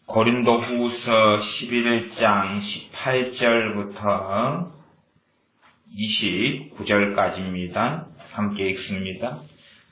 고린도후서 11장 18절부터 29절까지입니다. 함께 읽습니다.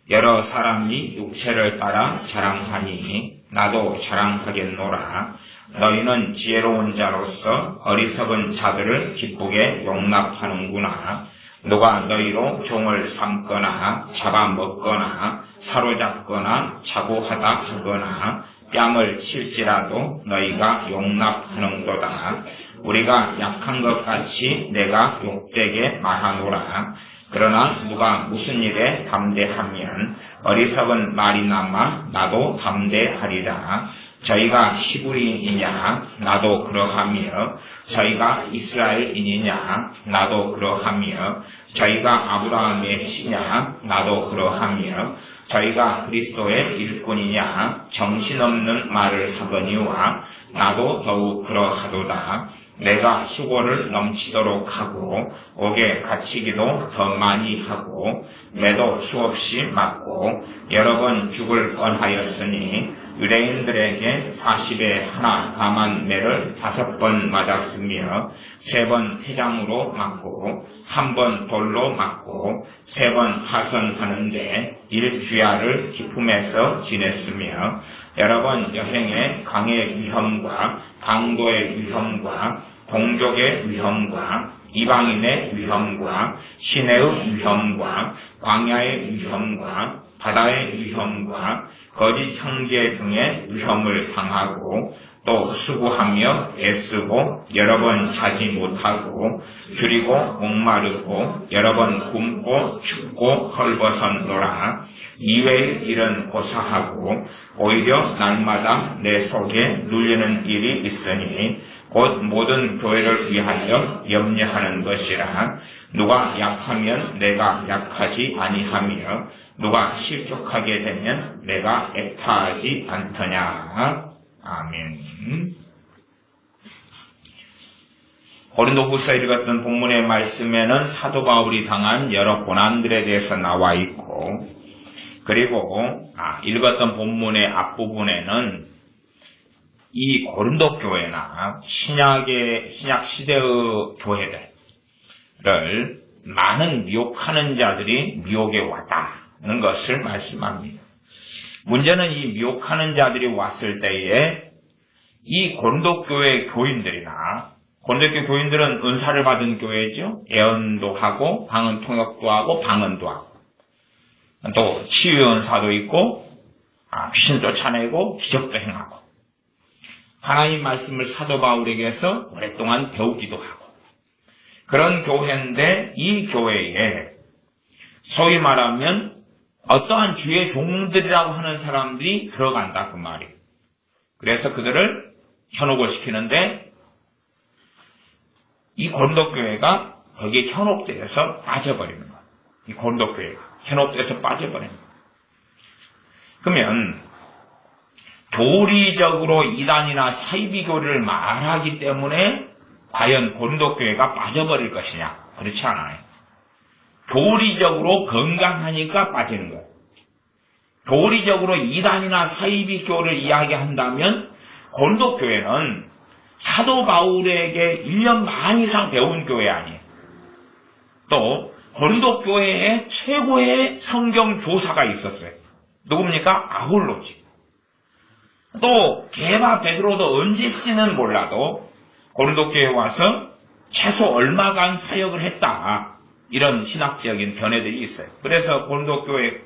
여러 사람이 육체를 따라 자랑하니 나도 자랑하겠노라. 너희는 지혜로운 자로서 어리석은 자들을 기쁘게 용납하는구나. 누가 너희로 종을 삼거나 잡아먹거나 사로잡거나 자고하다 하거나 뺨을 칠지라도 너희가 용납하는도다. 우리가 약한 것 같이 내가 욕되게 말하노라. 그러나 누가 무슨 일에 담대하면 어리석은 말이 남아 나도 담대하리라. 저희가 히브리인이냐 나도 그러하며 저희가 이스라엘인이냐 나도 그러하며 저희가 아브라함의 씨냐 나도 그러하며 저희가 그리스도의 일꾼이냐 정신없는 말을 하거니와 나도 더욱 그러하도다. 내가 수고를 넘치도록 하고 옥에 갇히기도 더 많이 하고 매도 수없이 맞고 여러 번 죽을 뻔하였으니 유대인들에게 40에 하나 감한 매를 5번 맞았으며 3번 회장으로 맞고 1번 돌로 맞고 3번 파선하는데 1주야를 기품에서 지냈으며 여러 번 여행에 강의 위험과 강도의 위험과 동족의 위험과 이방인의 위험과 시내의 위험과 광야의 위험과 바다의 위험과 거짓 형제 중에 위험을 당하고 또 수고하며 애쓰고 여러 번 자지 못하고 줄이고 목마르고 여러 번 굶고 춥고 헐벗었노라. 이외의 일은 고사하고 오히려 날마다 내 속에 눌리는 일이 있으니 곧 모든 교회를 위하여 염려하는 것이라. 누가 약하면 내가 약하지 아니하며 누가 실족하게 되면 내가 애타하지 않더냐. 아멘. 고린도후서 읽었던 본문의 말씀에는 사도 바울이 당한 여러 고난들에 대해서 나와 있고, 그리고 읽었던 본문의 앞부분에는 이 고린도 교회나 신약 시대의 교회들을 많은 미혹하는 자들이 미혹에 왔다는 것을 말씀합니다. 문제는 이 미혹하는 자들이 왔을 때에 이 고린도 교회 교인들이나 고린도 교회 교인들은 은사를 받은 교회죠. 예언도 하고 방언 통역도 하고 방언도 하고 또 치유 은사도 있고 귀신도 쫓아내고 기적도 행하고 하나님 말씀을 사도 바울에게서 오랫동안 배우기도 하고 그런 교회인데 이 교회에 소위 말하면 어떠한 주의 종들이라고 하는 사람들이 들어간다 그 말이에요. 그래서 그들을 현혹을 시키는데 이 고린도 교회가 거기에 현혹돼서 빠져버리는 거예요. 이 고린도 교회가 현혹돼서 빠져버리는 거예요. 그러면 교리적으로 이단이나 사이비교리를 말하기 때문에 과연 고린도 교회가 빠져버릴 것이냐? 그렇지 않아요. 교리적으로 건강하니까 빠지는 거예요. 교리적으로 이단이나 사이비교를 이야기한다면 고린도 교회는 사도 바울에게 1년 반 이상 배운 교회 아니에요. 또 고린도 교회에 최고의 성경 교사가 있었어요. 누굽니까? 아볼로지. 또 게바 베드로도 언제쯤은 몰라도 고린도 교회에 와서 최소 얼마간 사역을 했다. 이런 신학적인 견해들이 있어요. 그래서 고린도 교회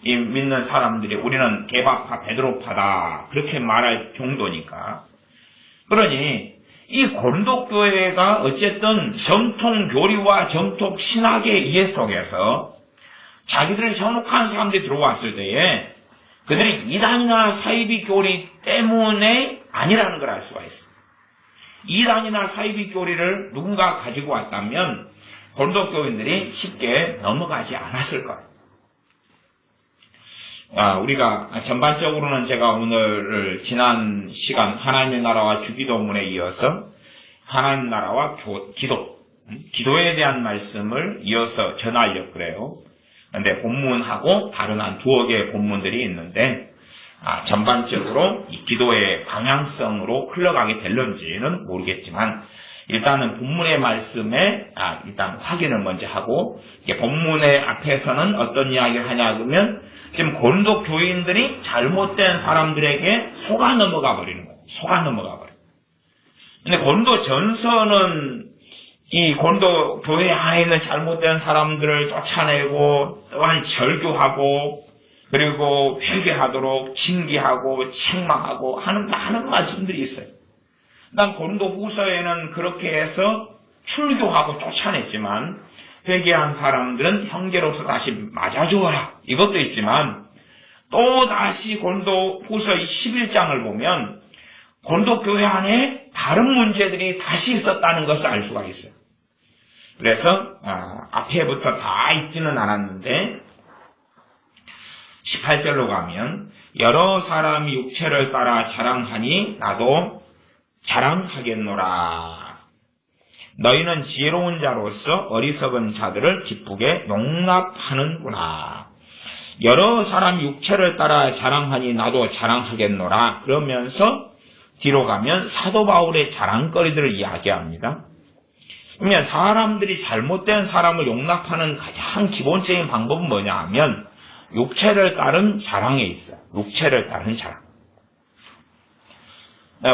믿는 사람들이 우리는 게바파 베드로파다 그렇게 말할 정도니까. 그러니 이 고린도 교회가 어쨌든 정통 교리와 정통 신학의 이해 속에서 자기들을 현혹한 사람들이 들어왔을 때에 그들이 이단이나 사이비 교리 때문에 아니라는 걸 알 수가 있어요. 이단이나 사이비 교리를 누군가 가지고 왔다면 고린도 교인들이 쉽게 넘어가지 않았을 거예요. 우리가 전반적으로는 제가 오늘 지난 시간 하나님의 나라와 주기도문에 이어서 하나님 나라와 기도에 대한 말씀을 이어서 전하려고 그래요. 그런데 본문하고 다른 한 2개의 본문들이 있는데 전반적으로 이 기도의 방향성으로 흘러가게 될런지는 모르겠지만 일단은 본문의 말씀에 일단 확인을 먼저 하고 본문의 앞에서는 어떤 이야기를 하냐 그러면 지금 고린도 교인들이 잘못된 사람들에게 속아 넘어가 버리는 거예요. 속아 넘어가 버려요. 근데 고린도 전서는 이 고린도 교회 안에 있는 잘못된 사람들을 쫓아내고 또한 절교하고 그리고 회개하도록 징계하고 책망하고 하는 많은 말씀들이 있어요. 난 고린도 후서에는 그렇게 해서 출교하고 쫓아냈지만 회개한 사람들은 형제로서 다시 맞아주어라 이것도 있지만 또 다시 고린도 후서 11장을 보면 고린도 교회 안에 다른 문제들이 다시 있었다는 것을 알 수가 있어요. 그래서 앞에부터 다 있지는 않았는데 18절로 가면 여러 사람이 육체를 따라 자랑하니 나도 자랑하겠노라. 너희는 지혜로운 자로서 어리석은 자들을 기쁘게 용납하는구나. 여러 사람이 육체를 따라 자랑하니 나도 자랑하겠노라. 그러면서 뒤로 가면 사도 바울의 자랑거리들을 이야기합니다. 그러면 사람들이 잘못된 사람을 용납하는 가장 기본적인 방법은 뭐냐 하면 육체를 따른 자랑에 있어요. 육체를 따른 자랑.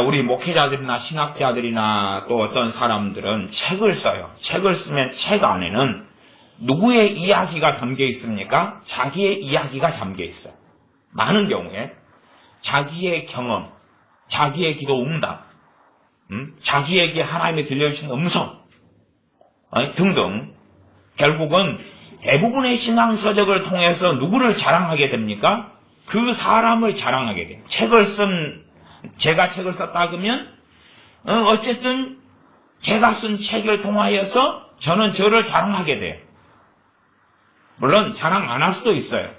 우리 목회자들이나 신학자들이나 또 어떤 사람들은 책을 써요. 책을 쓰면 책 안에는 누구의 이야기가 담겨 있습니까? 자기의 이야기가 담겨 있어요. 많은 경우에 자기의 경험, 자기의 기도 응답, 자기에게 하나님이 들려주신 음성 등등 결국은 대부분의 신앙서적을 통해서 누구를 자랑하게 됩니까? 그 사람을 자랑하게 돼요. 제가 책을 썼다 그러면 어쨌든 제가 쓴 책을 통하여서 저는 저를 자랑하게 돼요. 물론 자랑 안 할 수도 있어요.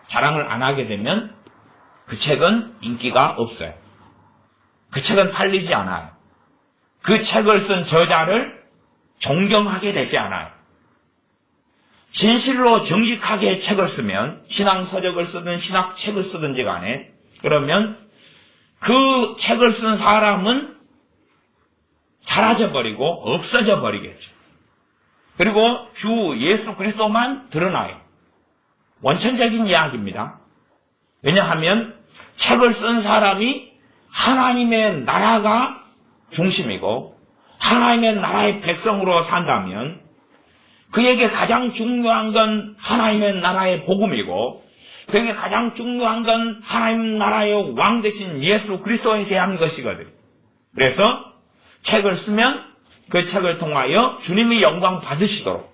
자랑을 안 하게 되면 그 책은 인기가 없어요. 그 책은 팔리지 않아요. 그 책을 쓴 저자를 존경하게 되지 않아요. 진실로 정직하게 책을 쓰면 신앙서적을 쓰든 신학책을 쓰든지 간에 그러면 그 책을 쓴 사람은 사라져버리고 없어져 버리겠죠. 그리고 주 예수 그리스도만 드러나요. 원천적인 이야기입니다. 왜냐하면 책을 쓴 사람이 하나님의 나라가 중심이고 하나님의 나라의 백성으로 산다면 그에게 가장 중요한 건 하나님의 나라의 복음이고 그에게 가장 중요한 건 하나님 나라의 왕 되신 예수 그리스도에 대한 것이거든요. 그래서 책을 쓰면 그 책을 통하여 주님이 영광 받으시도록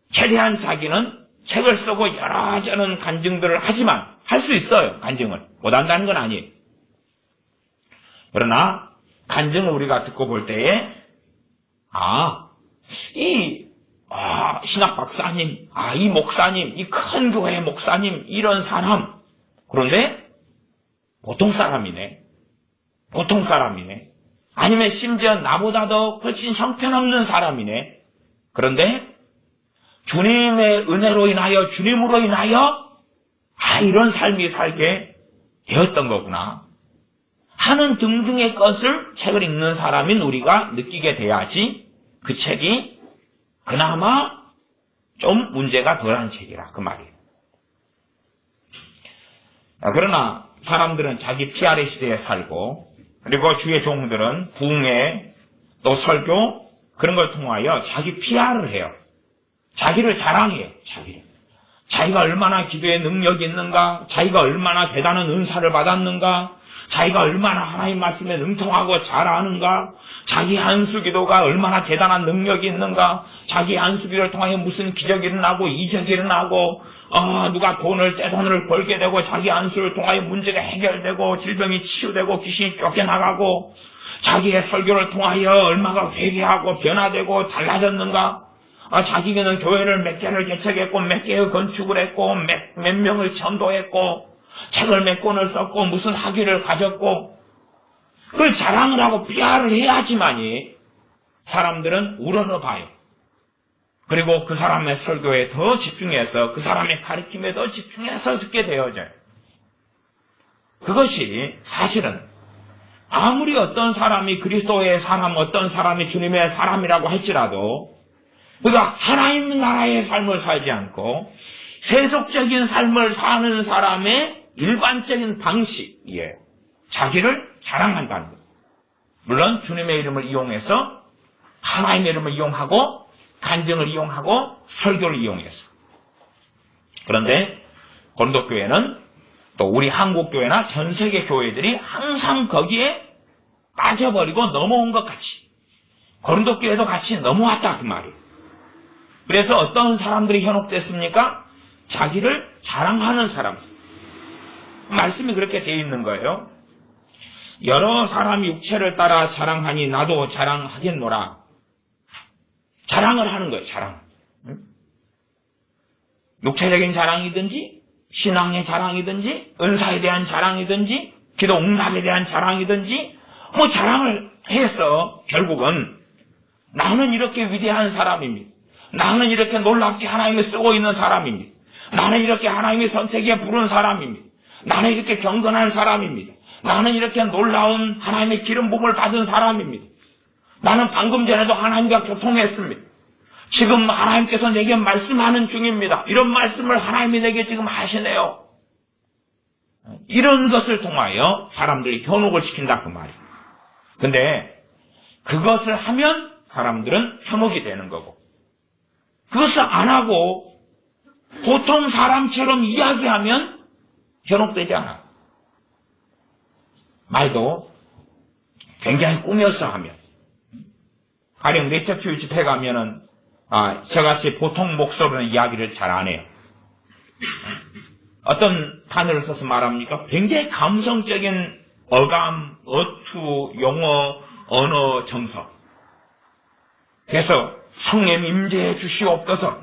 최대한 자기는 책을 쓰고 여러 저는 간증들을 하지만 할 수 있어요. 간증을. 못한다는 건 아니에요. 그러나 간증을 우리가 듣고 볼 때에 신학 박사님, 이 목사님, 이 큰 교회 목사님, 이런 사람. 그런데 보통 사람이네. 보통 사람이네. 아니면 심지어 나보다도 훨씬 형편없는 사람이네. 그런데 주님의 은혜로 인하여, 주님으로 인하여 이런 삶이 살게 되었던 거구나 하는 등등의 것을 책을 읽는 사람인 우리가 느끼게 돼야지 그 책이 그나마 좀 문제가 덜한 책이라 그 말이에요. 그러나 사람들은 자기 PR의 시대에 살고 그리고 주의 종들은 부흥회 또 설교 그런 걸 통하여 자기 PR을 해요. 자기를 자랑해요. 자기가 얼마나 기도에 능력이 있는가, 자기가 얼마나 대단한 은사를 받았는가, 자기가 얼마나 하나님 말씀에 능통하고 잘 아는가, 자기 안수기도가 얼마나 대단한 능력이 있는가, 자기 안수기도를 통하여 무슨 기적이 일어나고 이적이 일어나고 누가 떼돈을 벌게 되고 자기 안수를 통하여 문제가 해결되고 질병이 치유되고 귀신이 쫓겨나가고 자기의 설교를 통하여 얼마가 회개하고 변화되고 달라졌는가, 자기는 교회를 몇 개를 개척했고 몇 개의 건축을 했고 몇 명을 전도했고 책을 몇 권을 썼고 무슨 학위를 가졌고 그걸 자랑을 하고 PR을 해야지만이 사람들은 우러러봐요. 그리고 그 사람의 설교에 더 집중해서 그 사람의 가르침에 더 집중해서 듣게 되어져요. 그것이 사실은 아무리 어떤 사람이 그리스도의 사람, 어떤 사람이 주님의 사람이라고 할지라도 그가 하나님 나라의 삶을 살지 않고 세속적인 삶을 사는 사람의 일반적인 방식이에요. 자기를 자랑한다는 거예요. 물론 주님의 이름을 이용해서 하나님의 이름을 이용하고 간증을 이용하고 설교를 이용해서. 그런데 고린도 교회는 또 우리 한국 교회나 전 세계 교회들이 항상 거기에 빠져버리고 넘어온 것 같이 고린도 교회도 같이 넘어왔다 그 말이에요. 그래서 어떤 사람들이 현혹됐습니까? 자기를 자랑하는 사람. 말씀이 그렇게 되어 있는 거예요. 여러 사람이 육체를 따라 자랑하니 나도 자랑하겠노라. 자랑을 하는 거예요. 자랑. 육체적인 자랑이든지 신앙의 자랑이든지 은사에 대한 자랑이든지 기도 응답에 대한 자랑이든지 뭐 자랑을 해서 결국은 나는 이렇게 위대한 사람입니다. 나는 이렇게 놀랍게 하나님이 쓰고 있는 사람입니다. 나는 이렇게 하나님의 선택에 부른 사람입니다. 나는 이렇게 경건한 사람입니다. 나는 이렇게 놀라운 하나님의 기름 부음을 받은 사람입니다. 나는 방금 전에도 하나님과 교통했습니다. 지금 하나님께서 내게 말씀하는 중입니다. 이런 말씀을 하나님이 내게 지금 하시네요. 이런 것을 통하여 사람들이 현혹을 시킨다 그 말이에요. 근데 그것을 하면 사람들은 현혹이 되는 거고 그것을 안 하고 보통 사람처럼 이야기하면 현혹되지 않아. 말도 굉장히 꾸며서 하면 가령 내적주의 집회 가면은 저같이 보통 목소리로 이야기를 잘 안 해요. 어떤 단어를 써서 말합니까? 굉장히 감성적인 어감, 어투, 용어, 언어, 정서. 그래서 성령 임재해 주시옵소서.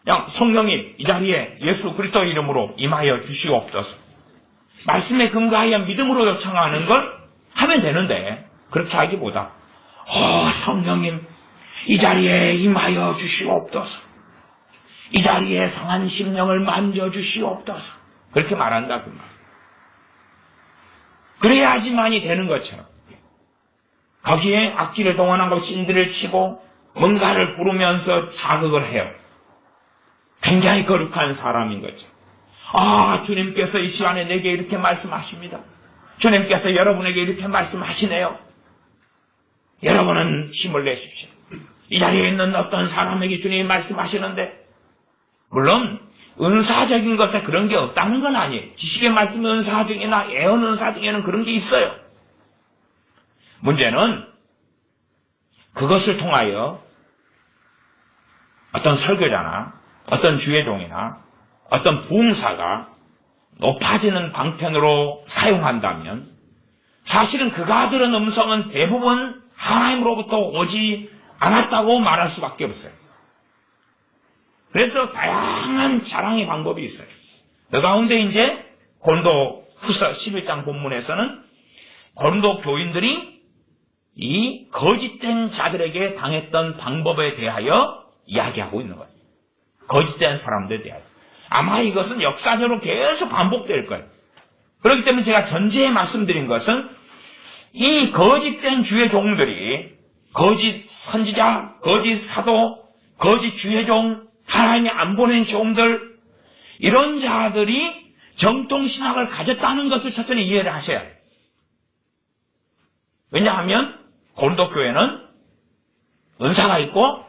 그냥 성령이 이 자리에 예수 그리스도 이름으로 임하여 주시옵소서. 말씀에 근거하여 믿음으로 요청하는 걸 하면 되는데 그렇게 하기보다 성령님 이 자리에 임하여 주시옵소서. 이 자리에 상한 심령을 만져주시옵소서. 그렇게 말한다 그 말. 그래야지만이 되는 것처럼 거기에 악기를 동원하고 신들을 치고 뭔가를 부르면서 자극을 해요. 굉장히 거룩한 사람인 거죠. 주님께서 이 시간에 내게 이렇게 말씀하십니다. 주님께서 여러분에게 이렇게 말씀하시네요. 여러분은 힘을 내십시오. 이 자리에 있는 어떤 사람에게 주님이 말씀하시는데 물론 은사적인 것에 그런 게 없다는 건 아니에요. 지식의 말씀 은사 중이나 예언 은사 중에는 그런 게 있어요. 문제는 그것을 통하여 어떤 설교자나 어떤 주의종이나 어떤 부흥사가 높아지는 방편으로 사용한다면 사실은 그가 들은 음성은 대부분 하나님으로부터 오지 않았다고 말할 수밖에 없어요. 그래서 다양한 자랑의 방법이 있어요. 그 가운데 이제 고린도 후서 11장 본문에서는 고린도 교인들이 이 거짓된 자들에게 당했던 방법에 대하여 이야기하고 있는 거예요. 거짓된 사람들에 대하여. 아마 이것은 역사적으로 계속 반복될 거예요. 그렇기 때문에 제가 전제에 말씀드린 것은 이 거짓된 주의 종들이 거짓 선지자, 거짓 사도, 거짓 주의 종, 하나님이 안 보낸 종들 이런 자들이 정통신학을 가졌다는 것을 첫째는 이해를 하셔야 해요. 왜냐하면 고린도 교회는 은사가 있고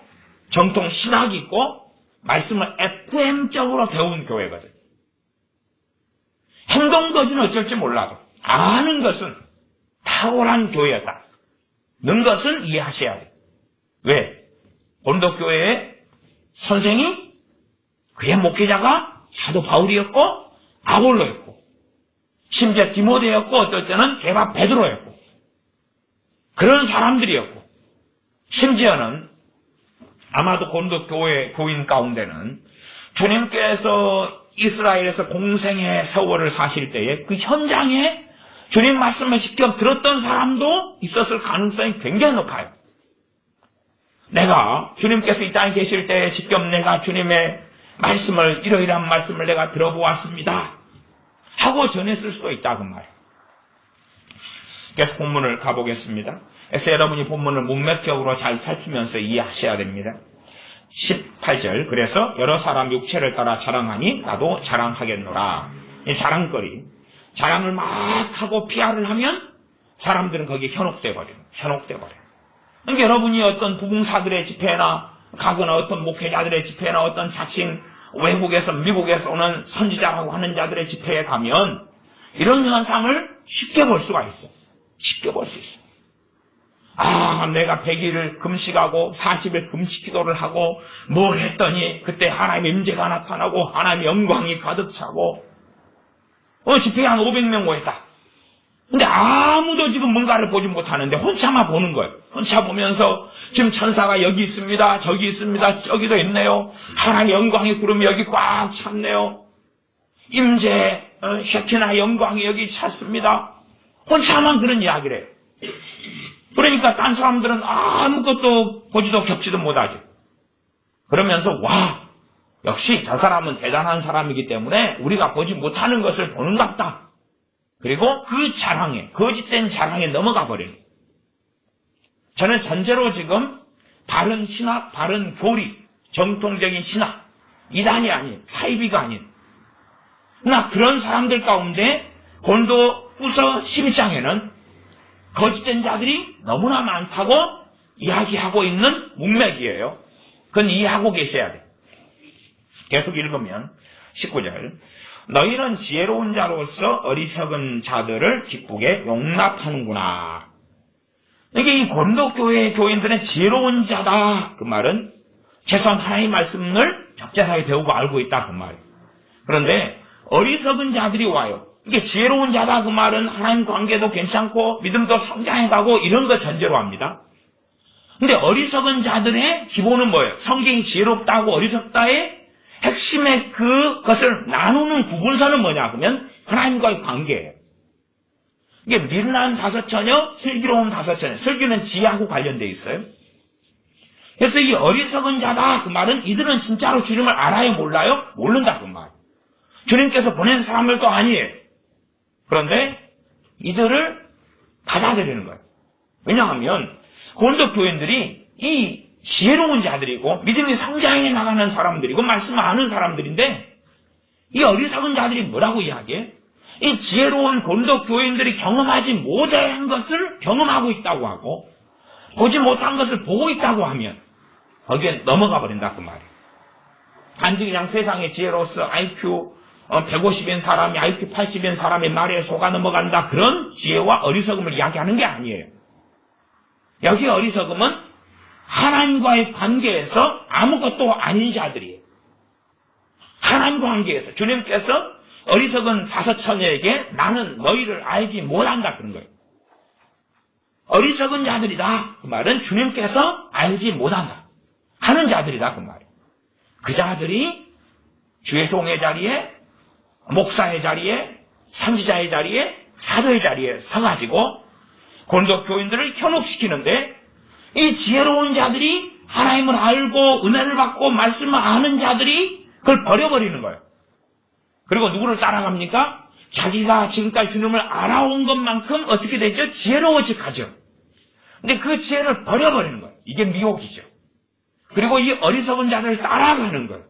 정통신학이 있고 말씀을 FM적으로 배운 교회거든요. 행동거지는 어쩔지 몰라도 아는 것은 탁월한 교회였다. 는 것은 이해하셔야 돼요. 왜? 고린도 교회의 선생이 그의 목회자가 사도 바울이었고 아볼로였고 심지어 디모데였고 어떨 때는 게바 베드로였고 그런 사람들이었고 심지어는 아마도 고린도 교회 교인 가운데는 주님께서 이스라엘에서 공생의 세월을 사실 때에 그 현장에 주님 말씀을 직접 들었던 사람도 있었을 가능성이 굉장히 높아요. 내가 주님께서 이 땅에 계실 때 직접 내가 주님의 말씀을 이러이러한 말씀을 내가 들어보았습니다. 하고 전했을 수도 있다 그 말이에요. 계속 본문을 가보겠습니다. 그래서 여러분이 본문을 문맥적으로 잘 살피면서 이해하셔야 됩니다. 18절 그래서 여러 사람 육체를 따라 자랑하니 나도 자랑하겠노라. 이 자랑거리. 자랑을 막 하고 PR을 하면 사람들은 거기에 현혹돼 버려요. 그러니까 여러분이 어떤 부흥사들의 집회나 가거나 어떤 목회자들의 집회나 어떤 자칭 외국에서 미국에서 오는 선지자라고 하는 자들의 집회에 가면 이런 현상을 쉽게 볼 수가 있어. 쉽게 볼 수 있어. 내가 100일을 금식하고 40일 금식 기도를 하고 뭘 했더니 그때 하나님의 임재가 나타나고 하나님의 영광이 가득 차고 집회에 한 500명 모였다. 근데 아무도 지금 뭔가를 보지 못하는데 혼자만 보는 거예요. 혼자 보면서 지금 천사가 여기 있습니다. 저기 있습니다. 저기도 있네요. 하나님의 영광의 구름이 여기 꽉 찼네요. 임재, 셰키나 영광이 여기 찼습니다. 혼자만 그런 이야기를 해요. 그러니까 딴 사람들은 아무것도 보지도 겹지도 못하죠. 그러면서 역시 저 사람은 대단한 사람이기 때문에 우리가 보지 못하는 것을 보는 것 같다. 그리고 그 자랑에, 거짓된 자랑에 넘어가 버려요. 저는 전제로 지금 바른 신학, 바른 교리, 정통적인 신학, 이단이 아닌, 사이비가 아닌, 그러나 그런 사람들 가운데 고린도후서 12장에는 거짓된 자들이 너무나 많다고 이야기하고 있는 문맥이에요. 그건 이해하고 계셔야 돼요. 계속 읽으면 19절 너희는 지혜로운 자로서 어리석은 자들을 기쁘게 용납하는구나. 이게 이 고린도 교회의 교인들은 지혜로운 자다. 그 말은 최소한 하나님의 말씀을 적절하게 배우고 알고 있다. 그 말이에요. 그런데 어리석은 자들이 와요. 이게 지혜로운 자다. 그 말은 하나님 관계도 괜찮고 믿음도 성장해가고 이런 걸 전제로 합니다. 근데 어리석은 자들의 기본은 뭐예요? 성경이 지혜롭다고 어리석다의 핵심의 그것을 나누는 구분선은 뭐냐 그러면 하나님과의 관계예요. 이게 미련한 다섯처녀, 슬기로운 다섯처녀. 슬기는 지혜하고 관련되어 있어요. 그래서 이 어리석은 자다 그 말은 이들은 진짜로 주님을 알아요 몰라요? 모른다 그 말. 주님께서 보낸 사람들도 아니에요. 그런데 이들을 받아들이는 거예요. 왜냐하면 고린도 교인들이 이 지혜로운 자들이고 믿음이 성장해 나가는 사람들이고 말씀을 아는 사람들인데 이 어리석은 자들이 뭐라고 이야기해? 이 지혜로운 고린도 교인들이 경험하지 못한 것을 경험하고 있다고 하고 보지 못한 것을 보고 있다고 하면 거기에 넘어가 버린다 그 말이에요. 단지 그냥 세상의 지혜로서 IQ 150인 사람이 IQ 80인 사람의 말에 속아 넘어간다 그런 지혜와 어리석음을 이야기하는 게 아니에요. 여기 어리석음은 하나님과의 관계에서 아무것도 아닌 자들이에요. 하나님과 관계에서 주님께서 어리석은 다섯처녀에게 나는 너희를 알지 못한다 그런 거예요. 어리석은 자들이다 그 말은 주님께서 알지 못한다 하는 자들이다 그 말이에요. 그 자들이 주의 종의 자리에 목사의 자리에 선지자의 자리에 사도의 자리에 서가지고 고린도 교인들을 현혹시키는데 이 지혜로운 자들이 하나님을 알고 은혜를 받고 말씀을 아는 자들이 그걸 버려버리는 거예요. 그리고 누구를 따라갑니까? 자기가 지금까지 주님을 알아온 것만큼 어떻게 되죠? 지혜로워지 가죠. 근데 그 지혜를 버려버리는 거예요. 이게 미혹이죠. 그리고 이 어리석은 자들을 따라가는 거예요.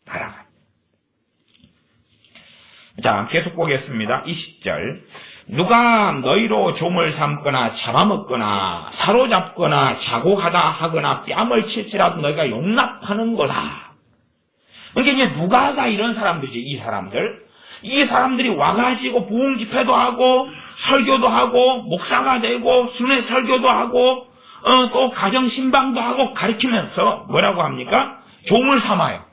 따라가. 자, 계속 보겠습니다. 20절. 누가 너희로 종을 삼거나 잡아먹거나 사로잡거나 자고하다 하거나 뺨을 칠지라도 너희가 용납하는 거다. 그러니까 이제 누가가 이런 사람들이지. 이 사람들이 와가지고 부흥 집회도 하고 설교도 하고 목사가 되고 순회 설교도 하고 또 가정 신방도 하고 가르치면서 뭐라고 합니까? 종을 삼아요.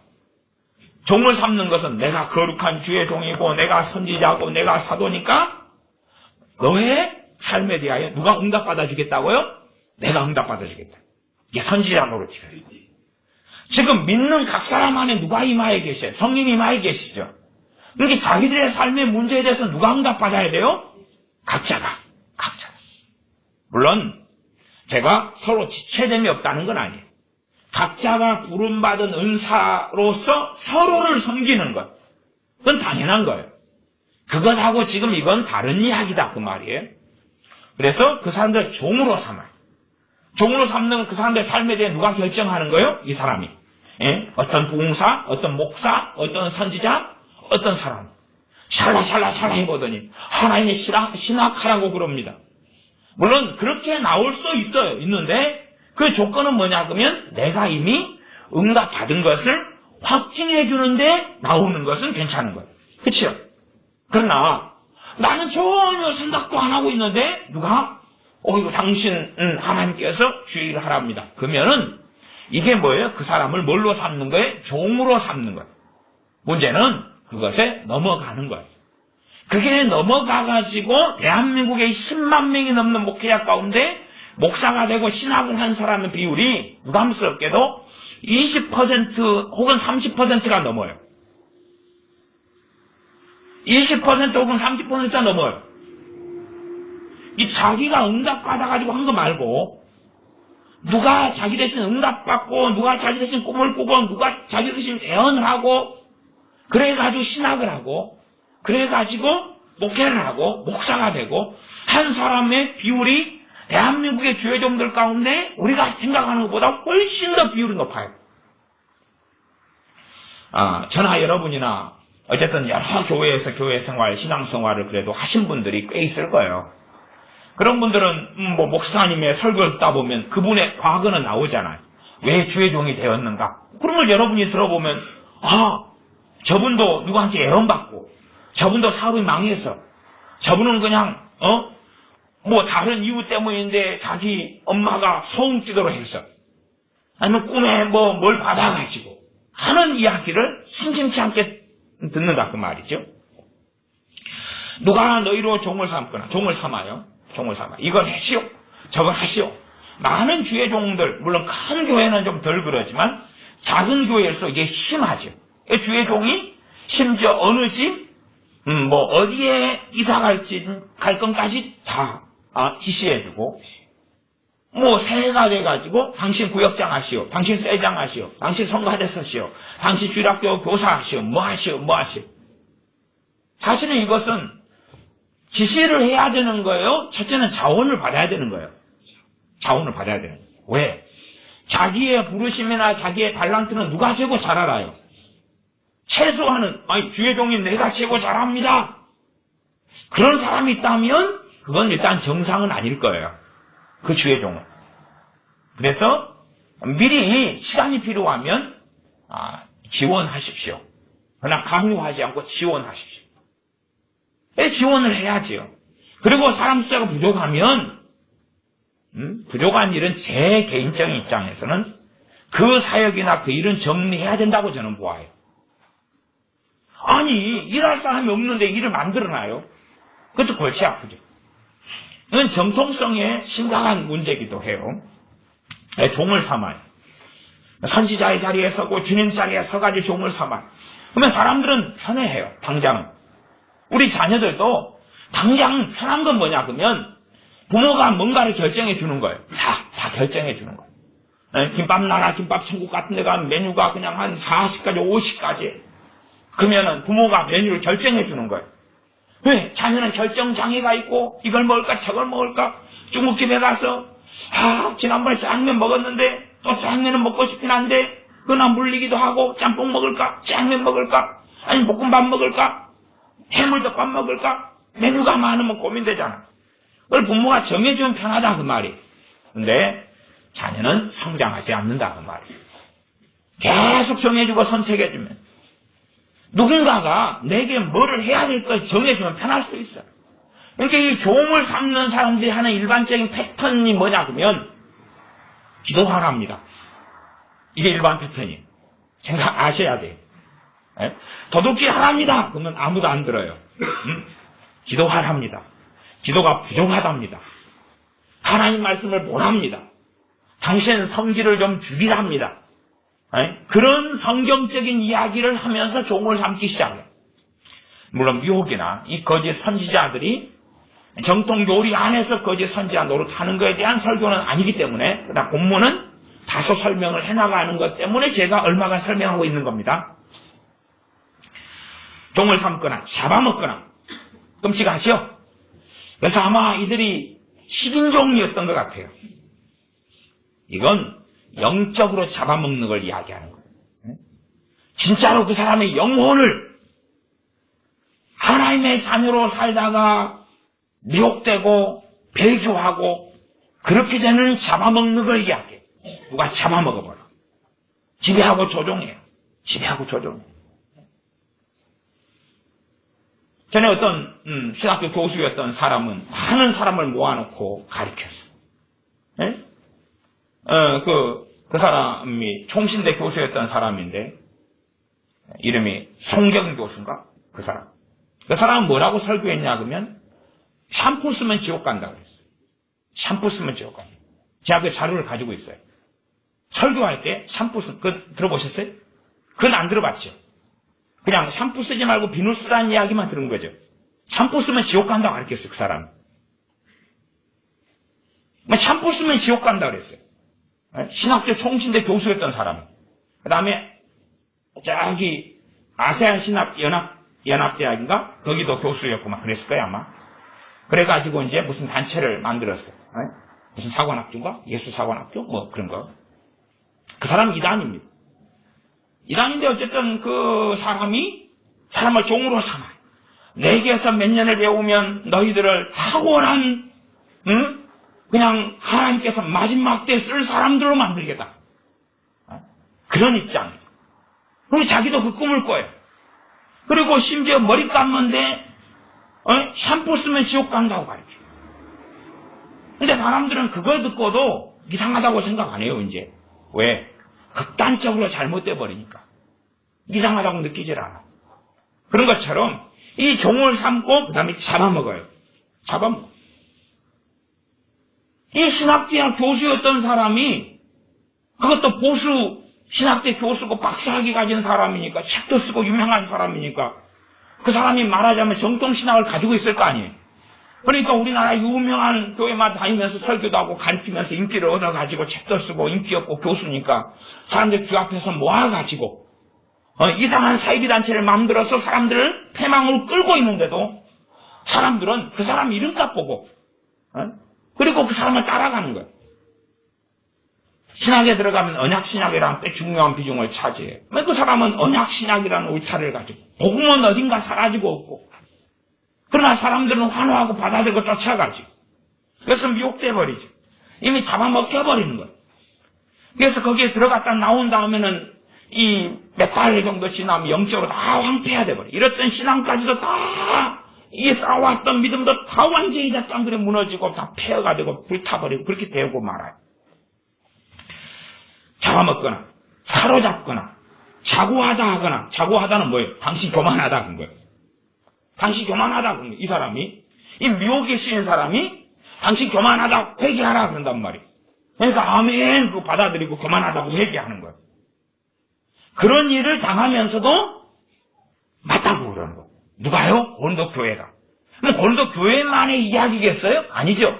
종을 삼는 것은 내가 거룩한 주의 종이고 내가 선지자고 내가 사도니까 너의 삶에 대하여 누가 응답받아 주겠다고요? 내가 응답받아 주겠다. 이게 선지자 노릇이에요. 지금 믿는 각 사람 안에 누가 임하에 계셔요? 성령이 임하에 계시죠. 그러니까 자기들의 삶의 문제에 대해서 누가 응답받아야 돼요? 각자가. 물론 제가 서로 지체됨이 없다는 건 아니에요. 각자가 부름받은 은사로서 서로를 섬기는 것. 그건 당연한 거예요. 그것하고 지금 이건 다른 이야기다 그 말이에요. 그래서 그 사람들 종으로 삼아요. 종으로 삼는 그 사람들의 삶에 대해 누가 결정하는 거예요? 이 사람이. 예? 어떤 부흥사, 어떤 목사, 어떤 선지자, 어떤 사람. 샬라 해보더니 하나님의 신학하라고 그럽니다. 물론 그렇게 나올 수도 있어요. 있는데 그 조건은 뭐냐 그러면 내가 이미 응답받은 것을 확증해 주는데 나오는 것은 괜찮은 거예요. 그렇죠? 그러나 나는 전혀 생각도 안 하고 있는데 누가 이거 당신은 하나님께서 주의를 하랍니다. 그러면은 이게 뭐예요? 그 사람을 뭘로 삼는 거예요? 종으로 삼는 거예요. 문제는 그것에 넘어가는 거예요. 그게 넘어가가지고 대한민국의 10만 명이 넘는 목회자 가운데 목사가 되고 신학을 한 사람의 비율이 부담스럽게도 20% 혹은 30%가 넘어요. 20% 혹은 30%가 넘어요. 이 자기가 응답 받아가지고 한 거 말고 누가 자기 대신 응답받고 누가 자기 대신 꿈을 꾸고 누가 자기 대신 예언을 하고 그래가지고 신학을 하고 그래가지고 목회를 하고 목사가 되고 한 사람의 비율이 대한민국의 주요종들 가운데 우리가 생각하는 것보다 훨씬 더 비율이 높아요. 저나 여러분이나 어쨌든 여러 교회에서 교회 생활, 신앙 생활을 그래도 하신 분들이 꽤 있을 거예요. 그런 분들은 목사님의 설교를 듣다 보면 그분의 과거는 나오잖아요. 왜 주의 종이 되었는가? 그런 걸 여러분이 들어보면 저분도 누구한테 예언받고 저분도 사업이 망해서 저분은 그냥 다른 이유 때문인데 자기 엄마가 소음기도로 해서 아니면 꿈에 뭘 받아가지고 하는 이야기를 심심치 않게 듣는다 그 말이죠. 누가 너희로 종을 삼거나 종을 삼아요. 종을 삼아. 이걸 하시오. 저걸 하시오. 많은 주의 종들, 물론 큰 교회는 좀 덜 그러지만 작은 교회에서 이게 심하죠. 주의 종이 심지어 어느 집, 어디에 이사 갈 건까지 다 지시해주고 새해가 돼가지고 당신 구역장 하시오. 당신 세장 하시오. 당신 성가대 서시오. 당신 주일학교 교사 하시오. 뭐 하시오. 사실은 이것은 지시를 해야 되는 거예요. 첫째는 자원을 받아야 되는 거예요. 자원을 받아야 되는 거예요. 왜? 자기의 부르심이나 자기의 달란트는 누가 최고 잘 알아요? 최소한은 주의 종인 내가 최고 잘합니다. 그런 사람이 있다면 그건 일단 정상은 아닐 거예요. 그 주의 종은. 그래서 미리 시간이 필요하면 지원하십시오. 그러나 강요하지 않고 지원하십시오. 지원을 해야지요. 그리고 사람 숫자가 부족하면 부족한 일은 제 개인적인 입장에서는 그 사역이나 그 일은 정리해야 된다고 저는 보아요. 아니 일할 사람이 없는데 일을 만들어놔요. 그것도 골치 아프죠. 이건 정통성의 심각한 문제이기도 해요. 종을 삼아요. 선지자의 자리에 서고 주님 자리에 서가지고 종을 삼아요. 그러면 사람들은 편해해요. 당장은. 우리 자녀들도 당장 편한 건 뭐냐 그러면 부모가 뭔가를 결정해 주는 거예요. 다 결정해 주는 거예요. 김밥 나라 김밥 천국 같은 데 가면 메뉴가 그냥 한 40가지 50가지 그러면은 부모가 메뉴를 결정해 주는 거예요. 왜? 자녀는 결정장애가 있고 이걸 먹을까 저걸 먹을까 중국집에 가서 지난번에 짜장면 먹었는데 또 짜장면은 먹고 싶긴 한데 그나 물리기도 하고 짬뽕 먹을까 짜장면 먹을까 아니 볶음밥 먹을까 해물덮밥 먹을까? 메뉴가 많으면 고민되잖아. 그걸 부모가 정해주면 편하다 그 말이. 근데 자녀는 성장하지 않는다 그 말이. 계속 정해주고 선택해주면 누군가가 내게 뭐를 해야 될 걸 정해주면 편할 수 있어. 그러니까 이 종을 삼는 사람들이 하는 일반적인 패턴이 뭐냐 그러면 기도하랍니다. 이게 일반 패턴이에요. 생각 아셔야 돼요. 도둑질 하랍니다. 그러면 아무도 안 들어요. 기도하랍니다. 기도가 부족하답니다. 하나님 말씀을 못합니다. 당신 성질을 좀 죽이랍니다. 그런 성경적인 이야기를 하면서 종을 삼기 시작해요. 물론 미혹이나 이 거짓 선지자들이 정통 교리 안에서 거짓 선지자 노릇하는 것에 대한 설교는 아니기 때문에 그다음 본문은 다소 설명을 해나가는 것 때문에 제가 얼마간 설명하고 있는 겁니다. 종을 삼거나 잡아먹거나 끔찍하죠? 그래서 아마 이들이 7인종이었던 것 같아요. 이건 영적으로 잡아먹는 걸 이야기하는 거예요. 진짜로 그 사람의 영혼을 하나님의 자녀로 살다가 미혹되고 배교하고 그렇게 되는 잡아먹는 걸 이야기해요. 누가 잡아먹어버려. 지배하고 조종해요. 지배하고 조종해요. 전에 어떤 신학교 교수였던 사람은 많은 사람을 모아놓고 가르쳤어요. 네? 그 사람이 총신대 교수였던 사람인데 이름이 송경 교수인가? 그 사람은 뭐라고 설교했냐 그러면 샴푸 쓰면 지옥 간다고 그랬어요. 샴푸 쓰면 지옥 간다. 제가 그 자료를 가지고 있어요. 설교할 때 샴푸 쓰면 그거 들어보셨어요? 그건 안 들어봤죠. 그냥 샴푸 쓰지 말고 비누 쓰라는 이야기만 들은 거죠. 샴푸 쓰면 지옥 간다고 가르쳤어요. 그 사람. 샴푸 쓰면 지옥 간다고 그랬어요. 신학교 총신대 교수였던 사람. 그 다음에 저기 아세안 신학 연합대학인가? 거기도 교수였구만. 그랬을 거예요 아마. 그래가지고 이제 무슨 단체를 만들었어요. 무슨 사관학교인가? 예수사관학교? 뭐 그런 거. 그 사람은 이단입니다. 이단인데 어쨌든 그 사람이 사람을 종으로 삼아. 내게서 몇 년을 배우면 너희들을 탁월한 그냥 하나님께서 마지막 때 쓸 사람들로 만들겠다. 그런 입장이에요. 그리고 자기도 그 꿈을 꿔요. 그리고 심지어 머리 감는데 샴푸 쓰면 지옥 간다고 가르쳐요. 근데 사람들은 그걸 듣고도 이상하다고 생각 안 해요. 이제 왜? 극단적으로 잘못돼 버리니까 이상하다고 느끼질 않아. 그런 것처럼 이 종을 삼고 그 다음에 잡아먹어요. 잡아먹어. 이 신학대학 교수였던 사람이 그것도 보수 신학대 교수고 박사학위 가진 사람이니까 책도 쓰고 유명한 사람이니까 그 사람이 말하자면 정통신학을 가지고 있을 거 아니에요. 그러니까 우리나라 유명한 교회만 다니면서 설교도 하고 가르치면서 인기를 얻어가지고 책도 쓰고 인기 없고 교수니까 사람들 귀 앞에서 모아가지고 이상한 사이비단체를 만들어서 사람들을 패망으로 끌고 있는데도 사람들은 그 사람 이름값 보고 그리고 그 사람을 따라가는 거예요. 신학에 들어가면 언약신학이라는 꽤 중요한 비중을 차지해요. 그 사람은 언약신학이라는 울타리를 가지고 복음은 어딘가 사라지고 없고 그러나 사람들은 환호하고 받아들이고 쫓아가지. 그래서 미혹돼 버리지. 이미 잡아먹혀버리는 거예요. 그래서 거기에 들어갔다 나온 다음에는 이 몇 달 정도 지나면 영적으로 다 황폐화돼 버려. 이랬던 신앙까지도 다 이 쌓아왔던 믿음도 다 완전히 다 땅굴에 무너지고 다 폐허가 되고 불타버리고 그렇게 되고 말아요. 잡아먹거나 사로잡거나 자고하다 하거나 자고하다는 뭐예요? 당신 교만하다 그런 거예요. 당신 교만하다 그런 거예요. 이 사람이 이 미혹에 씌인 사람이 당신 교만하다 회개하라 그런단 말이에요. 그러니까 아멘 그거 받아들이고 교만하다고 회개하는 거예요. 그런 일을 당하면서도 맞다고 그러는 거예요. 누가요? 고린도 교회가. 그럼 고린도 교회만의 이야기겠어요? 아니죠.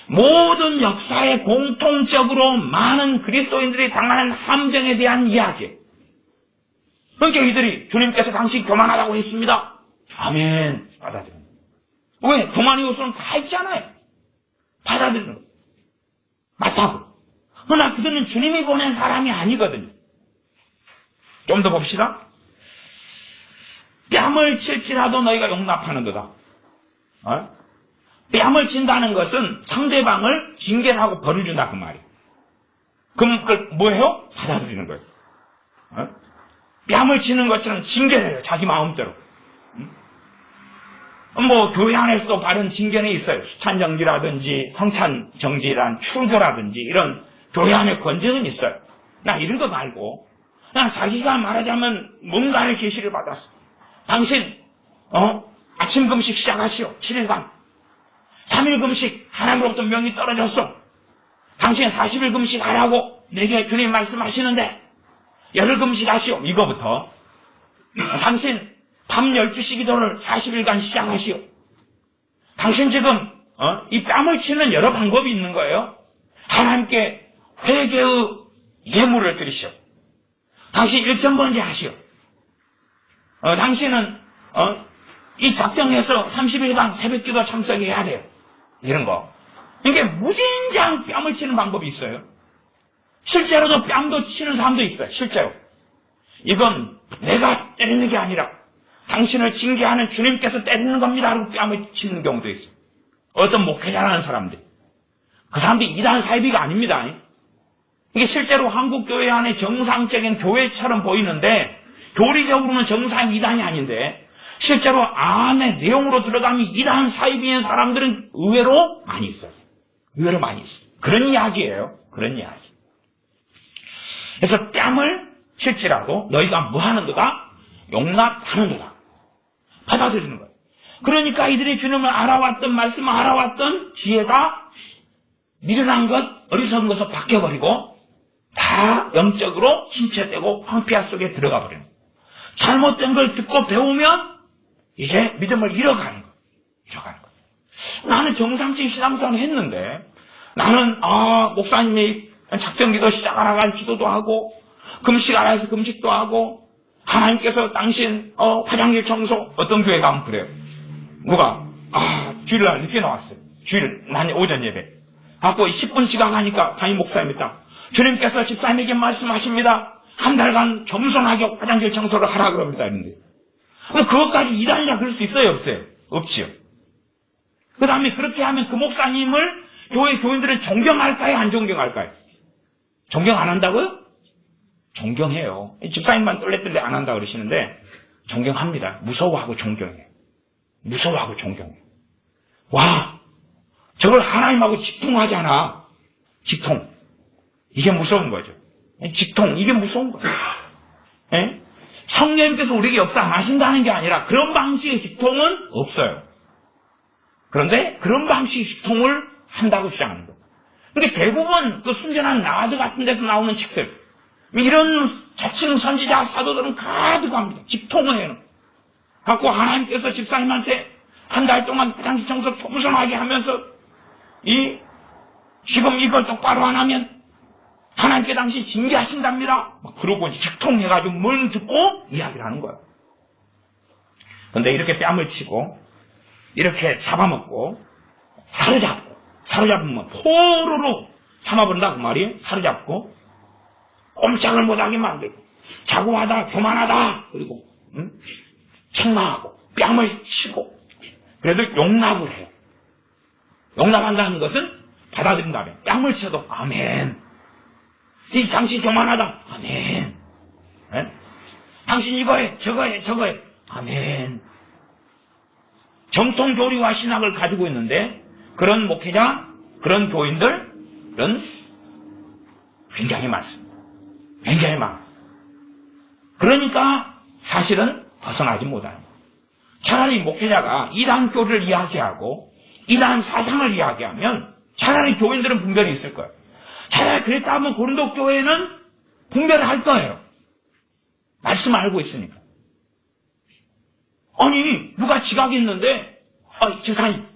모든 역사에 공통적으로 많은 그리스도인들이 당하는 함정에 대한 이야기. 그러니까 이들이 주님께서 당신 교만하다고 했습니다. 아멘. 받아들이는 거예요. 왜? 교만의 요소는 다 있잖아요. 받아들이는 거예요. 맞다고. 그러나 그들은 주님이 보낸 사람이 아니거든요. 좀 더 봅시다. 뺨을 칠지라도 너희가 용납하는도다. 뺨을 친다는 것은 상대방을 징계를 하고 벌을 준다 그 말이에요. 그럼 그걸 뭐예요? 받아들이는 거예요. 뺨을 치는 것처럼 징계를 해요. 자기 마음대로. 뭐 교회 안에서도 바른 징계는 있어요. 수찬정지라든지 성찬정지란 출교라든지 이런 교회 안에 권정은 있어요. 나 이런 거 말고 그냥 자기가 말하자면 뭔가의 계시를 받았어. 당신 아침 금식 시작하시오. 7일간 3일 금식 하나님으로부터 명이 떨어졌어. 당신 40일 금식 하라고 내게 주님 말씀하시는데 열흘 금식 하시오. 이거부터 당신 밤 12시 기도를 40일간 시작하시오. 당신 지금 이 뺨을 치는 여러 방법이 있는 거예요. 하나님께 회개의 예물을 드리시오. 당신 일천번제 하시오. 당신은 이 작정해서 30일간 새벽기도 참석해야 돼요. 이런 거. 이게 무진장 뺨을 치는 방법이 있어요. 실제로도 뺨도 치는 사람도 있어요. 실제로. 이건 내가 때리는 게 아니라 당신을 징계하는 주님께서 때리는 겁니다. 라고 뺨을 치는 경우도 있어요. 어떤 목회자라는 사람들. 그 사람들이 이단 사이비가 아닙니다. 이게 실제로 한국교회 안에 정상적인 교회처럼 보이는데 교리적으로는 정상 이단이 아닌데 실제로 안에 내용으로 들어가면 이단 사이비인 사람들은 의외로 많이 있어요. 의외로 많이 있어요. 그런 이야기예요. 그런 이야기. 그래서 뺨을 칠지라도 너희가 뭐 하는 거다? 용납하는 거다. 받아들이는 거예요. 그러니까 이들이 주님을 알아왔던 말씀을 알아왔던 지혜가 미련한 것, 어리석은 것을 바뀌어버리고 다 영적으로 침체되고 황폐화 속에 들어가 버리는 거예요. 잘못된 걸 듣고 배우면 이제 믿음을 잃어가는 거예요. 잃어가는 거예요. 나는 정상적인 신앙생활을 했는데 나는 목사님이 작정기도 시작하라고 기도도 하고 금식 알아서 금식도 하고 하나님께서 당신 화장실 청소 어떤 교회 가면 그래요. 누가 주일날 늦게 나왔어요. 주일 난 오전 예배 갖고 10분 지각하니까 담임 목사님이 딱 주님께서 집사님에게 말씀하십니다. 한 달간 겸손하게 화장실 청소를 하라 그럽니다. 이런데 그것까지 이단이라 그럴 수 있어요? 없어요? 없지요. 그 다음에 그렇게 하면 그 목사님을 교회 교인들은 존경할까요? 안 존경할까요? 존경 안 한다고요? 존경해요. 집사님만 똘레똘레 안 한다 그러시는데 존경합니다. 무서워하고 존경해요. 무서워하고 존경해요. 와, 저걸 하나님하고 직통하잖아. 직통. 이게 무서운 거죠. 직통, 이게 무서운 거예요. 예? 성령님께서 우리에게 역사 안 하신다는 게 아니라 그런 방식의 직통은 없어요. 그런데 그런 방식의 직통을 한다고 주장하는 거예요. 근데 대부분 그 순전한 나와드 같은 데서 나오는 책들, 이런 자칭 선지자 사도들은 가득합니다. 직통을 해요. 갖고 하나님께서 집사님한테 한 달 동안 화장실 청소 겸손하게 하면서 지금 이걸 똑바로 안 하면 하나님께 당신 징계하신답니다. 그러고 직통해가지고 문 듣고 이야기를 하는 거예요. 그런데 이렇게 뺨을 치고 이렇게 잡아먹고 사로잡으면 포로로 삼아버린다 그 말이에요. 사로잡고 꼼짝을 못하게 만들고 자고하다 교만하다 그리고 책망하고 뺨을 치고 그래도 용납을 해요. 용납한다는 것은 받아들인다며 뺨을 쳐도 아멘. 이 당신 교만하다 아멘. 네? 당신 이거해 저거해 아멘. 정통 교리와 신학을 가지고 있는데 그런 목회자 그런 교인들은 굉장히 많습니다. 굉장히 많아요. 그러니까 사실은 벗어나지 못합니다. 차라리 목회자가 이단 교리를 이야기하고 이단 사상을 이야기하면 차라리 교인들은 분별이 있을 거예요. 차라리 그랬다 하면 고린도 교회는 분별을 할 거예요. 말씀을 알고 있으니까. 아니 누가 지각했는데 집사님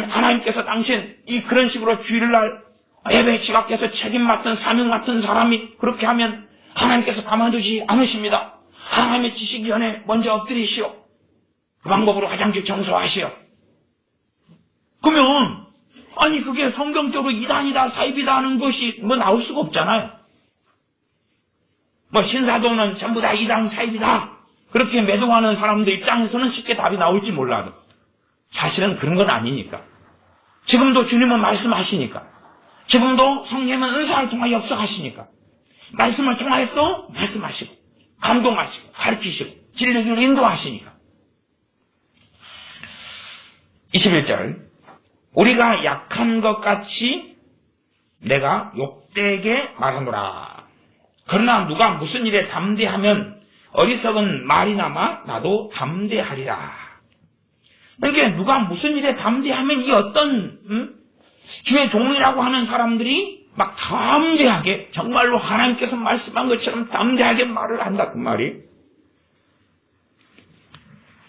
하나님께서 당신 그런 식으로 주일날 예배 지각해서 책임 맡은 사명 맡은 사람이 그렇게 하면 하나님께서 가만두지 않으십니다. 하나님의 지식위원회 먼저 엎드리시오. 그 방법으로 화장실 청소하시오. 그러면 그게 성경적으로 이단이다 사입이다 하는 것이 나올 수가 없잖아요. 신사도는 전부 다 이단 사입이다 그렇게 매도하는 사람들 입장에서는 쉽게 답이 나올지 몰라도 사실은 그런 건 아니니까. 지금도 주님은 말씀하시니까. 지금도 성령은 은사를 통하여 역사하시니까. 말씀을 통하여서 말씀하시고 감동하시고 가르치시고 진리를 인도하시니까. 21절 우리가 약한 것 같이 내가 욕되게 말하노라. 그러나 누가 무슨 일에 담대하면 어리석은 말이나마 나도 담대하리라. 그러니까 누가 무슨 일에 담대하면 이 어떤 주의 종이라고 하는 사람들이 막 담대하게 정말로 하나님께서 말씀한 것처럼 담대하게 말을 한다 그 말이.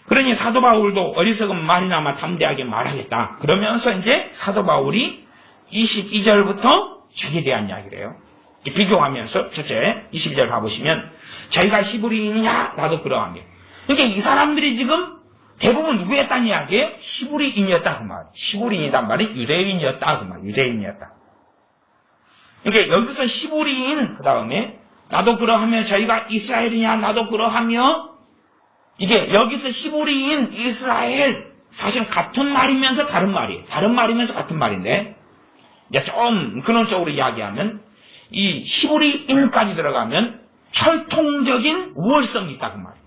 그러니 사도 바울도 어리석은 말이나마 담대하게 말하겠다. 그러면서 이제 사도 바울이 22절부터 자기에 대한 이야기를 해요. 비교하면서 첫째 22절 가보시면 저희가 히브리인이냐 나도 그러하며. 그러니까 이 사람들이 지금 대부분 누구였다는 이야기예요? 히브리인이었다 그 말. 히브리인이란 말이 유대인이었다 그 말. 유대인이었다. 그러니까 여기서 히브리인 그 다음에 나도 그러하며 저희가 이스라엘이냐 나도 그러하며 이게 여기서 히브리인 이스라엘 사실 같은 말이면서 다른 말이에요. 다른 말이면서 같은 말인데 이제 좀 근원적으로 이야기하면 이 히브리인까지 들어가면 혈통적인 우월성이 있다 그 말이에요.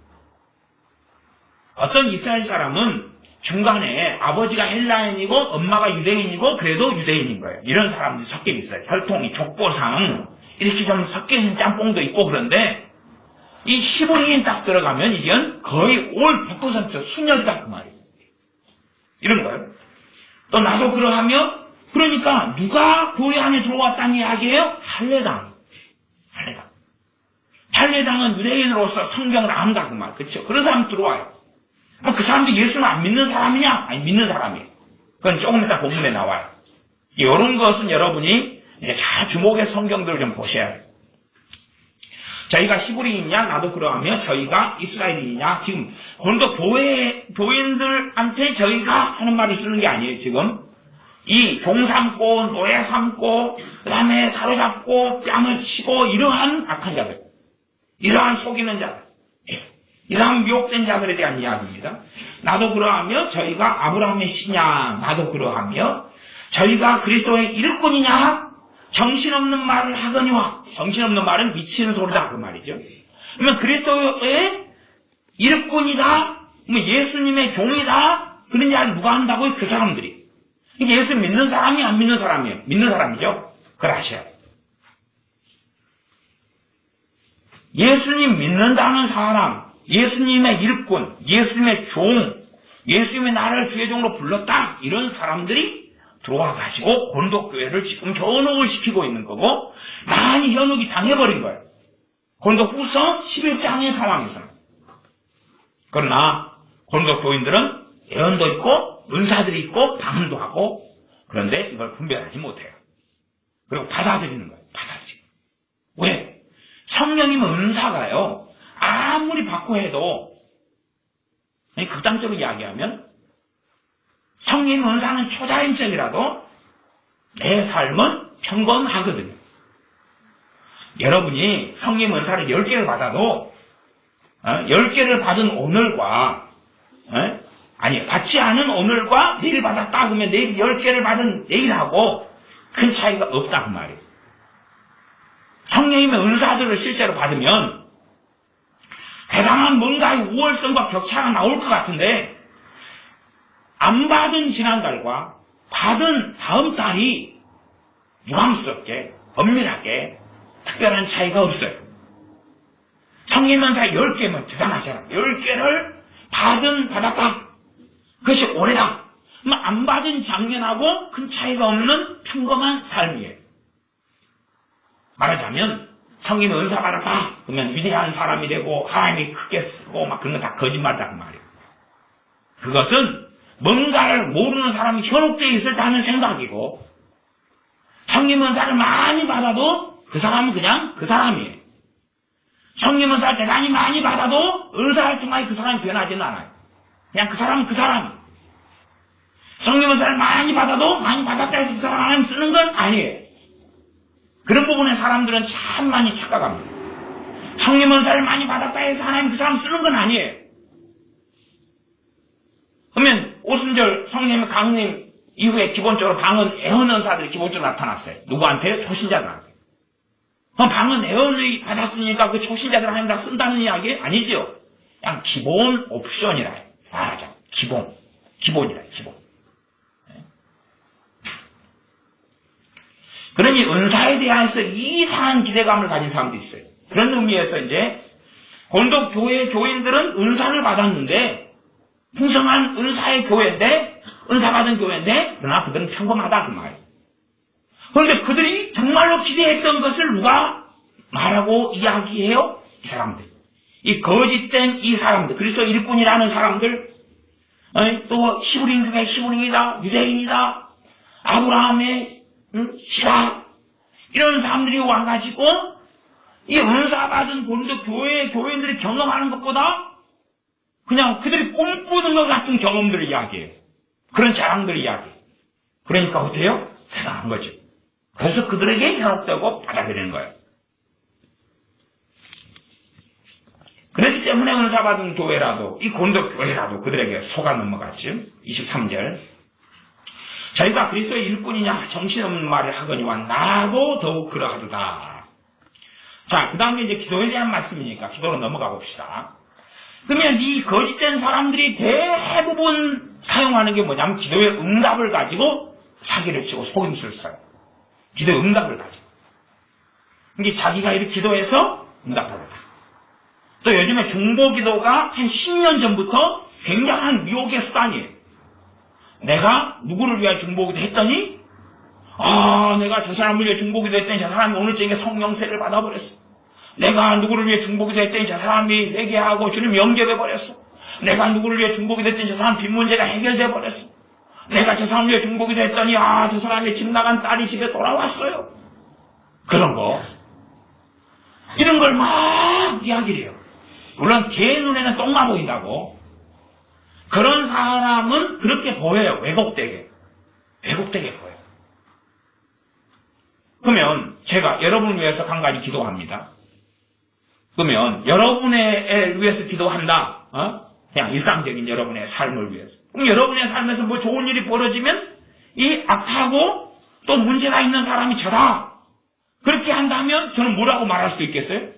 어떤 이스라엘 사람은 중간에 아버지가 헬라인이고 엄마가 유대인이고 그래도 유대인인 거예요. 이런 사람들이 섞여 있어요. 혈통이 족보상 이렇게 좀 섞여 있는 짬뽕도 있고 그런데 이 히브리인 딱 들어가면 이건 거의 올 100% 순혈이다 그 말이에요. 이런 거예요. 또 나도 그러하며 그러니까 누가 교회 안에 들어왔다는 이야기예요? 할례당. 할례당은 유대인으로서 성경을 안다 그 말. 그렇죠? 그런 사람 들어와요. 그 사람도 예수를 안 믿는 사람이냐? 아니 믿는 사람이에요. 그건 조금 이따 본문에 나와요. 이런 것은 여러분이 이제 잘 주목해서 성경들을 좀 보셔야 해요. 저희가 히브리인이냐? 나도 그러하며 저희가 이스라엘이냐? 지금 오늘도 교인들한테 저희가 하는 말을 쓰는 게 아니에요. 지금 이 종 삼고 노예 삼고 그 다음에 사로잡고 뺨을 치고 이러한 악한 자들, 이러한 속이는 자들, 이러한 미혹된 자들에 대한 이야기입니다. 나도 그러하며 저희가 아브라함의 씨냐? 나도 그러하며 저희가 그리스도의 일꾼이냐? 정신없는 말을 하거니와, 정신없는 말은 미치는 소리다 그 말이죠. 그러면 그리스도의 일꾼이다, 예수님의 종이다, 그런 이야기 누가 한다고요? 그 사람들이. 예수 믿는 사람이 안 믿는 사람이에요. 믿는 사람이죠. 그걸 아셔야 돼요. 예수님 믿는다는 사람, 예수님의 일꾼, 예수님의 종, 예수님의 나를 주의 종으로 불렀다, 이런 사람들이 들어와가지고 고린도교회를 지금 현혹을 시키고 있는 거고 많이 현혹이 당해버린 거예요. 고린도후서 11장의 상황에서. 그러나 고린도 교인들은 예언도 있고 은사들이 있고 방언도 하고 그런데 이걸 분별하지 못해요. 그리고 받아들이는 거예요. 받아들이고. 왜? 성령님은 은사가요. 아무리 받고 해도 극단적으로 이야기하면 성령 은사는 초자연적이라도 내 삶은 평범하거든요. 여러분이 성령 은사를 10개를 받아도 10개를 받은 오늘과 받지 않은 오늘과 내일 받았다 그러면 내일 10개를 받은 내일하고 큰 차이가 없다 그 말이에요. 성령님의 은사들을 실제로 받으면 대단한 뭔가의 우월성과 격차가 나올 것 같은데 안 받은 지난달과 받은 다음 달이 유감스럽게 엄밀하게 특별한 차이가 없어요. 성령 은사 10개면 대단하잖아요. 10개를 받았다. 그것이 오래다. 안 받은 작년하고 큰 차이가 없는 평범한 삶이에요. 말하자면 성령 은사 받았다 그러면 위대한 사람이 되고 하나님이 크게 쓰고 막 그런 거 다 거짓말이다 그 말이에요. 그것은 뭔가를 모르는 사람이 현혹되어 있을 때 하는 생각이고 성령 은사를 많이 받아도 그 사람은 그냥 그 사람이에요. 성령 은사를 대단히 많이 받아도 은사를 통하여 그 사람이 변하지는 않아요. 그냥 그 사람은 그 사람이에요. 성령 은사를 많이 받아도 많이 받았다 해서 그 사람 하나님 쓰는 건 아니에요. 그런 부분에 사람들은 참 많이 착각합니다. 성령 은사를 많이 받았다 해서 하나님 그 사람 쓰는 건 아니에요. 그러면 오순절 성령님의 강림 이후에 기본적으로 방언 애언 은사들이 기본적으로 나타났어요. 누구한테요? 초신자들한테. 그럼 방언 애언이 받았으니까 그 초신자들 하나님 다 쓴다는 이야기 아니죠. 그냥 기본 옵션이라 해요. 말하자면 기본이라 해요. 기본. 그러니 은사에 대해서 이상한 기대감을 가진 사람도 있어요. 그런 의미에서 이제 고린도 교회 교인들은 은사를 받았는데 풍성한 은사의 교회인데 은사 받은 교회인데 그러나 그들은 평범하다 그 말이에요. 그런데 그들이 정말로 기대했던 것을 누가 말하고 이야기해요? 이 사람들. 이 거짓된 이 사람들, 그리스도 일꾼이라는 사람들, 또 히브리인 중에 히브리인이다, 유대인이다, 아브라함의 씨다, 이런 사람들이 와가지고 이 은사 받은 고린도 교회의 교인들이 경험하는 것보다 그냥 그들이 꿈꾸는 것 같은 경험들을 이야기해요. 그런 자랑들을 이야기해요. 그러니까 어때요? 대단한 거죠. 그래서 그들에게 현혹되고 받아들이는 거예요. 그렇기 때문에 은사받은 교회라도, 이 고린도 교회라도 그들에게 속아 넘어갔죠. 23절. 저희가 그리스도의 일꾼이냐 정신없는 말을 하거니와 나도 더욱 그러하도다. 자, 그 다음에 이제 기도에 대한 말씀이니까 기도로 넘어가 봅시다. 그러면 이 거짓된 사람들이 대부분 사용하는 게 뭐냐면 기도의 응답을 가지고 사기를 치고 속임수를 써요. 기도의 응답을 가지고. 이게 자기가 이렇게 기도해서 응답하겠다. 또 요즘에 중보기도가 한 10년 전부터 굉장한 미혹의 수단이에요. 내가 누구를 위해 중보기도 했더니 내가 저 사람을 위해 중보기도 했더니 저 사람이 오늘 저녁에 성령세를 받아버렸어. 내가 누구를 위해 중보기도 했더니 저 사람이 회개하고 주님 영접해 버렸어. 내가 누구를 위해 중보기도 했더니 저 사람 빚 문제가 해결돼 버렸어. 내가 저 사람을 위해 중보기도 했더니 저 사람이 집 나간 딸이 집에 돌아왔어요. 그런 거. 이런 걸 막 이야기를 해요. 물론 개 눈에는 똥만 보인다고. 그런 사람은 그렇게 보여요. 왜곡되게. 왜곡되게 보여요. 그러면 제가 여러분을 위해서 간간히 기도합니다. 그러면 여러분을 위해서 기도한다. 그냥 일상적인 여러분의 삶을 위해서. 그럼 여러분의 삶에서 뭐 좋은 일이 벌어지면 이 악하고 또 문제가 있는 사람이 저다. 그렇게 한다면 저는 뭐라고 말할 수도 있겠어요?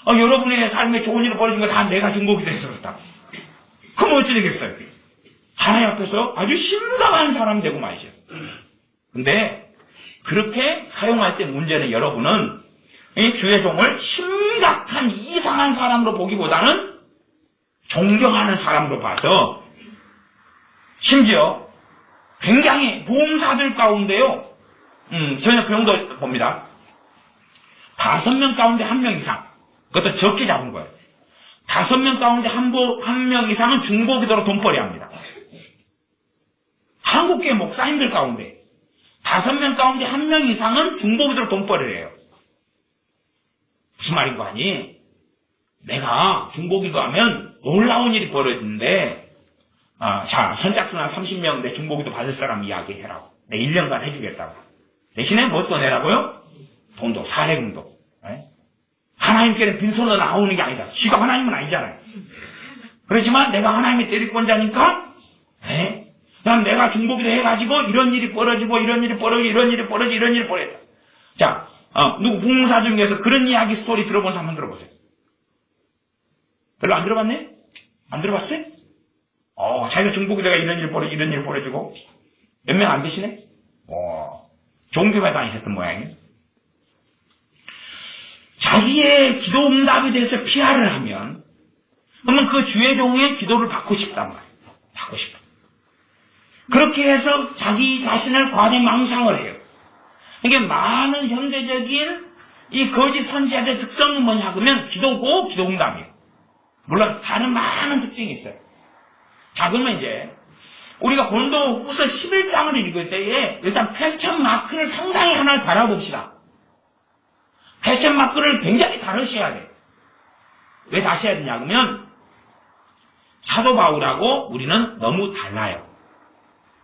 여러분의 삶에 좋은 일이 벌어진 거 다 내가 중보기도 해서 그렇다. 그럼 어찌 되겠어요? 하나님 앞에서 아주 심각한 사람이 되고 말이죠. 근데 그렇게 사용할 때 문제는 여러분은 이 주의 종을 심각한 이상한 사람으로 보기보다는 존경하는 사람으로 봐서 심지어 굉장히 보험사들 가운데요. 저는 그 정도 봅니다. 5명 가운데 1명 이상. 그것도 적게 잡은 거예요. 5명 가운데 1명 이상은 중보기도로 돈벌이 합니다. 한국교회 목사님들 가운데 5명 가운데 1명 이상은 중보기도로 돈벌이를 해요. 무슨 말인 거 아니? 내가 중보기도 하면 놀라운 일이 벌어지는데 선착순 한 30명 내 중보기도 받을 사람 이야기해라고. 내 1년간 해주겠다고. 대신에 뭐 또 내라고요? 돈도, 사례금도. 하나님께는 빈손으로 나오는 게 아니다. 지가 하나님은 아니잖아요. 그렇지만 내가 하나님의 대리권자니까, 그다음 내가 중보기도 해가지고 이런 일이 벌어지고 이런 일이 벌어지고 이런 일이 벌어지고 이런 일이 벌어졌다. 자, 누구 부흥사 중에서 그런 이야기 스토리 들어본 사람 한번 들어보세요. 별로 안 들어봤네? 안 들어봤어요? 자기가 중보기도가 이런 일 벌어지고 몇 명 안 되시네? 좋은 교회 다니셨던 모양이에요. 자기의 기도 응답에 대해서 피하를 하면, 그러면 그 주의 종의 기도를 받고 싶단 말이에요. 받고 싶다. 그렇게 해서 자기 자신을 과대망상을 해요. 이게 많은 현대적인 이 거짓 선지자들의 특성은 뭐냐 그러면 기도고 기도 응답이에요. 물론 다른 많은 특징이 있어요. 자, 그러면 이제 우리가 고린도 후서 11장을 읽을 때에 일단 퀘스천 마크를 상당히 하나를 달아봅시다. 퀘스천 마크를 굉장히 다루셔야 돼요. 왜 다셔야 되냐 그러면 사도 바울하고 우리는 너무 달라요.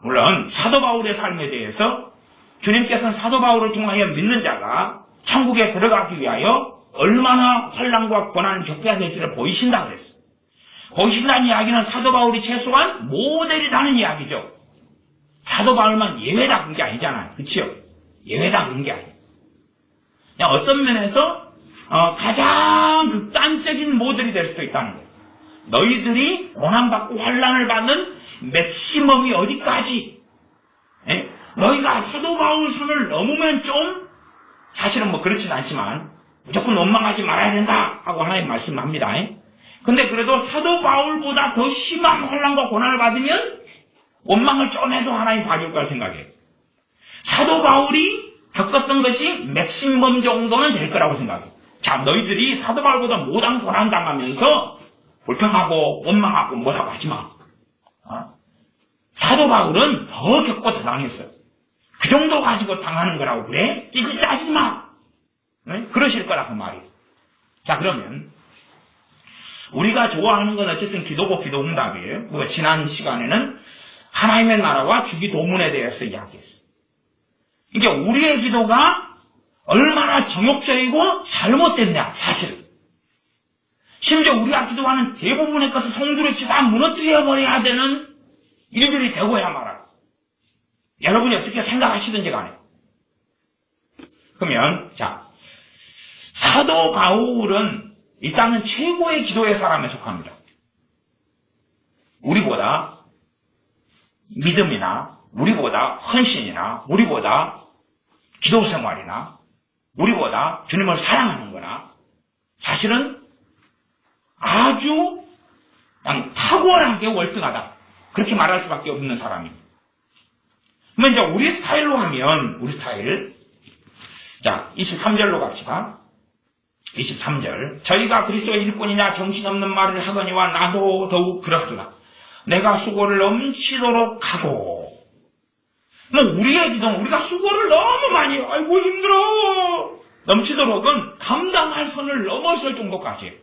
물론 사도 바울의 삶에 대해서 주님께서는 사도 바울을 통하여 믿는 자가 천국에 들어가기 위하여 얼마나 환난과 고난을 겪어야 될지를 보이신다 그랬어요. 보이신다는 이야기는 사도 바울이 최소한 모델이라는 이야기죠. 사도 바울만 예외다 그런 게 아니잖아요. 그렇죠? 예외다 그런 게 아니에요. 그냥 어떤 면에서 가장 극단적인 모델이 될 수도 있다는 거예요. 너희들이 고난받고 환난을 받는 맥시멈이 어디까지? 너희가 사도 바울 선을 넘으면 좀 사실은 뭐 그렇진 않지만 무조건 원망하지 말아야 된다 하고 하나님 말씀합니다. 근데 그래도 사도 바울보다 더 심한 환난과 고난을 받으면 원망을 좀 해도 하나님 봐줄 거라 생각해요. 사도 바울이 겪었던 것이 맥시멈 정도는 될 거라고 생각해요. 자, 너희들이 사도 바울보다 못한 고난 당하면서 불평하고 원망하고 뭐라고 하지 마. 사도 바울은 더 겪고 더 당했어요. 그 정도 가지고 당하는 거라고 그래? 짜지지 마. 그러실 거라 그 말이에요. 자, 그러면 우리가 좋아하는 건 어쨌든 기도고 기도응답이에요. 그리고 지난 시간에는 하나님의 나라와 주기도문에 대해서 이야기했어요. 그러니까 우리의 기도가 얼마나 정욕적이고 잘못됐냐, 사실은. 심지어 우리가 기도하는 대부분의 것을 성도같이 다 무너뜨려버려야 되는 일들이 되고야 말아요. 여러분이 어떻게 생각하시든지 간에. 그러면 자, 사도 바울은 일단은 최고의 기도의 사람에 속합니다. 우리보다 믿음이나 우리보다 헌신이나 우리보다 기도 생활이나 우리보다 주님을 사랑하는 거나 사실은 아주 그냥 탁월하게 월등하다. 그렇게 말할 수밖에 없는 사람입니다. 그러면 이제 우리 스타일로 하면 우리 스타일 자 23절로 갑시다. 23절 저희가 그리스도의 일꾼이냐 정신없는 말을 하거니와 나도 더욱 그렇구나. 내가 수고를 넘치도록 하고 뭐 우리의 기도는 우리가 수고를 너무 많이 해요. 아이고 힘들어. 넘치도록은 감당할 선을 넘어설 정도까지.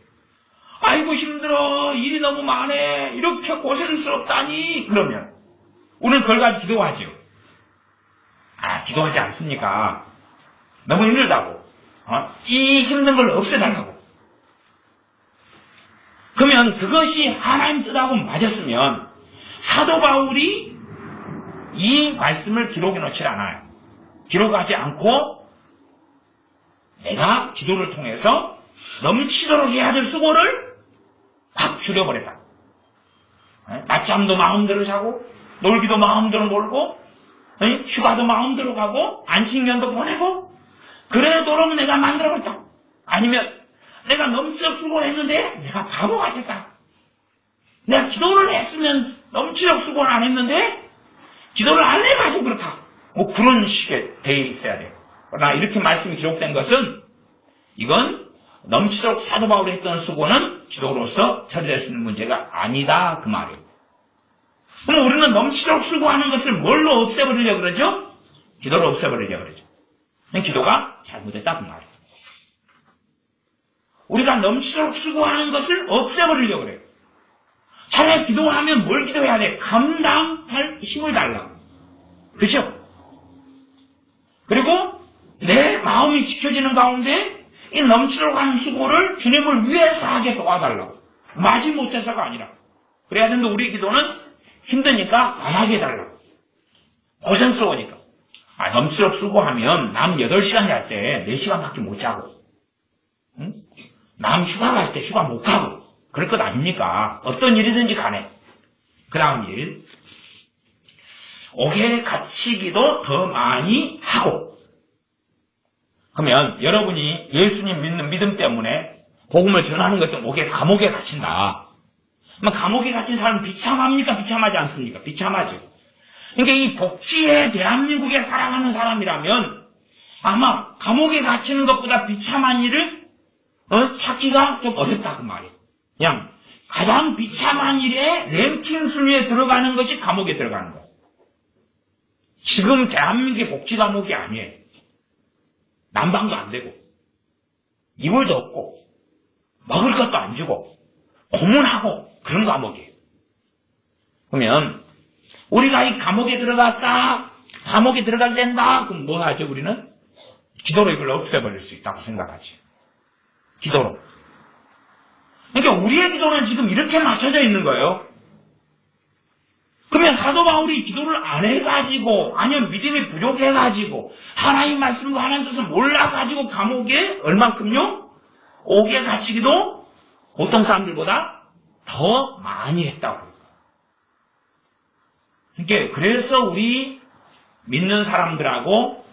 아이고 힘들어. 일이 너무 많네. 이렇게 고생스럽다니. 그러면 우리는 그걸 가지고 기도하죠. 기도하지 않습니까? 너무 힘들다고. 이 힘든 걸 없애달라고. 그러면 그것이 하나님 뜻하고 맞았으면 사도 바울이 이 말씀을 기록해 놓지 않아요. 기록하지 않고 내가 기도를 통해서 넘치도록 해야 될 수고를 확 줄여버렸다. 낮잠도 마음대로 자고 놀기도 마음대로 놀고 휴가도 마음대로 가고 안식년도 보내고 그래도록 내가 만들어버렸다. 아니면 내가 넘치도록 수고를 했는데 내가 바보 같았다. 내가 기도를 했으면 넘치도록 수고를 안 했는데 기도를 안 해가지고 그렇다. 뭐 그런 식의 돼 있어야 돼요. 그러나 이렇게 말씀이 기록된 것은 이건 넘치도록 사도 바울이 했던 수고는 기도로서 처리될 수 있는 문제가 아니다. 그 말이에요. 그럼 우리는 넘치도록 수고하는 것을 뭘로 없애버리려고 그러죠? 기도로 없애버리려고 그러죠. 기도가 잘못됐다. 그 말이에요. 우리가 넘치도록 수고하는 것을 없애버리려고 그래요. 차라리 기도하면 뭘 기도해야 돼? 감당할 힘을 달라고. 그죠? 그리고 내 마음이 지켜지는 가운데 이 넘치도록 하는 수고를 주님을 위해서 하게 도와달라고. 마지못해서가 아니라. 그래야 되는데 우리 기도는 힘드니까 안 하게 해달라고. 고생스러우니까. 넘치도록 수고하면 남 8시간 잘 때 4시간밖에 못 자고. 응? 남 휴가 갈 때 휴가 못 가고. 그럴 것 아닙니까? 어떤 일이든지 간에. 그 다음 일. 옥에 갇히기도 더 많이 하고. 그러면 여러분이 예수님 믿는 믿음 때문에 복음을 전하는 것 때문에 감옥에 갇힌다. 그럼 감옥에 갇힌 사람은 비참합니까? 비참하지 않습니까? 비참하죠. 그러니까 이 복지에 대한민국에 살아가는 사람이라면 아마 감옥에 갇히는 것보다 비참한 일을 찾기가 좀 어렵다 그 말이에요. 그냥 가장 비참한 일에 랭킹 순위에 들어가는 것이 감옥에 들어가는 거예요. 지금 대한민국의 복지 감옥이 아니에요. 난방도 안 되고 이불도 없고 먹을 것도 안 주고 고문하고 그런 감옥이에요. 그러면 우리가 이 감옥에 들어갔다, 감옥에 들어가게 된다, 그럼 뭐 하죠 우리는? 기도로 이걸 없애버릴 수 있다고 생각하지. 기도로. 그러니까 우리의 기도는 지금 이렇게 맞춰져 있는 거예요. 그러면 사도 바울이 기도를 안 해가지고 아니면 믿음이 부족해가지고 하나님 말씀과 하나님 뜻을 몰라가지고 감옥에 얼만큼요? 옥에 갇히기도 보통 사람들보다 더 많이 했다고. 그러니까 그래서 우리 믿는 사람들하고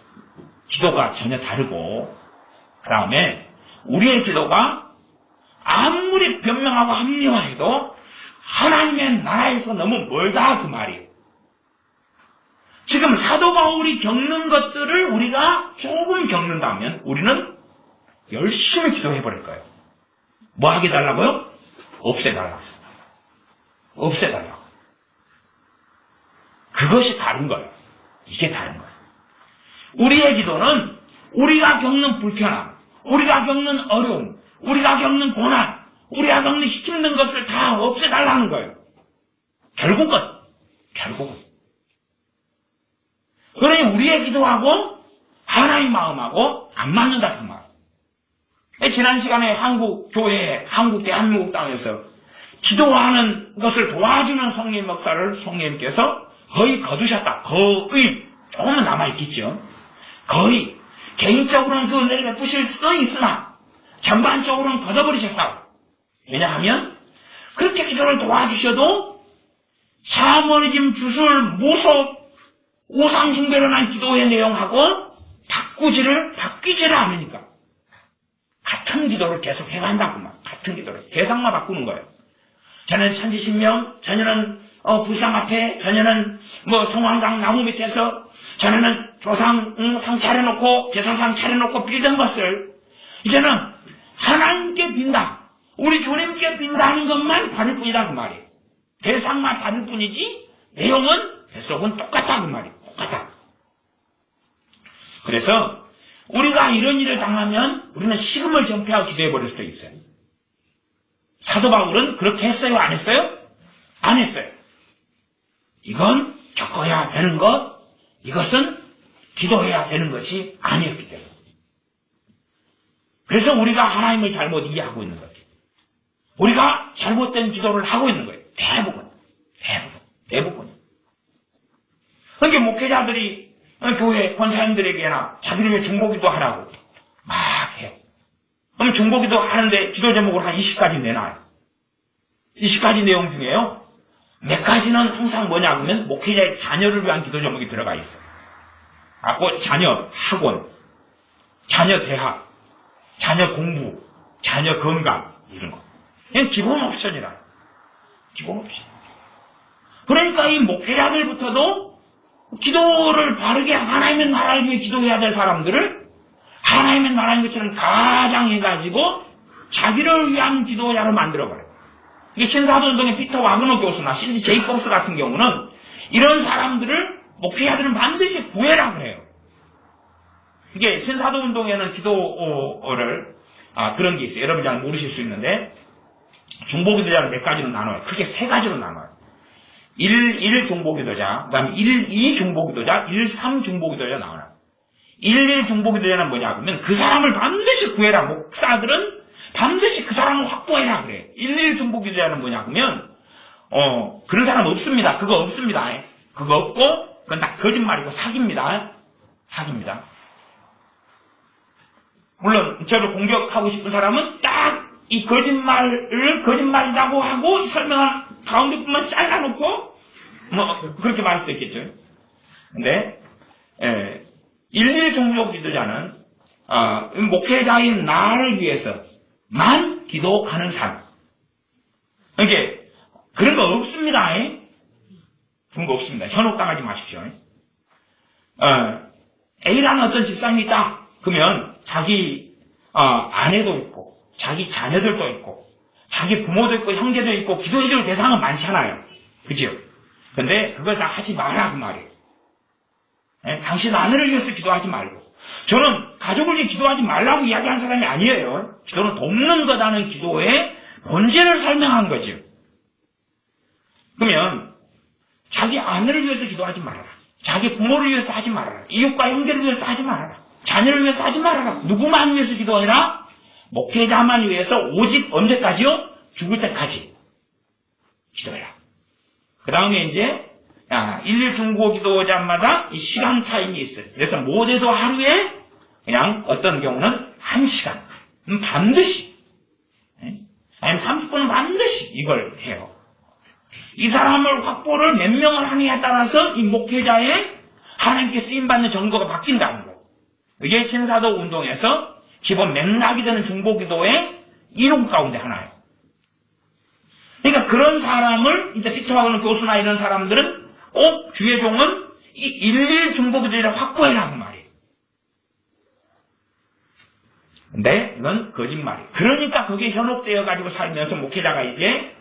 기도가 전혀 다르고 그 다음에 우리의 기도가 아무리 변명하고 합리화해도 하나님의 나라에서 너무 멀다 그 말이에요. 지금 사도 바울이 겪는 것들을 우리가 조금 겪는다면 우리는 열심히 기도해버릴 거예요. 뭐 하게 달라고요? 없애달라고. 없애달라고. 그것이 다른 거예요. 이게 다른 거예요. 우리의 기도는 우리가 겪는 불편함, 우리가 겪는 어려움, 우리가 겪는 고난, 우리 아동이 힘든 것을 다 없애달라는 거예요. 결국은. 그러니 우리의 기도하고 하나님 마음하고 안 맞는다 그 말. 지난 시간에 한국 교회, 한국 대한민국 땅에서 기도하는 것을 도와주는 성림 목사를 성님께서 거의 거두셨다. 거의 조금은 남아있겠죠. 거의 개인적으로는 그 은혜를 베푸실 수도 있으나 전반적으로는 걷어버리셨다고. 왜냐하면 그렇게 기도를 도와주셔도 샤머니즘 주술 무속 우상숭배로 난 기도의 내용하고 바뀌지를 않으니까 같은 기도를 계속 해간다고 말. 같은 기도를 대상만 바꾸는 거예요. 저는 천지신명, 저녀는 불상 앞에, 저녀는 성황강 나무 밑에서, 저녀는 조상 상 차려놓고 제사상 차려놓고 빌던 것을 이제는 하나님께 빈다. 우리 주님께 빈다는 것만 다를 뿐이다 그 말이에요. 대상만 다를 뿐이지 내용은 뱃속은 똑같다 그 말이에요. 똑같다. 그래서 우리가 이런 일을 당하면 우리는 식음을 전폐하고 기도해버릴 수도 있어요. 사도 바울은 그렇게 했어요? 안 했어요? 안 했어요. 이건 겪어야 되는 것, 이것은 기도해야 되는 것이 아니었기 때문에. 그래서 우리가 하나님을 잘못 이해하고 있는 거예요. 우리가 잘못된 기도를 하고 있는 거예요. 대부분. 그러니까 목회자들이 교회 권사님들에게나 자기를 위해 중보기도 하라고 막 해요. 그럼 중보기도 하는데 기도 제목을 한 20가지 내놔요. 20가지 내용 중에요. 몇 가지는 항상 뭐냐 하면 목회자의 자녀를 위한 기도 제목이 들어가 있어요. 자녀 학원, 자녀 대학, 자녀 공부, 자녀 건강 이런 거. 이건 기본 옵션이라. 기본 옵션. 그러니까 이 목회자들부터도 기도를 바르게 하나님의 나라를 위해 기도해야 될 사람들을 하나님의 나라인 것처럼 가장해가지고 자기를 위한 기도자로 만들어버려요. 이게 신사도운동의 피터 와그너 교수나 신디 제이콥스 같은 경우는 이런 사람들을 목회자들은 반드시 구해라 그래요. 이게 신사도운동에는 기도를 그런 게 있어요. 여러분 잘 모르실 수 있는데 중보기도자를 몇 가지로 나눠요. 크게 세 가지로 나눠요. 1 중보기도자, 그 다음에 2 중보기도자, 3 중보기도자 나와요. 1 중보기도자는 뭐냐 하면 그 사람을 반드시 구해라. 목사들은 반드시 그 사람을 확보해라 그래요. 1 중보기도자는 뭐냐 하면 그런 사람 없습니다. 그거 없습니다. 그거 없고 그건 다 거짓말이고 사기입니다. 물론 저를 공격하고 싶은 사람은 딱 이 거짓말을 거짓말이라고 하고 설명한 가운데뿐만 잘라놓고 그렇게 말할 수도 있겠죠. 근데 1 중보기도자는 목회자인 나를 위해서만 기도하는 사람. 그러니까 그런 거 없습니다. 그런 거 없습니다. 현혹당하지 마십시오. A라는 어떤 집사님이 있다. 그러면 자기 아내도 있고 자기 자녀들도 있고 자기 부모도 있고 형제도 있고 기도해줄 대상은 많잖아요. 그죠? 근데 그걸 다 하지 마라 그 말이에요. 당신 아내를 위해서 기도하지 말고. 저는 가족을 위해 기도하지 말라고 이야기하는 사람이 아니에요. 기도는 돕는 거다는 기도의 본질을 설명한 거죠. 그러면 자기 아내를 위해서 기도하지 말아라. 자기 부모를 위해서 하지 말아라. 이웃과 형제를 위해서 하지 말아라. 자녀를 위해서 하지 말아라. 누구만 위해서 기도해라? 목회자만 위해서 오직 언제까지요? 죽을 때까지 기도해라. 그 다음에 이제 1 중보 기도자마다 이 시간 타임이 있어요. 그래서 모두도 하루에 그냥 어떤 경우는 1시간 반드시 아니면 30분은 반드시 이걸 해요. 이 사람을 확보를 몇 명을 하느냐에 따라서 이 목회자의 하나님께 쓰임받는 정도가 바뀐다는 거예요. 이게 신사도 운동에서 기본 맥락이 되는 중보기도의 이론 가운데 하나예요. 그러니까 그런 사람을 이제 피터 와그너 교수나 이런 사람들은 꼭 주의 종은 이 1 중보기도를 확보해라 그 말이에요. 근데 이건 거짓말이에요. 그러니까 그게 현혹되어 가지고 살면서 목회자가 이제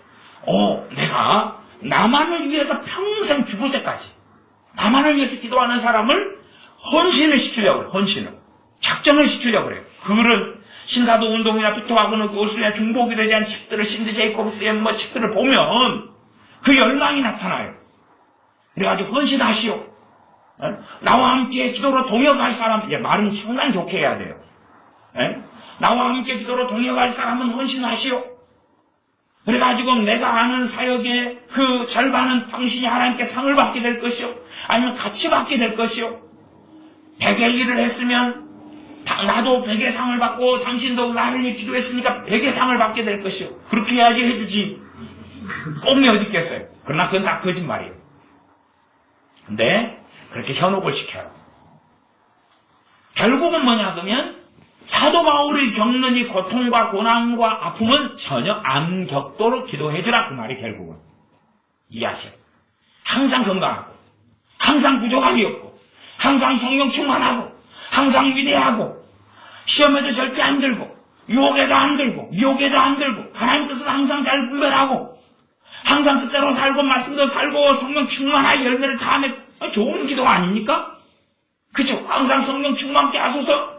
내가 나만을 위해서 평생 죽을 때까지 나만을 위해서 기도하는 사람을 헌신을 시키려고 그래요. 헌신을. 작정을 시키려고 그래요. 그런 신사도 운동이나 피토하고는 교수나 중보기도에 대한 책들을 신드 제이콥스의 뭐 책들을 보면 그 열망이 나타나요. 그래가지고 헌신하시오. 나와 함께 기도로 동역할 사람, 이제 말은 상당히 좋게 해야 돼요. 나와 함께 기도로 동역할 사람은 헌신하시오. 그래가지고 내가 아는 사역의 그 절반은 당신이 하나님께 상을 받게 될 것이오. 아니면 같이 받게 될 것이오. 100의 일을 했으면 나도 100의 상을 받고 당신도 나를 위해 기도했으니까 100의 상을 받게 될 것이오. 그렇게 해야지 해주지. 꼼이 어디 있겠어요. 그러나 그건 다 거짓말이에요. 근데 그렇게 현혹을 시켜요. 결국은 뭐냐 그러면 사도 바울이 겪는 이 고통과 고난과 아픔은 전혀 안 겪도록 기도해주라 그 말이 결국은. 이해하세요. 항상 건강하고 항상 부족함이 없고 항상 성령 충만하고 항상 위대하고 시험에도 절대 안 들고 유혹에도 안 들고 미혹에도 안 들고 하나님 뜻을 항상 잘 분별하고 항상 뜻대로 살고 말씀대로 살고 성령 충만하게 열매를 다 맺고 좋은 기도 아닙니까? 그죠? 항상 성령 충만케 하소서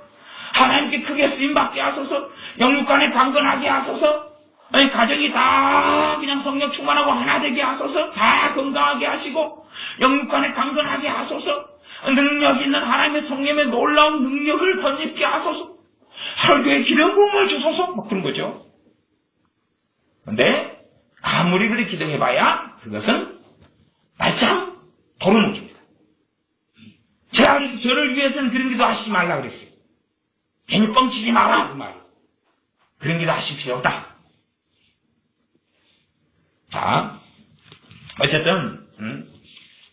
하나님께 크게 쓰임받게 하소서 영육간에 강건하게 하소서 가정이 다 그냥 성령 충만하고 하나 되게 하소서 다 건강하게 하시고 영육간에 강건하게 하소서 능력 있는 하나님의 성령의 놀라운 능력을 덧입게 하소서 설교의 기름 부음을 주소서 뭐 그런 거죠. 근데 아무리 그렇게 기도해봐야 그것은 말짱 도루묵입니다. 제가 그래서 저를 위해서는 그런 기도 하시지 말라 그랬어요. 괜히 뻥치지 마라 그 말이에요. 그런 기도 하실 필요 없다. 자, 어쨌든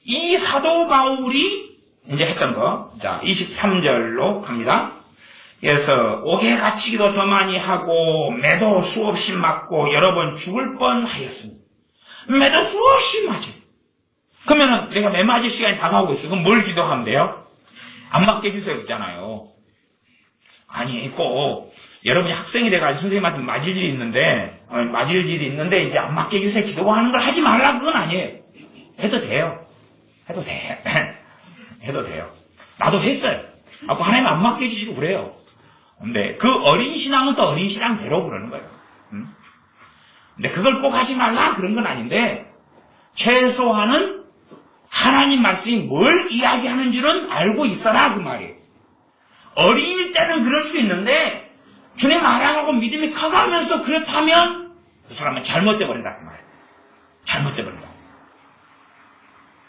이 사도 바울이 이제 했던 거, 자 23절로 갑니다. 그래서 옥에 갇히기도 더 많이 하고 매도 수없이 맞고 여러 번 죽을 뻔하였습니다. 매도 수없이 맞아요. 그러면은 내가 매 맞을 시간이 다가오고 있어. 그럼 뭘 기도하면 돼요? 안 맞게 해주세요 있잖아요. 아니 꼭 여러분이 학생이 돼가지고 선생님한테 맞을 일이 있는데 이제 안 맞게 해주세요 기도하는 걸 하지 말라 그건 아니에요. 해도 돼요. 해도 돼요. 나도 했어요. 하나님 안 맞게 해주시고 그래요. 근데 그 어린 신앙은 또 어린 신앙대로 그러는 거예요. 근데 그걸 꼭 하지 말라 그런 건 아닌데 최소한은 하나님 말씀이 뭘 이야기하는지는 알고 있어라 그 말이에요. 어린일 때는 그럴 수 있는데 주님 알아가고 믿음이 커가면서 그렇다면 그 사람은 잘못돼 버린다 그 말이에요. 잘못돼 버린다.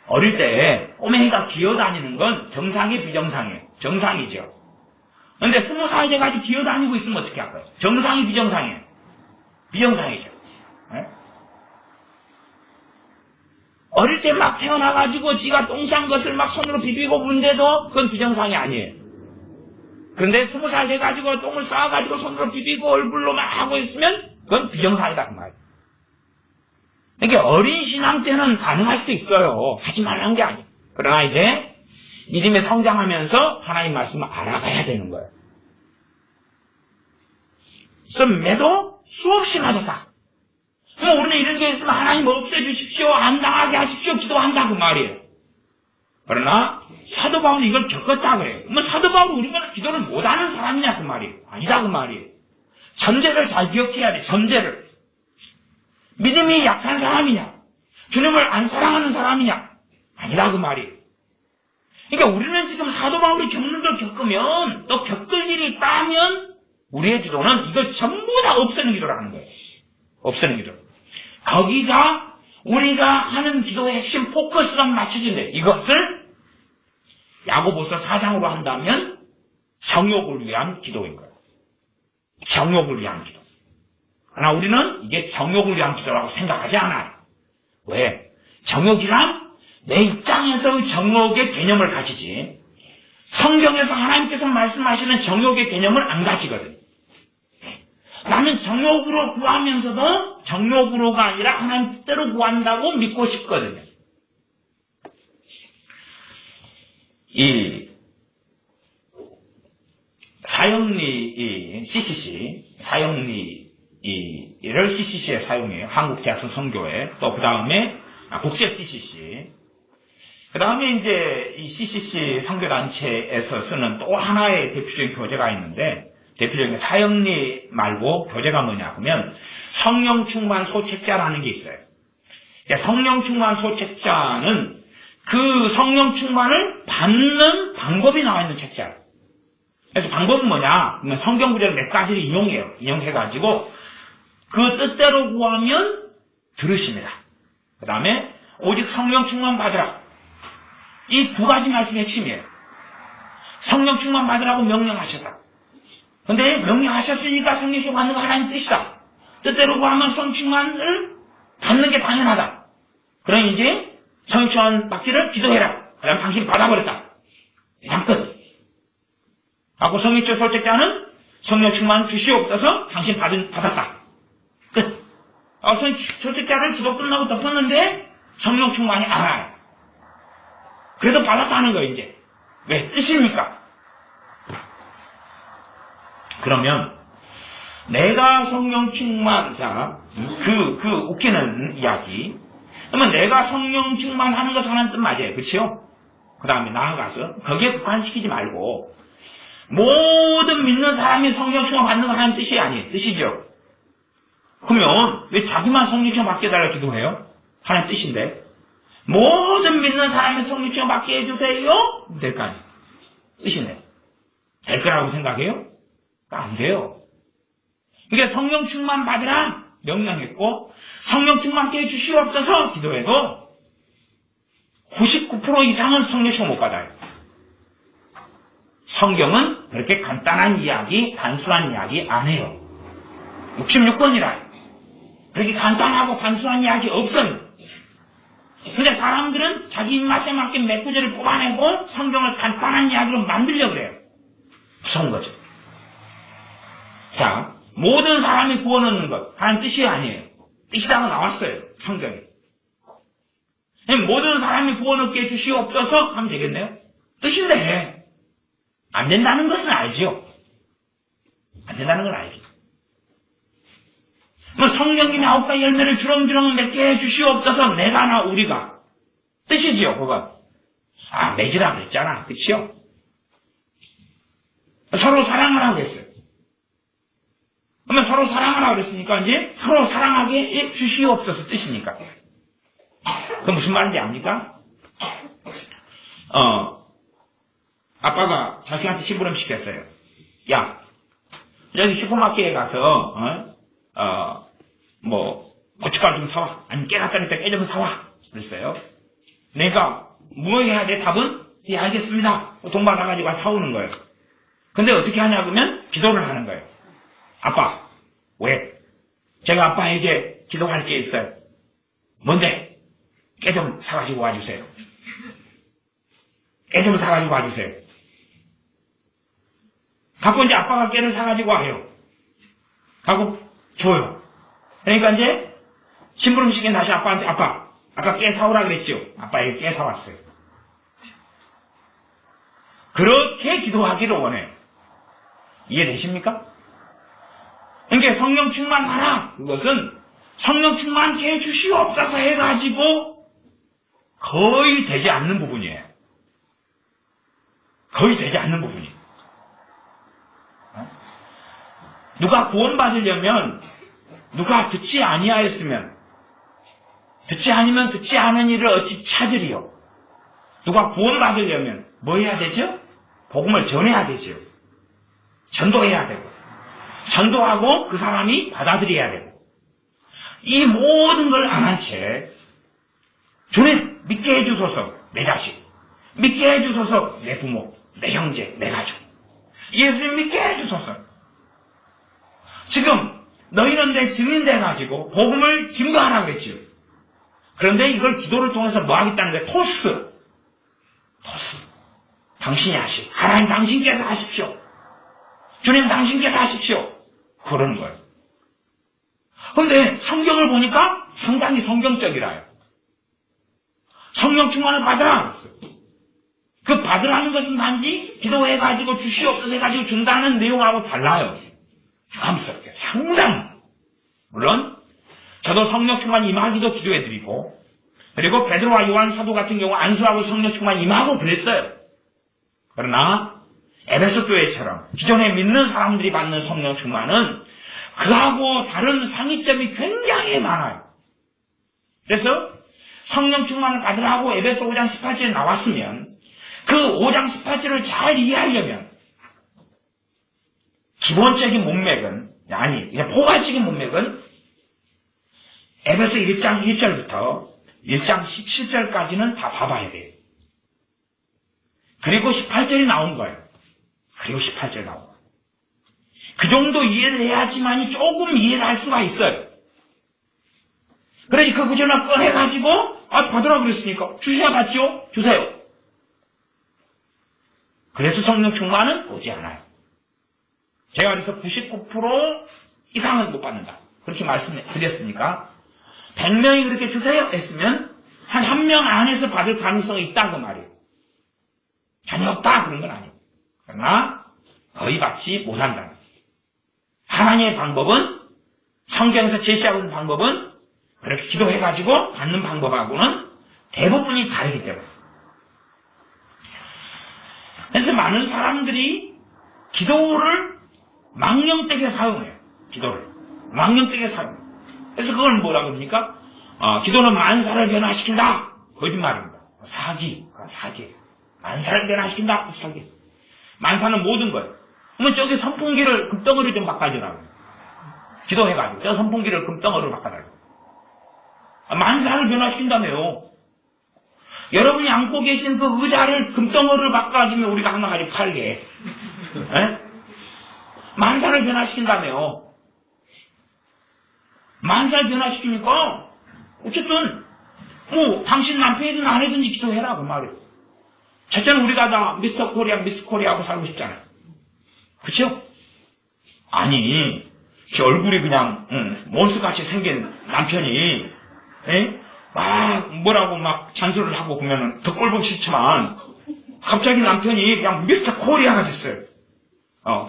어릴 때 꼬맹이가 기어다니는 건 정상이 비정상이에요. 정상이죠. 근데 20살 돼가지고 기어다니고 있으면 어떻게 할 거예요? 정상이 비정상이에요. 비정상이죠. 네? 어릴 때 막 태어나가지고 지가 똥 싼 것을 막 손으로 비비고 문데도 그건 비정상이 아니에요. 그런데 20살 돼가지고 똥을 싸가지고 손으로 비비고 얼굴로 막 하고 있으면 그건 비정상이다 그 말이에요. 그러니까 어린 신앙 때는 가능할 수도 있어요. 하지 말라는 게 아니에요. 그러나 이제 믿음에 성장하면서 하나님 말씀을 알아가야 되는 거예요. 그래서 매도 수없이 맞았다. 그럼 우리는 이런 게 있으면 하나님 없애주십시오. 안 당하게 하십시오. 기도한다 그 말이에요. 그러나 사도 바울은 이걸 겪었다 그래요. 뭐 사도 바울은 우리보다 기도를 못하는 사람이냐 그 말이에요. 아니다 그 말이에요. 전제를 잘 기억해야 돼. 전제를. 믿음이 약한 사람이냐? 주님을 안 사랑하는 사람이냐? 아니다 그 말이에요. 그러니까 우리는 지금 사도 바울이 겪는 걸 겪으면 또 겪을 일이 있다면 우리의 기도는 이걸 전부 다 없애는 기도라는 거예요. 없애는 기도. 거기가 우리가 하는 기도의 핵심 포커스가 맞춰진대. 이것을 야고보서 4장으로 한다면 정욕을 위한 기도인 거예요. 정욕을 위한 기도. 그러나 우리는 이게 정욕을 위한 기도라고 생각하지 않아요. 왜? 정욕이란 내 입장에서 정욕의 개념을 가지지 성경에서 하나님께서 말씀하시는 정욕의 개념을 안 가지거든요. 나는 정욕으로 구하면서도 정욕으로가 아니라 하나님 뜻대로 구한다고 믿고 싶거든요. 이 사형리 CCC 사형리를 CCC에 사용해요. 한국대학생 선교회. 또 그 다음에 국제 CCC. 그 다음에 이제 이 CCC 선교단체에서 쓰는 또 하나의 대표적인 교재가 있는데 대표적인 사형리 말고 교재가 뭐냐 하면 성령 충만 소책자라는 게 있어요. 성령 충만 소책자는 그 성령 충만을 받는 방법이 나와 있는 책자예요. 그래서 방법은 뭐냐? 그러면 성경 구절을 몇 가지를 인용해요. 인용해가지고 그 뜻대로 구하면 들으십니다. 그 다음에 오직 성령 충만 받으라. 이 두 가지 말씀이 핵심이에요. 성령 충만 받으라고 명령하셨다. 근데 명령하셨으니까 성령 충만 받는 거 하나님 뜻이다. 뜻대로 구하면 성령 충만을 받는 게 당연하다. 그러니 이제 성령 충만 받기를 기도해라. 그 다음에 당신이 받아버렸다. 대장 끝. 하고 성령 충만 소책자는 성령 충만 주시옵소서 당신 받았다. 끝. 성령 소책자를 기도 끝나고 덮었는데 성령 충만이 안 와요. 그래도 받았다는 거예요, 이제. 왜? 뜻입니까? 그러면, 내가 성령 충만, 자, 웃기는 이야기. 그러면 내가 성령 충만하는 것은 하나님 뜻 맞아요. 그렇죠? 그 다음에 나아가서, 거기에 국한시키지 말고, 모든 믿는 사람이 성령 충만 받는 건 하나님 뜻이 아니에요. 뜻이죠? 그러면, 왜 자기만 성령 충만 받게 해달라고 기도해요? 하나님 뜻인데. 모든 믿는 사람이 성령 충만 받게 해주세요? 될 거 아니에요. 뜻이네. 될 거라고 생각해요? 안 돼요. 이게 성령 충만 받으라 명령했고 성령 충만케 해주시옵소서 기도해도 99% 이상은 성령 충만 못 받아요. 성경은 그렇게 간단한 이야기, 단순한 이야기 안 해요. 66번이라 그렇게 간단하고 단순한 이야기 없어요. 근데 사람들은 자기 입맛에 맞게 몇 구절을 뽑아내고 성경을 간단한 이야기로 만들려고 그래요. 무서운 거죠. 자, 모든 사람이 구원 얻는 것 하나님 뜻이 아니에요. 뜻이라고 나왔어요. 성경에. 모든 사람이 구원 얻게 해주시옵소서 하면 되겠네요. 뜻인데 안 된다는 것은 알죠. 안 된다는 건 알죠. 뭐 성령님이 9가지 열매를 주렁주렁 맺게 해주시옵소서 내가나 우리가 뜻이지요. 그건 맺으라 그랬잖아. 그치요? 서로 사랑하라고 했어요. 그러면 서로 사랑하라고 그랬으니까 이제 서로 사랑하게 해주시옵소서 뜻이니까. 그 무슨 말인지 압니까? 아빠가 자식한테 심부름 시켰어요. 야, 여기 슈퍼마켓에 가서 고춧가루 좀 사와. 아니면 깨 갖다 냈다 깨 좀 사와. 그랬어요. 내가 뭐 해야 돼? 답은 예 알겠습니다. 돈 받아가지고 사오는 거예요. 근데 어떻게 하냐 그러면 기도를 하는 거예요. 아빠, 왜? 제가 아빠에게 기도할 게 있어요. 뭔데? 깨 좀 사가지고 와주세요. 깨 좀 사가지고 와주세요. 갖고 이제 아빠가 깨를 사가지고 와요. 갖고 줘요. 그러니까 이제 심부름 시킨 다시 아빠한테 아빠, 아까 깨 사오라 그랬죠? 아빠에게 깨 사왔어요. 그렇게 기도하기를 원해요. 이해되십니까? 그러니까 성령 충만하라. 그것은 성령 충만케 해주시옵소서 해가지고 거의 되지 않는 부분이에요. 거의 되지 않는 부분이에요. 누가 구원받으려면 누가 듣지 아니하였으면 듣지 아니면 듣지 않은 일을 어찌 찾으리요. 누가 구원받으려면 뭐 해야 되죠? 복음을 전해야 되죠. 전도해야 되고 전도하고 그 사람이 받아들여야 되고 이 모든 걸 안 한 채 주님 믿게 해주소서 내 자식 믿게 해주소서 내 부모 내 형제 내 가족 예수님 믿게 해주소서 지금 너희는 내 증인 돼가지고 복음을 증거하라고 그랬지요. 그런데 이걸 기도를 통해서 뭐 하겠다는 거예요? 토스. 당신이 하시오. 하나님 당신께서 하십시오. 주님 당신께서 하십시오. 그러는 거예요. 그런데 성경을 보니까 상당히 성경적이라요. 성령 충만을 받으라 그랬어요. 그 받으라는 것은 단지 기도해가지고 주시옵소서 해가지고 준다는 내용하고 달라요. 유감스럽게 상당히. 물론 저도 성령 충만 임하기도 기도해드리고 그리고 베드로와 요한 사도 같은 경우 안수하고 성령 충만 임하고 그랬어요. 그러나 에베소 교회처럼 기존에 믿는 사람들이 받는 성령 충만은 그하고 다른 상이점이 굉장히 많아요. 그래서 성령 충만을 받으라고 에베소 5장 18절에 나왔으면 그 5장 18절을 잘 이해하려면 기본적인 문맥은 그냥 포괄적인 문맥은 에베소 1장 1절부터 1장 17절까지는 다 봐봐야 돼요. 그리고 18절이 나온 거예요. 그리고 18절 나온 거예요. 그 정도 이해를 해야지만이 조금 이해를 할 수가 있어요. 그러니 그 구절을 꺼내가지고 받으라 그랬으니까 주셔야 받죠? 주세요. 그래서 성령 충만은 오지 않아요. 제가 그래서 99% 이상은 못 받는다. 그렇게 말씀드렸으니까 100명이 그렇게 주세요 했으면 한 1명 안에서 받을 가능성이 있다 그 말이에요. 전혀 없다 그런 건 아니에요. 그러나 거의 받지 못한다. 하나님의 방법은 성경에서 제시하고 있는 방법은 그렇게 기도해가지고 받는 방법하고는 대부분이 다르기 때문에. 그래서 많은 사람들이 기도를 망령되게 사용해요. 기도를 망령되게 사용해요. 그래서 그걸 뭐라 그럽니까? 기도는 만사를 변화시킨다. 거짓말입니다. 사기. 만사를 변화시킨다. 사기. 만사는 모든 거예요. 그러면 저기 선풍기를 금덩어리 좀 바꿔주라고. 기도해가지고 저 선풍기를 금덩어리로 바꿔달라고. 만사를 변화시킨다며요. 여러분이 안고 계신 그 의자를 금덩어리로 바꿔주면 우리가 하나 가지고 팔게. 만사를 변화시킨다며요. 만사를 변화시키니까 어쨌든 당신 남편이든 아내든지 기도해라 그 말이에요. 첫째는 우리가 다 미스터 코리아, 미스 코리아하고 살고 싶잖아요. 그쵸? 아니 제 얼굴이 그냥 몬스터같이 생긴 남편이 막 뭐라고 막 잔소리를 하고 보면은 더 꼴보기 싫지만 갑자기 남편이 그냥 미스터 코리아가 됐어요.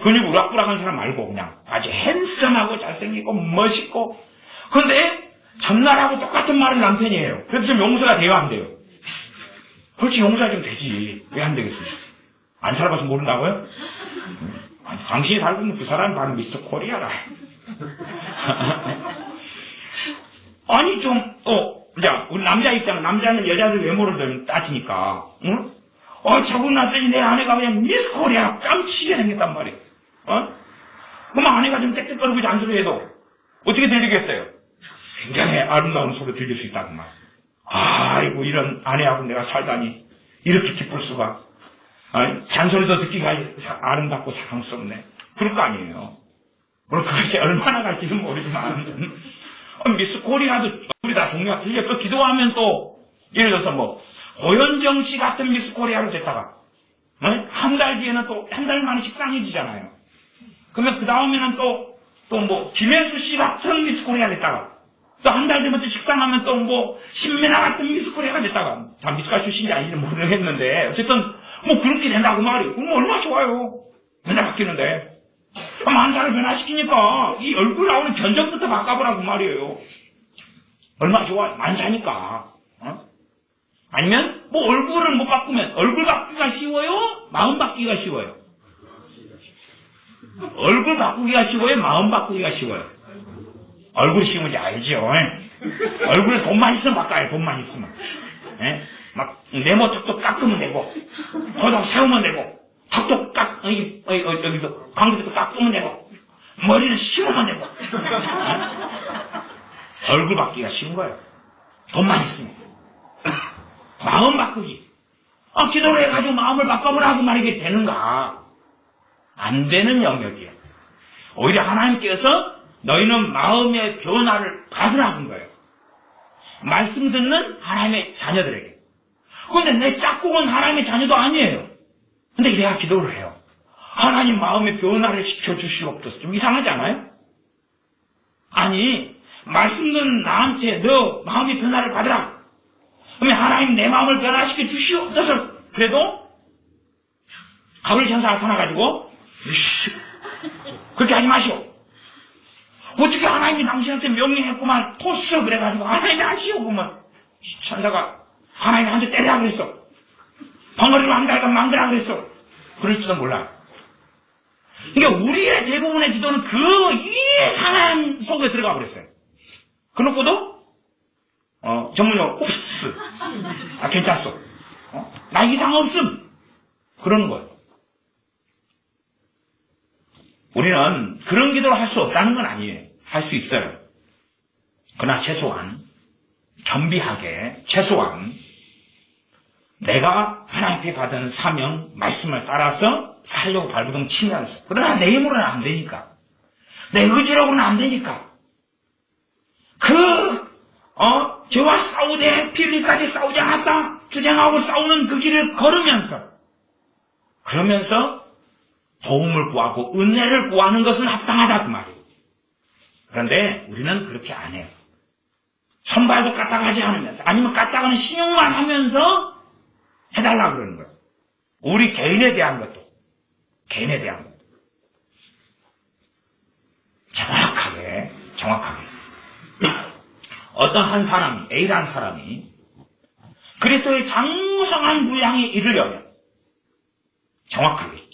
근육 우락부락한 사람 말고 그냥 아주 핸섬하고 잘생기고 멋있고. 근데 전날하고 똑같은 말을 남편이 해요. 그래서 좀 용서가 돼요 안 돼요? 그렇지 용서가 좀 되지. 왜 안 되겠습니까? 안 살아봐서 모른다고요? 아니, 당신이 살고 있는 그 사람이 바로 미스터 코리아라. 아니 자 우리 남자 입장은 남자는 여자들 외모를 좀 따지니까 응? 자고 났더니 내 아내가 그냥 미스 코리아 깜치게 생겼단 말이에요. 그럼 아내가 좀 땡땡거리고 잔소리해도 어떻게 들리겠어요? 굉장히 아름다운 소리 들릴 수 있다는 말. 아이고 이런 아내하고 내가 살다니 이렇게 기쁠 수가. 잔소리도 듣기가 아름답고 사랑스럽네. 그럴 거 아니에요. 물론 그것이 얼마나 갈지는 모르지만 미스 코리아도 우리 다 종류가 틀려. 또 기도하면 또 예를 들어서 고현정 씨 같은 미스 코리아로 됐다가 한 달 뒤에는 또 한 달 만에 식상해지잖아요. 그러면 그 다음에는 또 김혜수 씨 같은 미스 코리아 됐다가 또 한 달 뒤부터 식상하면 또 신민아 같은 미스 코리아가 됐다가 다 미스코리아 출신인지 아닌지 모르겠는데 어쨌든 그렇게 된다 그 말이에요. 그럼 얼마나 좋아요. 맨날 바뀌는데. 만사를 변화시키니까 이 얼굴 나오는 견적부터 바꿔보라고 말이에요. 얼마나 좋아요. 만사니까. 아니면 얼굴을 못 바꾸면 얼굴 바꾸기가 쉬워요? 마음 바꾸기가 쉬워요? 얼굴 바꾸기가 쉬워요? 마음 바꾸기가 쉬워요? 얼굴이 쉬운지 알죠? 얼굴에 돈만 있으면 바꿔요. 돈만 있으면. 막 네모 턱도 깎으면 되고 거기다 세우면 되고 턱도 여기도 광대도 깎으면 되고 머리는 심으면 되고. 얼굴 바꾸기가 쉬운 거예요. 돈만 있으면. 마음 바꾸기. 기도를 해가지고 마음을 바꿔보라고 말이게 되는가? 안 되는 영역이에요. 오히려 하나님께서 너희는 마음의 변화를 받으라 한 거예요. 말씀 듣는 하나님의 자녀들에게. 근데 내 짝꿍은 하나님의 자녀도 아니에요. 근데 내가 기도를 해요. 하나님 마음의 변화를 시켜주시옵소서. 좀 이상하지 않아요? 아니 말씀 듣는 나한테 너 마음의 변화를 받으라. 그러면 하나님 내 마음을 변화시켜 주시옵소서. 그래도 가브리엘 천사 나타나가지고 그렇게 하지 마시오. 어떻게 하나님이 당신한테 명령했구만 토스 그래가지고 하나님이 하시오. 그러면 천사가 하나님이 한 대 때리라 그랬어. 벙어리로 한 달간 만들라 그랬어. 그럴지도 몰라. 그러니까 우리의 대부분의 기도는 그 이상한 속에 들어가 버렸어요. 그놓고도 전문용어 옵스. 괜찮소. 나 이상 없음. 그러는 거예요. 우리는 그런 기도를 할 수 없다는 건 아니에요. 할 수 있어요. 그러나 최소한 겸비하게 최소한 내가 하나님께 받은 사명, 말씀을 따라서 살려고 발버둥 치면서 그러나 내 힘으로는 안 되니까 내 의지력으로는 안 되니까 저와 싸우되 피리까지 싸우지 않았다 주장하고 싸우는 그 길을 걸으면서 그러면서 도움을 구하고 은혜를 구하는 것은 합당하다 그 말이에요. 그런데 우리는 그렇게 안 해요. 손발도 까딱하지 않으면서 아니면 까딱하는 신용만 하면서 해달라고 그러는 거예요. 우리 개인에 대한 것도 정확하게 어떤 한 사람이 A라는 사람이 그리스도의 장성한 분량에 이르려면 정확하게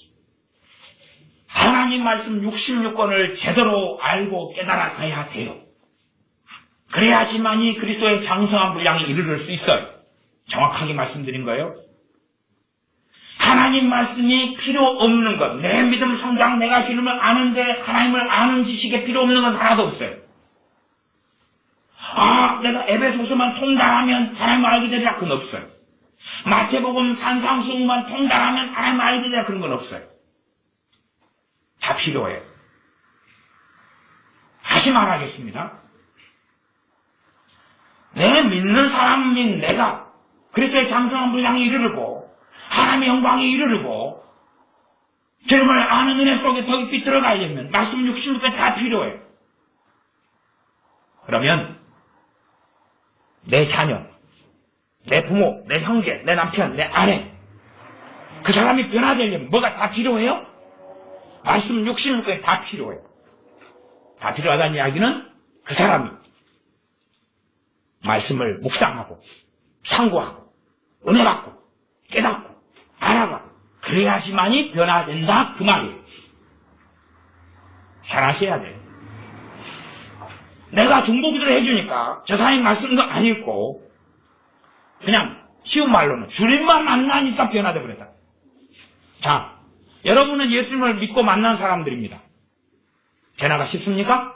하나님 말씀 66권을 제대로 알고 깨달아 가야 돼요. 그래야지만이 그리스도의 장성한 분량에 이르를 수 있어요. 정확하게 말씀드린 거예요. 하나님 말씀이 필요 없는 것, 내 믿음 성장 내가 주님을 아는데 하나님을 아는 지식에 필요 없는 건 하나도 없어요. 내가 에베소서만 통달하면 하나님을 알게 되리라 그건 없어요. 마태복음 산상수훈만 통달하면 하나님을 알게 되리라 그런 건 없어요. 다 필요해요. 다시 말하겠습니다. 내 믿는 사람인 내가 그리스도의 장성한 분량에 이르르고 하나님의 영광에 이르르고 주님을 아는 은혜 속에 더 깊이 들어가려면 말씀 66개 다 필요해요. 그러면 내 자녀, 내 부모, 내 형제, 내 남편, 내 아내 그 사람이 변화되려면 뭐가 다 필요해요? 말씀 66개 다 필요해요. 다 필요하다는 이야기는 그 사람이 말씀을 묵상하고 상고하고 은혜 받고 깨닫고 알아봐 그래야지만이 변화된다 그 말이에요. 잘 아셔야 돼요. 내가 중보기도를 해주니까 저 사람이 말씀도 안 읽고 그냥 쉬운 말로는 주님만 만나니까 변화돼 버렸다. 자, 여러분은 예수님을 믿고 만난 사람들입니다. 변화가 쉽습니까?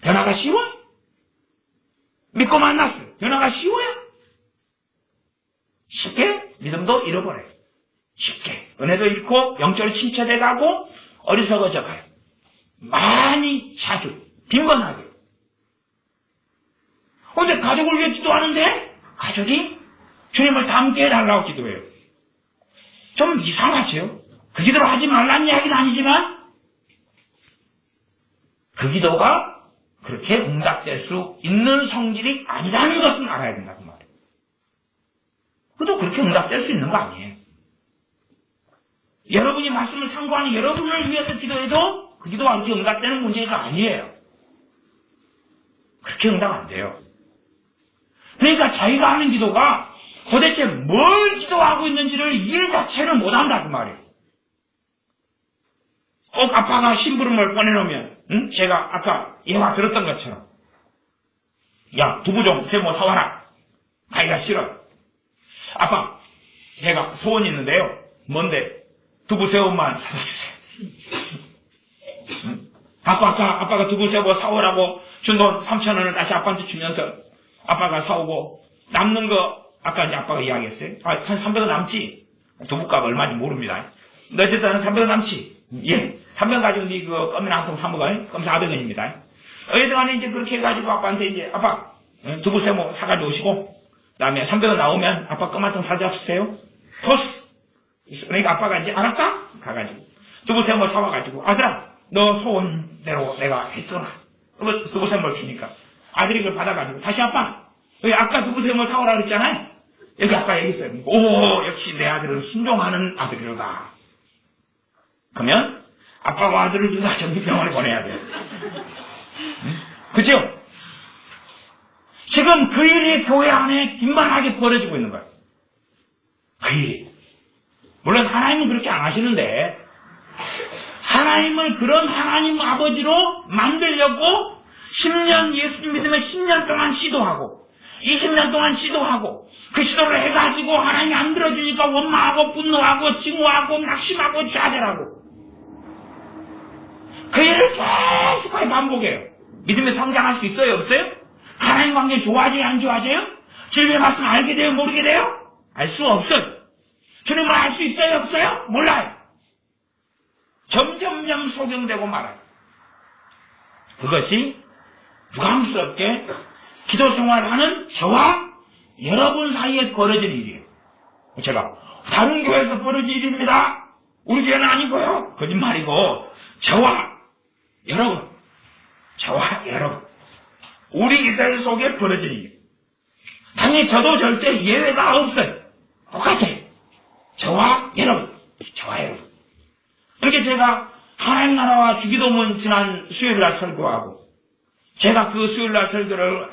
변화가 쉬워요? 믿고 만났어요. 변화가 쉬워요? 쉽게 믿음도 잃어버려요. 쉽게 은혜도 잃고 영적으로 침체돼 가고 어리석어져 가요. 많이 자주 빈번하게. 근데 가족을 위해 기도하는데 가족이 주님을 닮게 해달라고 기도해요. 좀 이상하죠? 그 기도를 하지 말라는 이야기는 아니지만 그 기도가 그렇게 응답될 수 있는 성질이 아니라는 것은 알아야 된다 그 말이에요. 그래도 그렇게 응답될 수 있는 거 아니에요. 여러분이 말씀을 상고하는 여러분을 위해서 기도해도 그 기도가 그렇게 응답되는 문제가 아니에요. 그렇게 응답 안 돼요. 그러니까 자기가 하는 기도가 도대체 뭘 기도하고 있는지를 일 자체를 못한다 그 말이에요. 꼭 아빠가 심부름을 꺼내놓으면 제가 아까 예화 들었던 것처럼 야 두부 좀 세모 사와라. 가기가 싫어요. 아빠 제가 소원이 있는데요. 뭔데? 두부 세모만 사다 주세요. 아빠가 두부 세모 사오라고 준 돈 3,000원을 다시 아빠한테 주면서 아빠가 사오고 남는 거 아까 이제 아빠가 이야기했어요. 한 300원 남지? 두부값 얼마인지 모릅니다. 근데 어쨌든 한 300원 남지? 예. 300원 가지고 니 그 껌이나 한 통 사먹어요. 그럼 400원입니다. 어쨌든 이제 그렇게 해가지고 아빠한테 이제 아빠 두부 세모 사가지고 오시고 그다음에 300원 나오면 아빠 껌 한 통 사주세요. 토스. 그러니까 아빠가 이제 알았다? 가가지고 두부 세모 사와가지고 아들아 너 소원대로 내가 했더라. 그러면 두부 세모를 주니까 아들이 그걸 받아가지고 다시 아빠 여기 아까 두부 세모 사오라 그랬잖아요. 여기 아빠 여기 있어요. 오 역시 내 아들은 순종하는 아들이로다. 그러면 아빠와 아들을 둘 다 정신병원에 보내야 돼요. 그죠? 지금 그 일이 교회 안에 빈만하게 벌어지고 있는 거예요. 그 일이. 물론 하나님은 그렇게 안 하시는데 하나님을 그런 하나님 아버지로 만들려고 10년 예수님 믿으면 10년 동안 시도하고 20년 동안 시도하고 그 시도를 해가지고 하나님이 안 들어주니까 원망하고 분노하고 증오하고 낙심하고 좌절하고 그 일을 계속하게 반복해요. 믿음에 성장할 수 있어요? 없어요? 하나님 관계 좋아져요? 안 좋아져요? 진리의 말씀 알게 돼요? 모르게 돼요? 알 수 없어요. 주님을 알 수 있어요? 없어요? 몰라요. 점점점 소경되고 말아요. 그것이 유감스럽게 기도 생활하는 저와 여러분 사이에 벌어진 일이에요. 제가 다른 교회에서 벌어진 일입니다. 우리 교회는 아니고요. 거짓말이고 저와 여러분 우리 기절 속에 벌어진 일이에요. 당연히 저도 절대 예외가 없어요. 똑같아요. 저와 여러분. 이렇게 제가 하나님 나라와 주기도문 지난 수요일날 설교하고 제가 그 수요일날 설교를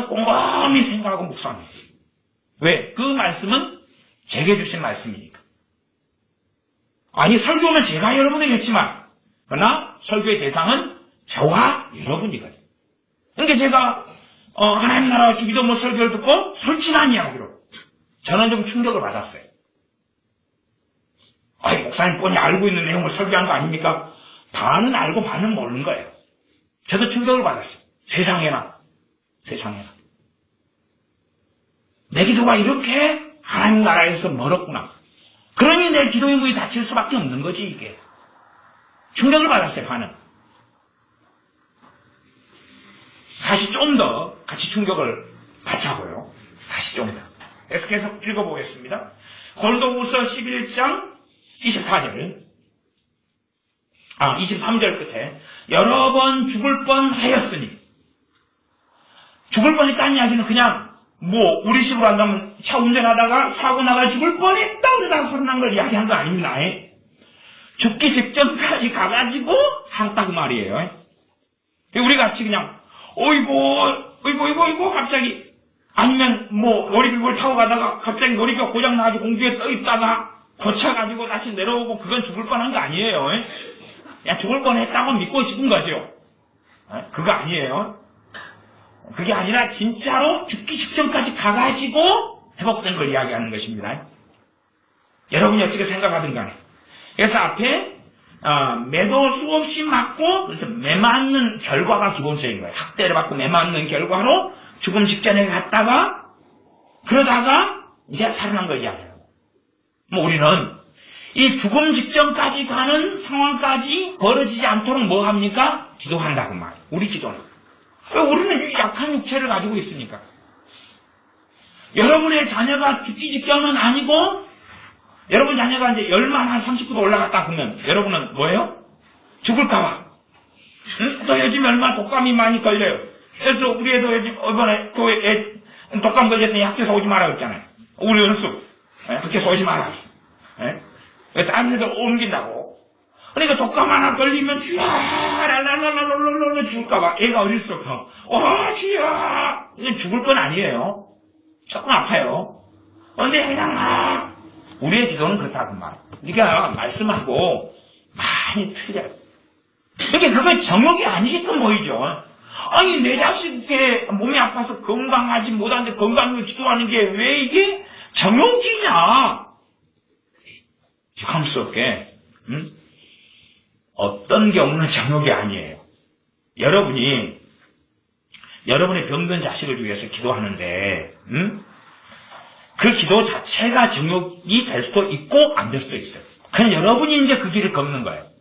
꼼꼼히 생각하고 묵상합니다. 왜? 그 말씀은 제게 주신 말씀이니까. 아니 설교는 제가 여러분에겠지만 그러나 설교의 대상은 저와 여러분이거든요. 그러니까 제가 하나님 나라와 주기도문 설교를 듣고 솔직한 이야기로 저는 좀 충격을 받았어요. 아니 목사님 뻔히 알고 있는 내용을 설교한 거 아닙니까? 반은 알고 반은 모르는 거예요. 저도 충격을 받았어요. 세상에나 내 기도가 이렇게 하나님 나라에서 멀었구나. 그러니 내 기도의 문이 닫힐 수밖에 없는 거지 이게. 충격을 받았어요. 반은. 다시 좀 더 같이 충격을 받자고요. 다시 좀 더. 계속해서 읽어보겠습니다. 고린도후서 11장 23절 끝에 여러 번 죽을 뻔하였으니 죽을 뻔했다는 이야기는 그냥 우리 식으로 한다면 차 운전하다가 사고 나가 죽을 뻔했다 그러다가 소리난 걸 이야기한 거 아닙니다. 죽기 직전까지 가가지고 살았다 그 말이에요. 우리 같이 그냥 어이구 갑자기 아니면 놀이기구를 타고 가다가 갑자기 놀이기구가 고장 나가지고 공중에 떠 있다가 고쳐가지고 다시 내려오고 그건 죽을 뻔한 거 아니에요. 야 죽을 뻔했다고 믿고 싶은 거죠. 그거 아니에요. 그게 아니라 진짜로 죽기 직전까지 가가지고 회복된 걸 이야기하는 것입니다. 여러분이 어떻게 생각하든 간에. 그래서 앞에 매도 수없이 맞고 그래서 매 맞는 결과가 기본적인 거예요. 학대를 받고 매 맞는 결과로 죽음 직전에 갔다가 그러다가 이제 살아난 걸 이야기해요. 우리는 이 죽음 직전까지 가는 상황까지 벌어지지 않도록 뭐 합니까? 기도한다고 말이에요. 우리 기도는. 우리는 이 약한 육체를 가지고 있으니까. 여러분의 자녀가 죽기 직전은 아니고 여러분 자녀가 이제 열만 한 39도 올라갔다 그러면 여러분은 뭐예요? 죽을까봐. 또 요즘 얼마나 독감이 많이 걸려요. 그래서 우리 애도 요즘 이번에 독감 걸렸더니 학교에서 오지 마라 그랬잖아요. 우리 연수. 학교에서 오지 마라 그랬어. 다른 데서 옮긴다고. 그러니까 독감 하나 걸리면 주야 랄랄랄랄랄랄 죽을까봐. 애가 어릴 때부터 주야 죽을 건 아니에요. 조금 아파요. 근데 그냥 우리의 기도는 그렇다고 말. 우리가 말씀하고 많이 틀려요. 그러니까 그건 정욕이 아니게끔 보이죠. 아니 내 자식의 몸이 아파서 건강하지 못하는데 건강을 기도하는 게 왜 이게 정욕이냐. 유감스럽게 어떤 경우는 정욕이 아니에요. 여러분이 여러분의 병든 자식을 위해서 기도하는데 그 기도 자체가 정욕이 될 수도 있고 안 될 수도 있어요. 그냥 여러분이 이제 그 길을 걷는 거예요.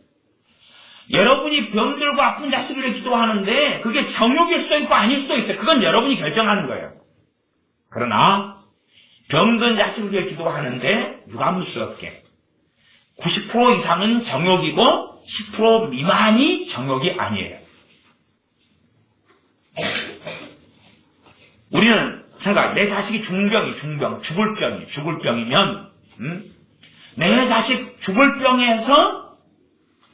여러분이 병들고 아픈 자식을 위해 기도하는데 그게 정욕일 수도 있고 아닐 수도 있어요. 그건 여러분이 결정하는 거예요. 그러나 병든 자식을 위해 기도하는데 유감스럽게 90% 이상은 정욕이고 10% 미만이 정욕이 아니에요. 우리는 내 자식이 죽을 병이면 내 자식 죽을 병에서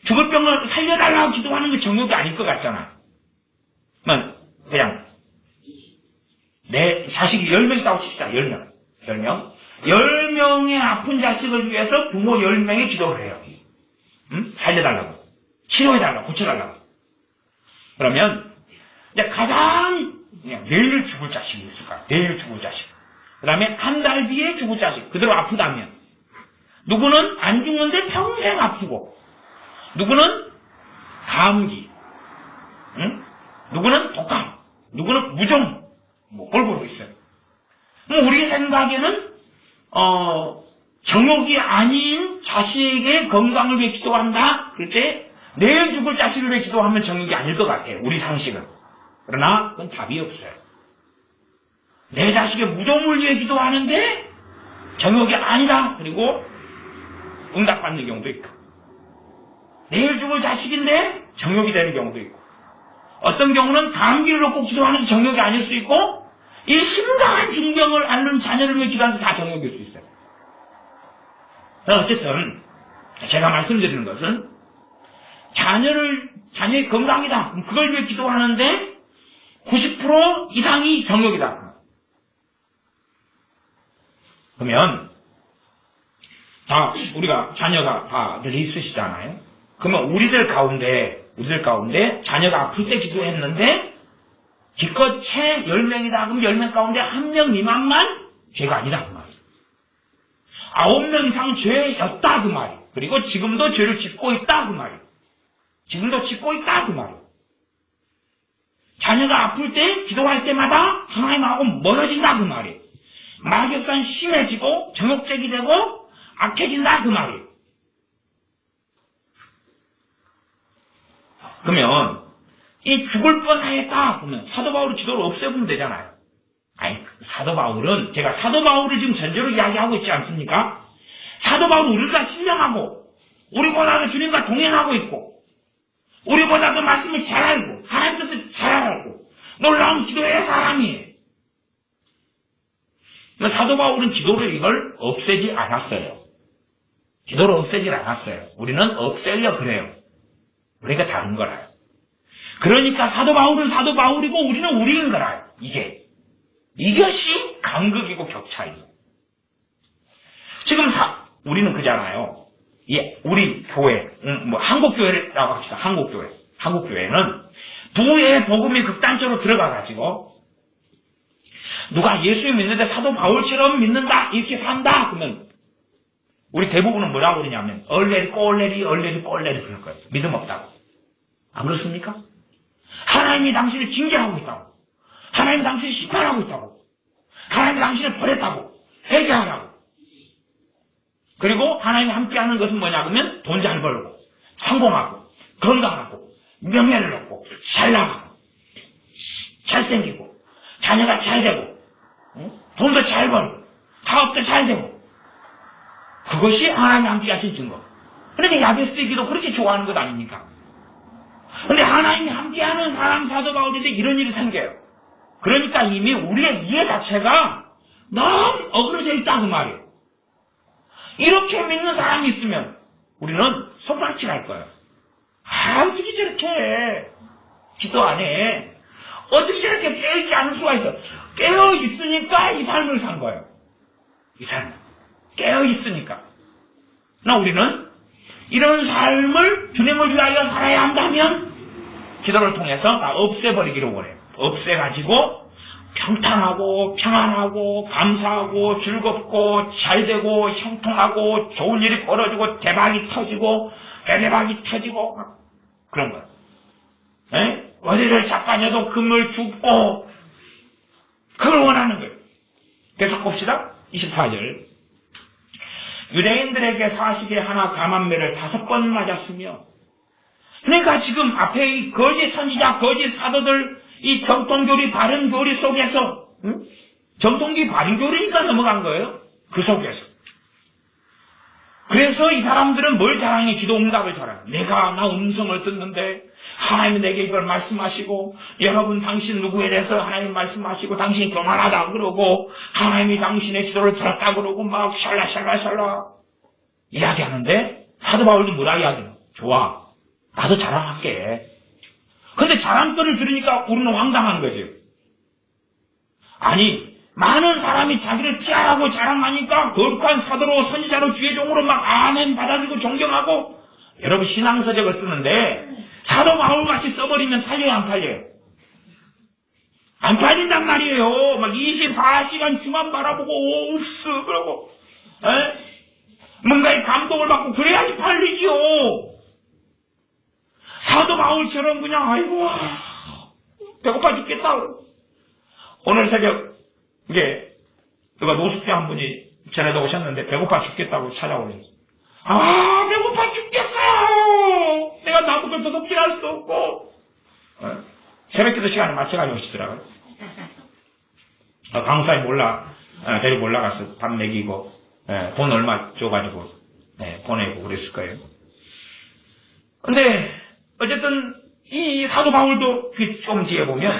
죽을 병을 살려달라고 기도하는 게 정욕이 아닐 것 같잖아. 그냥 내 자식이 10명 있다고 칩시다. 10명. 10명의 아픈 자식을 위해서 부모 10명이 기도를 해요. 살려달라고. 치료해달라고, 고쳐달라고. 그러면 이제 가장 내일 죽을 자식이 있을까요? 내일 죽을 자식. 그 다음에 한 달 뒤에 죽을 자식. 그대로 아프다면. 누구는 안 죽는데 평생 아프고, 누구는 감기, 응? 누구는 독감, 누구는 무좀, 골고루 있어요. 우리 생각에는 정욕이 아닌 자식의 건강을 위해 기도한다? 그럴 때 내일 죽을 자식을 위해 기도하면 정욕이 아닐 것 같아요. 우리 상식은. 그러나 그건 답이 없어요. 내 자식의 무좀을 위해 기도하는데 정욕이 아니다. 그리고 응답받는 경우도 있고, 내일 죽을 자식인데 정욕이 되는 경우도 있고, 어떤 경우는 감기를 놓고 기도하는데 정욕이 아닐 수 있고, 이 심각한 중병을 앓는 자녀를 위해 기도하는데 다 정욕일 수 있어요. 어쨌든 제가 말씀드리는 것은 자녀의 건강이다. 그걸 위해 기도하는데 90% 이상이 정욕이다. 그러면 다 우리가 자녀가 다들 있으시잖아요. 그러면 우리들 가운데 자녀가 아플 때 기도했는데 기껏 채 10명이다. 그럼 10명 가운데 1명 미만만 죄가 아니다 그 말이에요. 9명 이상은 죄였다 그 말이에요. 그리고 지금도 죄를 짓고 있다 그 말이에요. 지금도 짓고 있다 그 말이에요. 자녀가 아플 때 기도할 때마다 하나님하고 멀어진다 그 말이에요. 마격산 심해지고 정욕적이 되고 악해진다 그 말이에요. 그러면 이 죽을 뻔하였다 그러면 사도 바울의 기도를 없애보면 되잖아요. 아니, 사도 바울은 제가 사도 바울을 지금 전제로 이야기하고 있지 않습니까? 사도 바울은 우리가 신령하고 우리보다도 주님과 동행하고 있고 우리보다도 말씀을 잘 알고 하나님 뜻을 잘 알고 놀라운 기도의 사람이에요. 사도 바울은 기도를 이걸 없애지 않았어요. 기도를 없애지 않았어요. 우리는 없애려 그래요. 우리가 다른 거라요. 그러니까 사도 바울은 사도 바울이고 우리는 우리인 거라요. 이것이 간극이고 격차이에요. 지금 우리는 그잖아요. 우리 교회, 한국교회라고 합시다. 한국교회는 두 해의 복음이 극단적으로 들어가가지고 누가 예수 믿는데 사도 바울처럼 믿는다, 이렇게 산다, 그러면 우리 대부분은 뭐라고 그러냐면 얼레리 꼴레리 그럴 거예요. 믿음 없다고. 안 그렇습니까? 하나님이 당신을 징계하고 있다고. 하나님이 당신을 심판하고 있다고. 하나님이 당신을 버렸다고. 회개하라고. 그리고 하나님이 함께하는 것은 뭐냐 그러면 돈 잘 벌고 성공하고 건강하고 명예를 얻고 잘 나가고 잘생기고 자녀가 잘 되고 돈도 잘 벌고 사업도 잘 되고 그것이 하나님이 함께하신 증거. 그런데 야베스의 기도 그렇게 좋아하는 것 아닙니까? 그런데 하나님이 함께하는 사람 사도 바울인데 이런 일이 생겨요. 그러니까 이미 우리의 이해 자체가 너무 어그러져 있다 그 말이에요. 이렇게 믿는 사람이 있으면 우리는 손가락질 거예요. 어떻게 저렇게 해? 기도 안 해? 어떻게 저렇게 깨어있지 않을 수가 있어? 깨어있으니까 이 삶을 산 거예요. 이 삶을. 깨어있으니까. 우리는 이런 삶을 주님을 위하여 살아야 한다면 기도를 통해서 다 없애버리기를 원해요. 없애가지고 평탄하고 평안하고 감사하고 즐겁고 잘되고 형통하고 좋은 일이 벌어지고 대박이 터지고 대박이 터지고 그런 거예요. 에? 어디를 자빠져도 금을 줍고 그걸 원하는 거예요. 계속 봅시다. 24절. 유대인들에게 40에 하나 감암매를 5번 맞았으며, 그러니까 지금 앞에 이 거짓 선지자, 거짓 사도들, 이 정통교리, 바른교리 속에서, 정통기 바른교리니까 넘어간 거예요. 그 속에서. 그래서 이 사람들은 뭘 자랑해? 기도 응답을 자랑해. 나 음성을 듣는데 하나님이 내게 이걸 말씀하시고, 여러분 당신 누구에 대해서 하나님 말씀하시고 당신이 교만하다 그러고, 하나님이 당신의 기도를 들었다 그러고 막 샬라샬라 이야기하는데, 사도 바울도 뭐라 이야기해요? 좋아, 나도 자랑할게. 근데 자랑거리를 들으니까 우리는 황당한 거지. 아니, 많은 사람이 자기를 피하라고 자랑하니까 거룩한 사도로 선지자로 주의 종으로 막 아멘 받아주고 존경하고 여러분 신앙서적을 쓰는데 사도 바울같이 써버리면 팔려요, 안 팔려요? 안 팔린단 말이에요. 막 24시간 주만 바라보고 옵스 그러고 뭔가에 감동을 받고 그래야지 팔리지요. 사도 바울처럼 그냥 아이고 배고파 죽겠다. 오늘 새벽 이게 누가 노숙자 한 분이 전에도 오셨는데 배고파 죽겠다고 찾아오셨어요. 아 배고파 죽겠어요. 내가 나무를 도둑질할 수도 없고 새벽기도 시간에 맞춰가지고 오시더라고요. 강사님 데리고 올라가서 밥 먹이고 돈 얼마 줘가지고 보내고 그랬을 거예요. 근데 어쨌든 이 사도 바울도 그 좀 뒤에 보면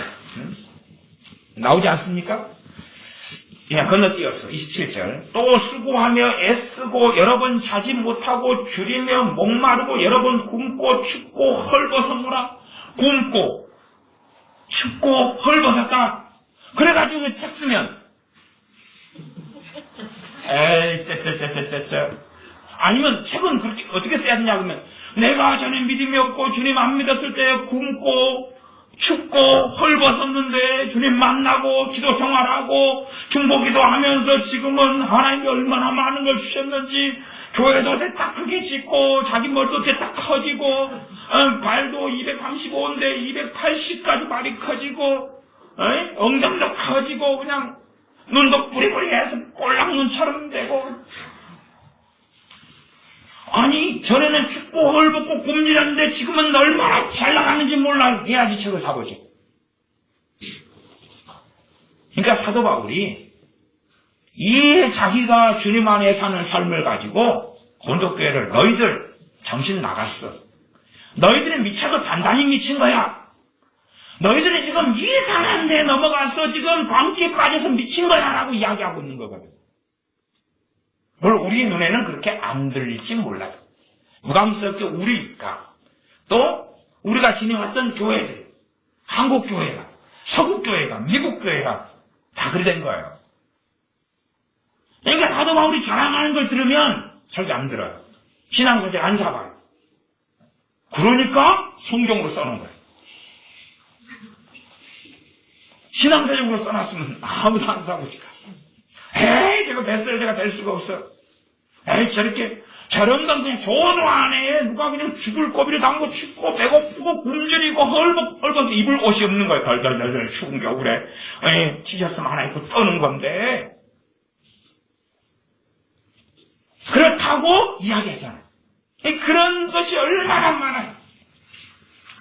나오지 않습니까? 그냥 건너뛰었어. 27절. 또 수고하며 애쓰고 여러 번 자지 못하고 줄이며 목마르고 여러 번 굶고 춥고 헐벗었노라. 굶고 춥고 헐벗었다. 그래가지고 책 쓰면 에이 아니면 책은 그렇게 어떻게 써야 되냐 그러면 내가 전에 믿음이 없고 주님 안 믿었을 때 굶고 춥고 헐벗었는데 주님 만나고 기도 생활하고 중보기도 하면서 지금은 하나님이 얼마나 많은 걸 주셨는지 교회도 딱 크게 짓고 자기 머리도 딱 커지고 발도 235인데 280까지 발이 커지고 엉덩이도 커지고 그냥 눈도 뿌리뿌리해서 꼴랑눈처럼 되고 아니 전에는 춥고 헐벗고 굶주렸는데 지금은 얼마나 잘 나가는지 몰라 해야지 책을 사보지. 그러니까 사도 바울이 이 자기가 주님 안에 사는 삶을 가지고 고린도교회를 너희들 정신 나갔어. 너희들이 미쳐도 단단히 미친 거야. 너희들이 지금 이상한 데 넘어가서 지금 광기에 빠져서 미친 거야 라고 이야기하고 있는 거거든. 물론 우리 눈에는 그렇게 안 들릴지 몰라요. 무감스럽게 우리가 또 우리가 지내왔던 교회들, 한국 교회가, 서구 교회가, 미국 교회가 다 그리 된 거예요. 그러니까 사도 바울이 자랑하는 걸 들으면 설교 안 들어요. 신앙서적 안 사봐요. 그러니까 성경으로 써놓은 거예요. 신앙서적으로 써놨으면 아무도 안 사고 싶어. 에이, 저거 베스트셀러가 될 수가 없어. 에이, 저런 건 그냥 조도 안 해. 누가 그냥 죽을 고비를 당고 춥고 배고프고 굶주리고 헐벗어 입을 옷이 없는 거야. 덜덜덜 추운 겨울에. 에이, 티셔츠 하나 입고 떠는 건데. 그렇다고 이야기하잖아요. 그런 것이 얼마나 많아요.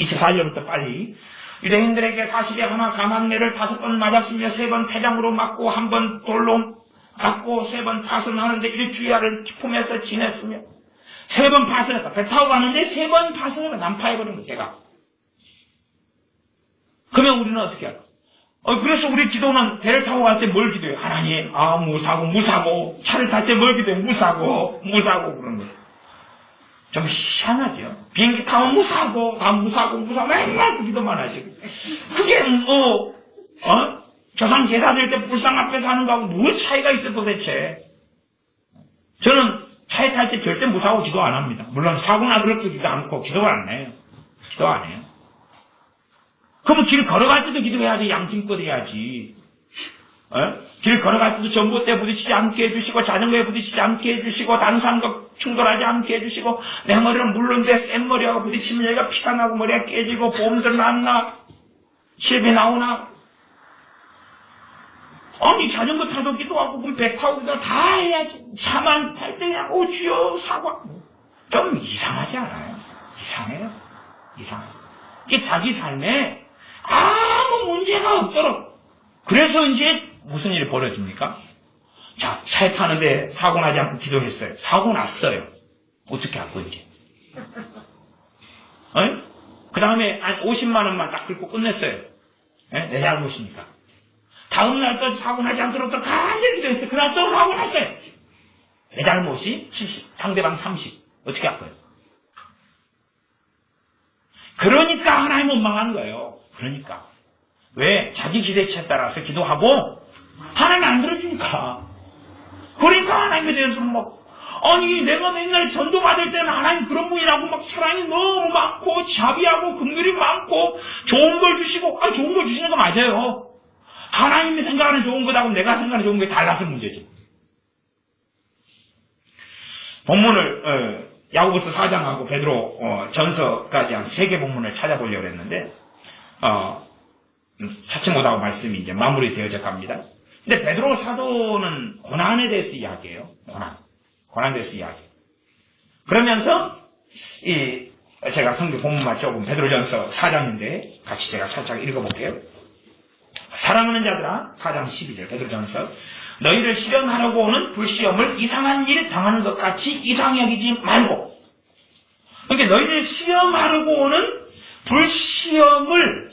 24절부터 빨리. 유대인들에게 40에 하나 가만내를 5번 맞았으며 3번 태장으로 맞고 1번 돌로 맞고 3번 파선하는데 일주일을 품에서 지냈으며 3번 파선했다. 배 타고 가는데 3번 파선을 난파해버린 거야. 배가. 그러면 우리는 어떻게 할까? 그래서 우리 기도는 배를 타고 갈 때 뭘 기도해? 하나님, 무사고. 차를 탈 때 뭘 기도해? 무사고 그러는 거야. 좀 희한하죠. 비행기 타면 무사고 맨날 그 기도만 하지. 그게 조상 제사 드릴 때 불상 앞에서 하는 거하고 무슨 차이가 있어 도대체. 저는 차에 탈 때 절대 무사고 기도 안 합니다. 물론 사고 나더라도 기도 않고 기도 안 해요. 그러면 길 걸어갈 때도 기도해야지. 양심껏 해야지. 길 걸어갈 때도 전봇대에 부딪히지 않게 해주시고 자전거에 부딪히지 않게 해주시고 다른 사람과 충돌하지 않게 해주시고 내 머리는 물론데 센 머리하고 부딪히면 여기가 피가 나고 머리가 깨지고 보험들 났나 실비 나오나 아니 자전거 타도 기도하고 그럼 배 타고 기도 다 해야지. 차만 탈 때 그냥 주여 사과 좀 이상하지 않아요? 이상해요. 이게 자기 삶에 아무 문제가 없도록. 그래서 이제 무슨 일이 벌어집니까? 자, 차에 타는데 사고 나지 않고 기도했어요. 사고 났어요. 어떻게 할 거예요, 이제? 그 다음에 한 50만 원만 딱 긁고 끝냈어요. 내 잘못이니까. 다음날 또 사고 나지 않도록 또 간절히 기도했어요. 그날 또 사고 났어요. 내 잘못이 70, 상대방 30. 어떻게 할 거예요? 그러니까 하나님은 망한 거예요. 그러니까. 왜? 자기 기대치에 따라서 기도하고 하나님이 안 들어주니까. 그러니까 하나님에 대해서 아니, 내가 맨날 전도 받을 때는 하나님 그런 분이라고 막 사랑이 너무 많고, 자비하고, 긍휼이 많고, 좋은 걸 주시고, 좋은 걸 주시는 거 맞아요. 하나님이 생각하는 좋은 거하고 내가 생각하는 좋은 게 달라서 문제지. 본문을, 야고보서 4장하고 베드로 전서까지 한 3개 본문을 찾아보려고 했는데, 찾지 못하고 말씀이 이제 마무리되어져 갑니다. 근데 베드로 사도는 고난에 대해서 이야기해요. 고난에 대해서 이야기해요. 그러면서, 제가 성경 본문만 조금 베드로전서 4장인데, 같이 제가 살짝 읽어볼게요. 사랑하는 자들아, 4장 12절 베드로전서, 너희를 시련하려고 오는 불시험을 이상한 일 당하는 것 같이 이상히 여기지 말고, 그러니까 너희들 시험하려고 오는 불시험을,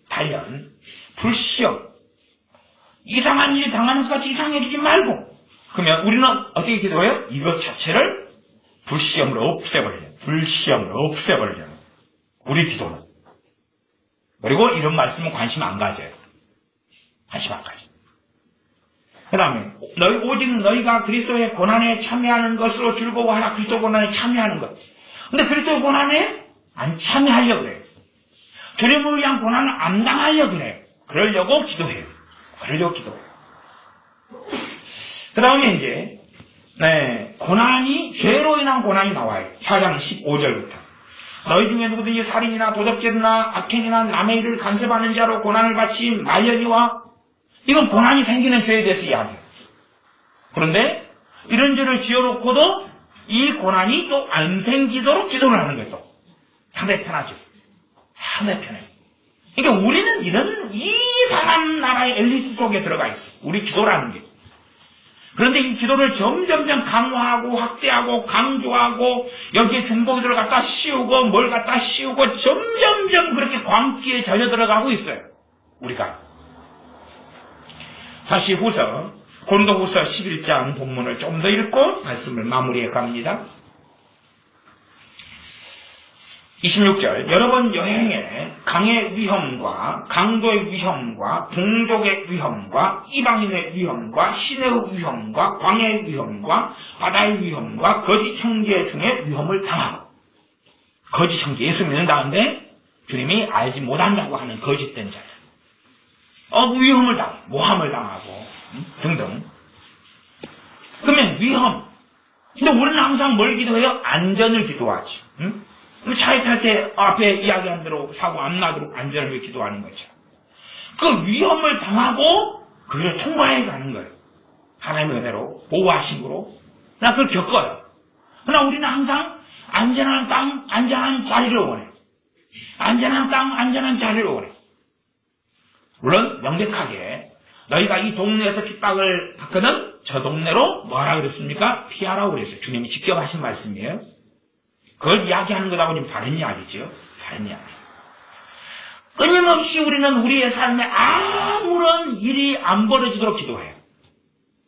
단련, 불시험, 이상한 일 당하는 것 같이 이상히 여기지 말고, 그러면 우리는 어떻게 기도해요? 이것 자체를 불시험으로 없애버려요. 우리 기도는. 그리고 이런 말씀은 관심 안 가져요. 그 다음에 오직 너희가 그리스도의 고난에 참여하는 것으로 즐거워하라. 그리스도 고난에 참여하는 것. 근데 그리스도 고난에 안 참여하려고 그래요. 주님을 위한 고난을 암당하려고 그래요. 그러려고 기도해요. 그 다음에 이제 고난이, 죄로 인한 고난이 나와요. 4장 15절부터. 너희 중에 누구든지 살인이나 도덕질이나 악행이나 남의 일을 간섭하는 자로 고난을 받지 말려니와, 이건 고난이 생기는 죄에 대해서 이야기해요. 그런데 이런 죄를 지어놓고도 이 고난이 또 안 생기도록 기도를 하는 거예요. 또 상당히 편하죠. 상당히 편해요. 그러니까 우리는 이런 이상한 나라의 앨리스 속에 들어가 있어요. 우리 기도라는 게. 그런데 이 기도를 점점점 강화하고 확대하고 강조하고 여기에 중보기도를 갖다 씌우고 뭘 갖다 씌우고 점점점 그렇게 광기에 젖어 들어가고 있어요. 우리가. 다시 고린도후서 11장 본문을 좀 더 읽고 말씀을 마무리해 갑니다. 26절, 여러 번 여행에 강의 위험과 강도의 위험과 동족의 위험과 이방인의 위험과 시내의 위험과 광야의 위험과 바다의 위험과 거짓 형제 등의 위험을 당하고, 거짓 형제, 예수 믿는다는데 주님이 알지 못한다고 하는 거짓된 자들, 위험을 당하고 모함을 당하고 등등. 그러면 위험. 근데 우리는 항상 뭘 기도해요? 안전을 기도하지. 차에 탈 때 앞에 이야기한 대로 사고 안 나도록 안전을 위해 기도하는 거죠. 그 위험을 당하고 그걸 통과해 가는 거예요. 하나님의 은혜로, 보호하심으로. 나 그걸 겪어요. 그러나 우리는 항상 안전한 땅, 안전한 자리를 원해. 안전한 땅, 안전한 자리를 원해. 물론 명백하게 너희가 이 동네에서 핍박을 받거든 저 동네로 뭐라 그랬습니까? 피하라고 그랬어요. 주님이 직접 하신 말씀이에요. 그걸 이야기하는 것하고는 다른 이야기죠. 다른 이야기. 끊임없이 우리는 우리의 삶에 아무런 일이 안 벌어지도록 기도해요.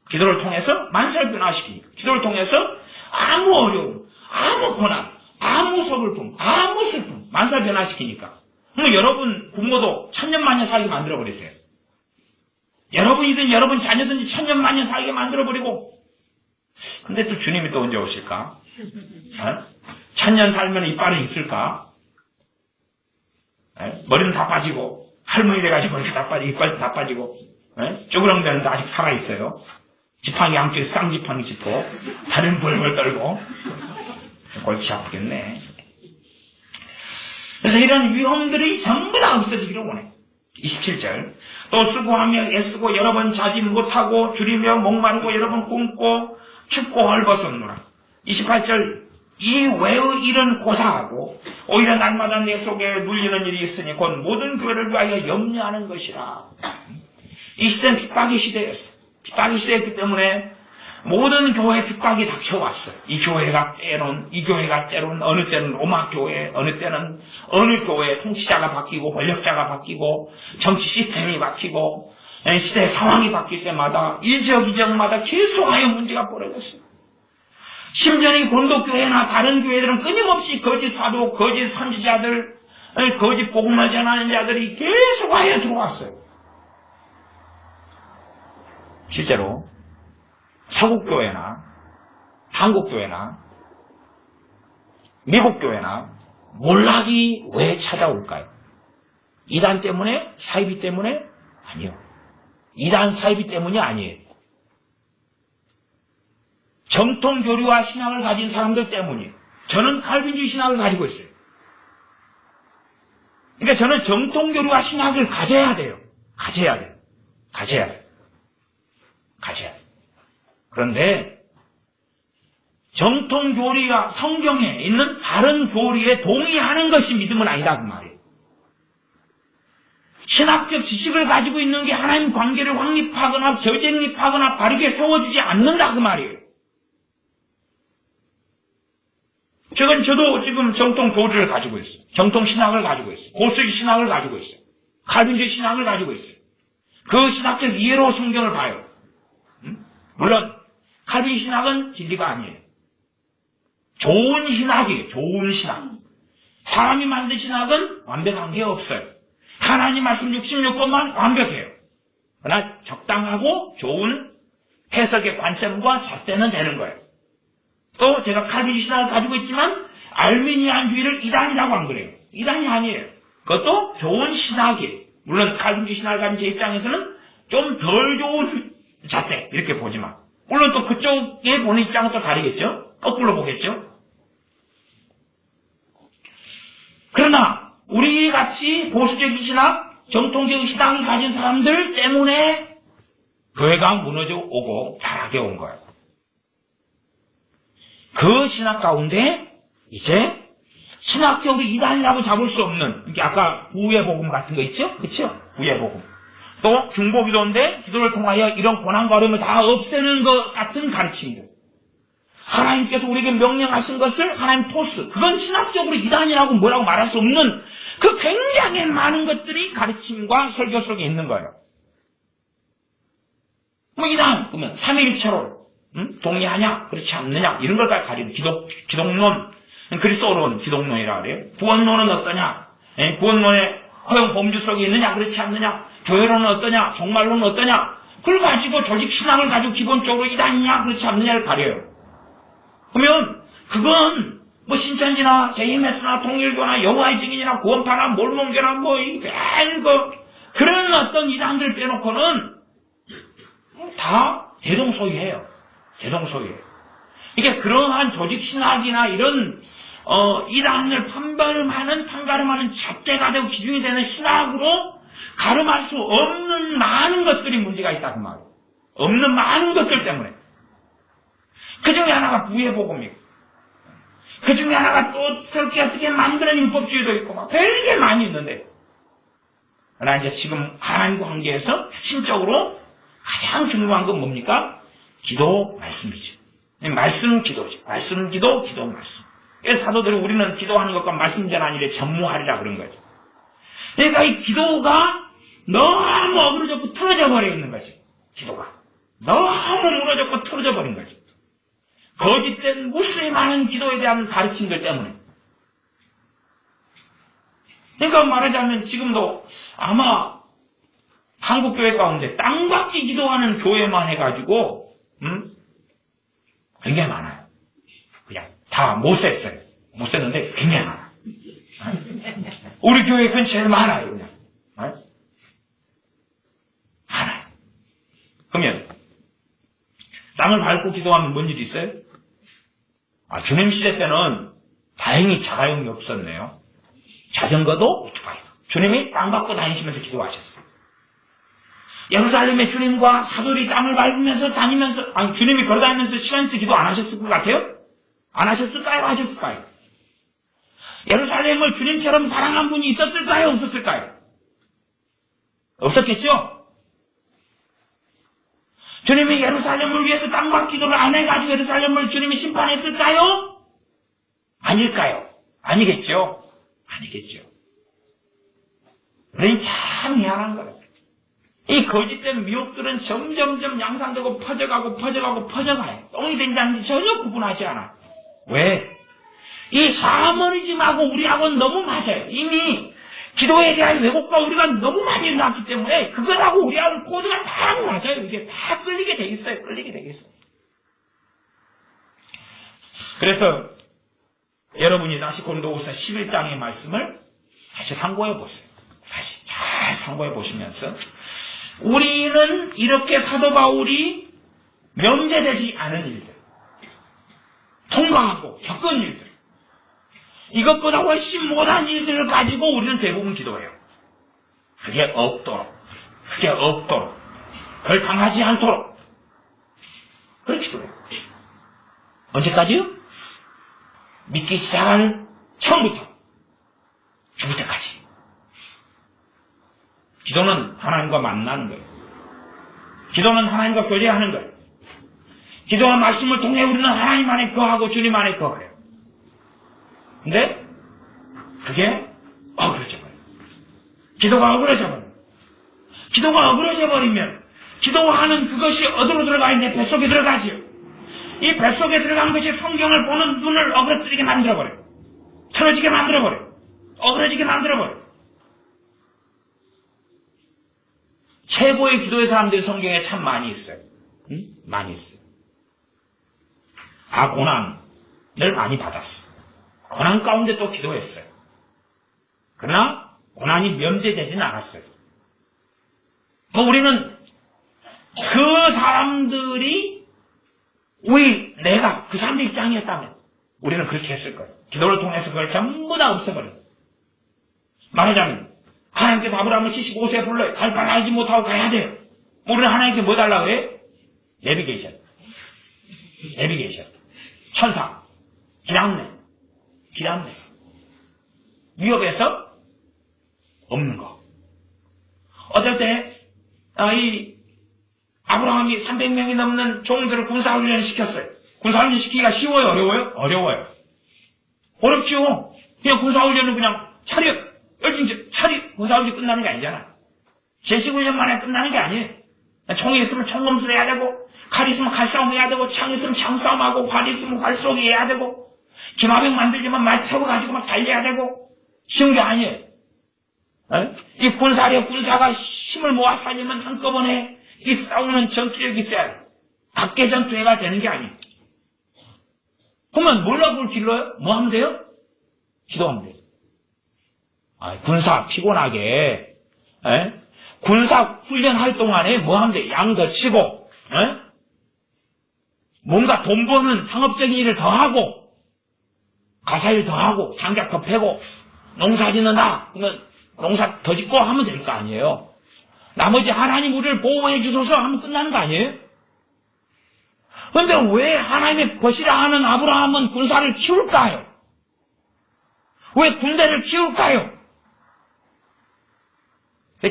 기도를 통해서 만사를 변화시키니까. 기도를 통해서 아무 어려움, 아무 고난, 아무 서글픔, 아무 슬픔, 만사를 변화시키니까. 여러분 부모도 천년만년 살게 만들어버리세요. 여러분이든 여러분 자녀든지 천년만년 살게 만들어버리고. 근데 또 주님이 또 언제 오실까? 천년 살면 이빨은 있을까? 머리는 다 빠지고 할머니 돼가지고 이렇게 다 빠지고 이빨도 다 빠지고 쪼그랑대는데 아직 살아있어요. 지팡이 양쪽에 쌍지팡이 짚고 다리는 벌벌 떨고 골치 아프겠네. 그래서 이런 위험들이 전부 다 없어지기를 원해. 27절, 또 수고하며 애쓰고 여러 번 자지 못하고 줄이며 목마르고 여러 번 굶고 춥고 헐벗었노라. 28절, 이 외의 일은 고사하고 오히려 날마다 내 속에 눌리는 일이 있으니 곧 모든 교회를 위하여 염려하는 것이라. 이 시대는 핍박의 시대였어. 핍박의 시대였기 때문에 모든 교회에 핍박이 닥쳐왔어요. 이 교회가 때론 어느 때는 로마 교회, 어느 때는 어느 교회 통치자가 바뀌고 권력자가 바뀌고 정치 시스템이 바뀌고 시대의 상황이 바뀔 때마다 이 지역 이 지역마다 계속하여 문제가 벌어졌어요. 심지어 이 고린도교회나 다른 교회들은 끊임없이 거짓 사도, 거짓 선지자들, 거짓 복음을 전하는 자들이 계속하여 들어왔어요. 실제로 서구교회나 한국 교회나 미국 교회나 몰락이 왜 찾아올까요? 이단 때문에? 사이비 때문에? 아니요. 이단 사이비 때문이 아니에요. 정통 교리와 신앙을 가진 사람들 때문이에요. 저는 칼빈주의 신학을 가지고 있어요. 그러니까 저는 정통 교리와 신학을 가져야 돼요. 가져야 돼요. 그런데 정통 교리가 성경에 있는 바른 교리에 동의하는 것이 믿음은 아니다 그 말이에요. 신학적 지식을 가지고 있는 게 하나님 관계를 확립하거나 저쟁립하거나 바르게 세워주지 않는다 그 말이에요. 저도 지금 정통 교리를 가지고 있어요. 정통 신학을 가지고 있어요. 고수의 신학을 가지고 있어요. 칼빈주의 신학을 가지고 있어요. 그 신학적 이해로 성경을 봐요. 물론 칼빈 신학은 진리가 아니에요. 좋은 신학이에요. 좋은 신학. 사람이 만든 신학은 완벽한 게 없어요. 하나님 말씀 66권만 완벽해요. 그러나 적당하고 좋은 해석의 관점과 잣대는 되는 거예요. 또 제가 칼빈 신학을 가지고 있지만 알미니안주의를 이단이라고 안 그래요. 이단이 아니에요. 그것도 좋은 신학이에요. 물론 칼빈주의 신학을 가진 제 입장에서는 좀 덜 좋은 잣대 이렇게 보지만 물론 또 그쪽에 보는 입장은 또 다르겠죠. 거꾸로 보겠죠. 그러나 우리 같이 보수적인 신학, 정통적인 신학을 가진 사람들 때문에 교회가 무너져 오고 타락해 온 거예요. 그 신학 가운데 이제 신학적으로 이단이라고 잡을 수 없는, 이게 아까 구의 복음 같은 거 있죠? 그렇죠? 구의 복음. 또 중보기도인데 기도를 통하여 이런 고난과 어려움을 다 없애는 것 같은 가르침들. 하나님께서 우리에게 명령하신 것을 하나님 토스, 그건 신학적으로 이단이라고 뭐라고 말할 수 없는 그 굉장히 많은 것들이 가르침과 설교 속에 있는 거예요. 뭐 이단, 그러면 삼위일체로 동의하냐, 그렇지 않느냐, 이런 걸 가리는 기독론, 그리스도론 기독론이라 그래요. 구원론은 어떠냐, 구원론의 허용 범주 속에 있느냐, 그렇지 않느냐, 교회론은 어떠냐, 종말론은 어떠냐, 그걸 가지고 조직 신앙을 가지고 기본적으로 이단이냐, 그렇지 않느냐를 가려요. 그러면 그건 뭐 신천지나 JMS나 통일교나 여호와의 증인이나 구원파나 몰몬교나 뭐 그런 어떤 이단들 빼놓고는 다 대동소이해요. 대동소이해요. 이게 그러한 조직 신학이나 이런 이단을 판가름하는 잣대가 되고 기준이 되는 신학으로 가름할 수 없는 많은 것들이 문제가 있다 그 말이에요. 없는 많은 것들 때문에. 그 중에 하나가 부의 복음이고, 그 중에 하나가 또 새롭게 어떻게 만드는 율법주의도 있고, 막 별게 많이 있는데, 그러나 이제 지금 하나님 관계에서 핵심적으로 가장 중요한 건 뭡니까? 기도, 말씀이죠. 말씀, 기도죠. 말씀, 기도, 기도, 말씀. 그래서 사도들이 우리는 기도하는 것과 말씀전 아니래 전무하리라 그런 거죠. 그러니까 이 기도가 너무 어그러졌고 틀어져 버려 있는 거죠. 기도가. 너무 무너졌고 틀어져 버린 거죠. 거짓된 무수히 많은 기도에 대한 가르침들 때문에. 그러니까 말하자면 지금도 아마 한국 교회 가운데 땅받기 기도하는 교회만 해가지고 굉장히 많아요. 그냥 다 못 셌어요. 못 셌는데 굉장히 많아요. 우리 교회 근처에 많아요. 그냥. 많아요. 그러면 땅을 밟고 기도하면 뭔 일이 있어요? 주님 시대 때는 다행히 자가용이 없었네요. 자전거도 오토바이도. 주님이 땅 밟고 다니시면서 기도하셨어요. 예루살렘에 주님과 사도들이 땅을 밟으면서 다니면서, 주님이 걸어다니면서 시간 있을 때 기도 안 하셨을 것 같아요? 안 하셨을까요? 하셨을까요? 예루살렘을 주님처럼 사랑한 분이 있었을까요? 없었을까요? 없었겠죠? 주님이 예루살렘을 위해서 땅밭 기도를 안 해가지고 예루살렘을 주님이 심판했을까요? 아닐까요? 아니겠죠? 아니겠죠. 그러니 참 미안한 거예요. 이 거짓된 미혹들은 점점점 양산되고 퍼져가고 퍼져가요. 똥이 된장인지 전혀 구분하지 않아. 왜? 이 샤머니즘하고 우리하고는 너무 맞아요. 이미 기도에 대한 왜곡과 우리가 너무 많이 일어났기 때문에 그거하고 우리하고 코드가 다 맞아요. 이게 다 끌리게 돼 있어요. 끌리게 돼 있어요. 그래서 여러분이 다시 고린도후서 11장의 말씀을 다시 상고해 보세요. 다시 잘 상고해 보시면서 우리는 이렇게 사도 바울이 면제되지 않은 일들, 통과하고 겪은 일들, 이것보다 훨씬 못한 일들을 가지고 우리는 대부분 기도해요. 그게 없도록, 그걸 당하지 않도록 그렇게 기도해요. 언제까지요? 믿기 시작하는 처음부터 죽을 때까지. 기도는 하나님과 만나는 거예요. 기도는 하나님과 교제하는 거예요. 기도와 말씀을 통해 우리는 하나님 안에 거하고 주님 안에 거해요. 근데 그게 어그러져 버려요. 기도가 어그러져 버려요. 기도가 어그러져 버리면 기도하는 그것이 어디로 들어가요? 내 뱃속에 들어가지요. 이 뱃속에 들어간 것이 성경을 보는 눈을 어그러뜨리게 만들어버려요. 틀어지게 만들어버려요. 어그러지게 만들어버려요. 최고의 기도의 사람들이 성경에 참 많이 있어요. 응? 많이 있어요. 고난을 많이 받았어. 고난 가운데 또 기도했어요. 그러나 고난이 면제되지는 않았어요. 우리는 그 사람들이 내가 그 사람들 입장이었다면 우리는 그렇게 했을 거예요. 기도를 통해서 그걸 전부 다 없애버려요. 말하자면 하나님께서 아브라함을 75세에 불러요. 갈 바를 알지 못하고 가야 돼요. 우리는 하나님께 뭐 달라고 해요? 내비게이션. 천사. 길안내. 위협에서 없는 거. 어떨 때 이 아브라함이 300명이 넘는 종들을 군사훈련을 시켰어요. 군사훈련 시키기가 쉬워요? 어려워요? 어려워요. 어렵죠. 그냥 군사훈련은 그냥 차렷 군사훈련이 끝나는 게 아니잖아. 제식훈련만에 끝나는 게 아니에요. 총이 있으면 총검술 해야 되고, 칼이 있으면 칼싸움 해야 되고, 창이 있으면 창싸움하고, 활이 있으면 활쏘기 해야 되고, 기마병 만들지만 말차고 가지고 막 달려야 되고, 쉬운 게 아니에요. 이 군사가 힘을 모아 살리면 한꺼번에 이 싸우는 전투력이 있어야 돼. 각계 전투회가 되는 게 아니에요. 그러면 뭘로 그걸 길러요? 뭐 하면 돼요? 기도하면 돼요. 군사 피곤하게, 군사 훈련할 동안에 뭐 하면 돼요? 양도 치고, 뭔가 돈 버는 상업적인 일을 더 하고, 가사일 더 하고, 장작 더 패고, 농사 짓는다. 그러면 농사 더 짓고 하면 될 거 아니에요. 나머지 하나님 우리를 보호해 주소서 하면 끝나는 거 아니에요? 그런데 왜 하나님의 것이라 하는 아브라함은 군사를 키울까요? 왜 군대를 키울까요?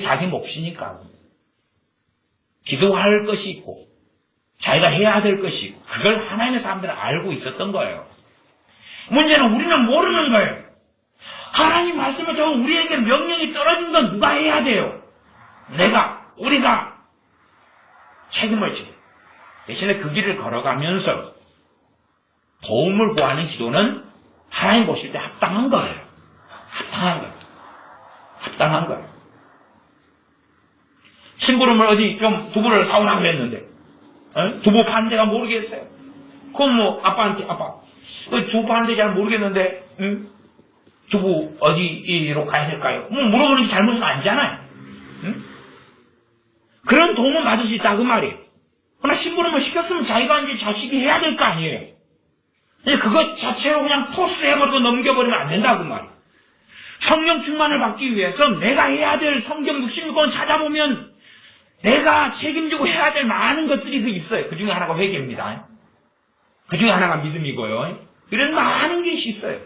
자기 몫이니까. 기도할 것이 있고 자기가 해야 될 것이 있고 그걸 하나님의 사람들은 알고 있었던 거예요. 문제는 우리는 모르는 거예요. 하나님 말씀을 저 우리에게 명령이 떨어진 건 누가 해야 돼요? 우리가 책임을 지고 대신에 그 길을 걸어가면서 도움을 구하는 기도는 하나님 보실 때 합당한 거예요. 합당한 거예요. 심부름을 어디 좀 두부를 사오라고 했는데 두부 파는 데가 모르겠어요. 그럼 아빠한테 두부 파는 데 잘 모르겠는데 두부 어디로 가야 될까요? 물어보는 게 잘못은 아니잖아요. 그런 도움은 받을 수 있다 그 말이에요. 그러나 심부름을 시켰으면 자기가 이제 자식이 해야 될 거 아니에요. 그것 자체로 그냥 토스해버리고 넘겨버리면 안 된다 그 말이에요. 성령 충만을 받기 위해서 내가 해야 될 성경 66권 찾아보면 내가 책임지고 해야 될 많은 것들이 있어요. 그 중에 하나가 회개입니다. 그 중에 하나가 믿음이고요. 이런 많은 것이 있어요.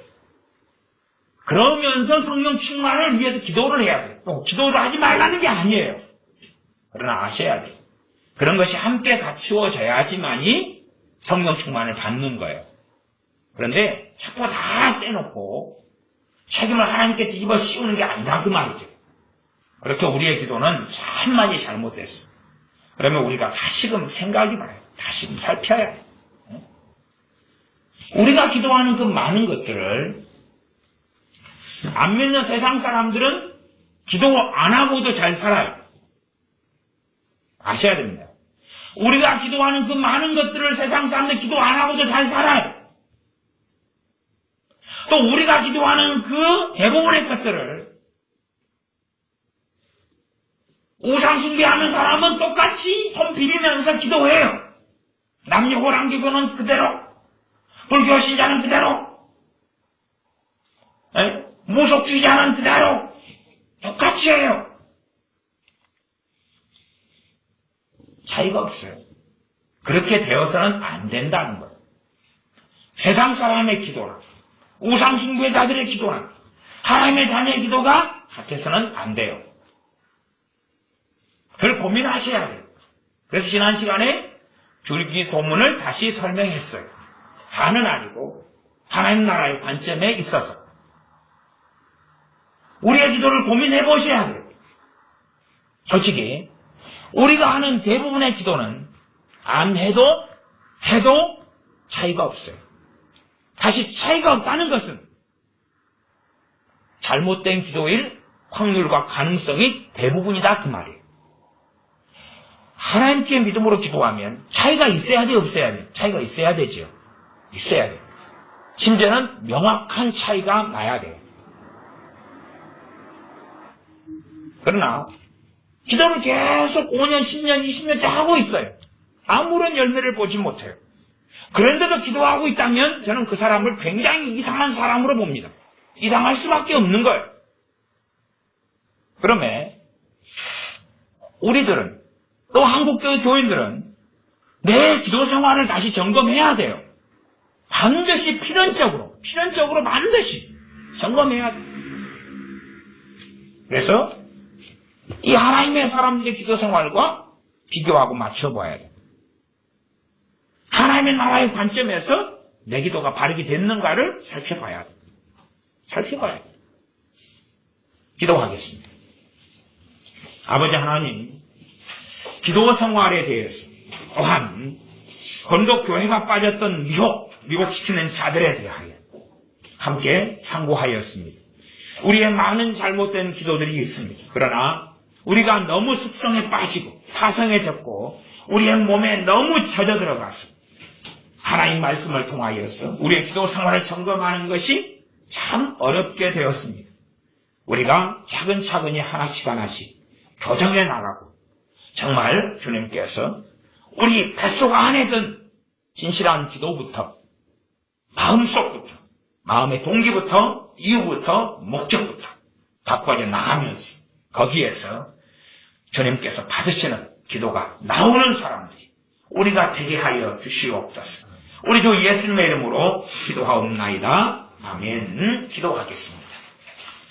그러면서 성령 충만을 위해서 기도를 해야 돼요. 또 기도를 하지 말라는 게 아니에요. 그러나 아셔야 돼요. 그런 것이 함께 갖추어져야지만이 성령 충만을 받는 거예요. 그런데 자꾸 다 떼놓고 책임을 하나님께 뒤집어 씌우는 게 아니다 그 말이죠. 그렇게 우리의 기도는 참 많이 잘못됐어요. 그러면 우리가 다시금 생각이 나요. 다시금 살펴야 돼요. 우리가 기도하는 그 많은 것들을 안 믿는 세상 사람들은 기도 안 하고도 잘 살아요. 아셔야 됩니다. 우리가 기도하는 그 많은 것들을 세상 사람들 기도 안 하고도 잘 살아요. 또 우리가 기도하는 그 대부분의 것들을 우상숭배하는 사람은 똑같이 손 비비면서 기도해요. 남녀 호랑기구는 그대로, 불교 신자는 그대로, 무속주의자는 그대로 똑같이 해요. 차이가 없어요. 그렇게 되어서는 안 된다는 거예요. 세상 사람의 기도나 우상숭배자들의 기도나 하나님의 자녀의 기도가 같아서는 안 돼요. 그걸 고민하셔야 돼요. 그래서 지난 시간에 줄기도문을 다시 설명했어요. 다는 아니고 하나님 나라의 관점에 있어서 우리의 기도를 고민해 보셔야 돼요. 솔직히 우리가 하는 대부분의 기도는 안 해도 차이가 없어요. 다시 차이가 없다는 것은 잘못된 기도일 확률과 가능성이 대부분이다 그 말이에요. 하나님께 믿음으로 기도하면 차이가 있어야 돼, 없어야 돼? 차이가 있어야 되죠. 있어야 돼. 심지어는 명확한 차이가 나야 돼요. 그러나 기도를 계속 5년, 10년, 20년째 하고 있어요. 아무런 열매를 보지 못해요. 그런데도 기도하고 있다면 저는 그 사람을 굉장히 이상한 사람으로 봅니다. 이상할 수밖에 없는 거예요. 그러면 우리들은 또 한국교회 교인들은 내 기도 생활을 다시 점검해야 돼요. 반드시 필연적으로 반드시 점검해야 돼요. 그래서 이 하나님의 사람들의 기도 생활과 비교하고 맞춰봐야 돼요. 하나님의 나라의 관점에서 내 기도가 바르게 됐는가를 살펴봐야 돼요. 살펴봐야 돼요. 기도하겠습니다. 아버지 하나님, 기도 생활에 대해서 또한 건독교회가 빠졌던 미혹시키는 자들에 대하여 함께 참고하였습니다. 우리의 많은 잘못된 기도들이 있습니다. 그러나 우리가 너무 습성에 빠지고 타성해졌고 우리의 몸에 너무 젖어 들어가서 하나님 말씀을 통하여서 우리의 기도 생활을 점검하는 것이 참 어렵게 되었습니다. 우리가 차근차근히 하나씩 교정해 나가고 정말 주님께서 우리 뱃속 안에 든 진실한 기도부터 마음속부터 마음의 동기부터 이유부터 목적부터 바꿔져 나가면서 거기에서 주님께서 받으시는 기도가 나오는 사람들이 우리가 되게 하여 주시옵소서. 우리 주 예수님의 이름으로 기도하옵나이다. 아멘. 기도하겠습니다.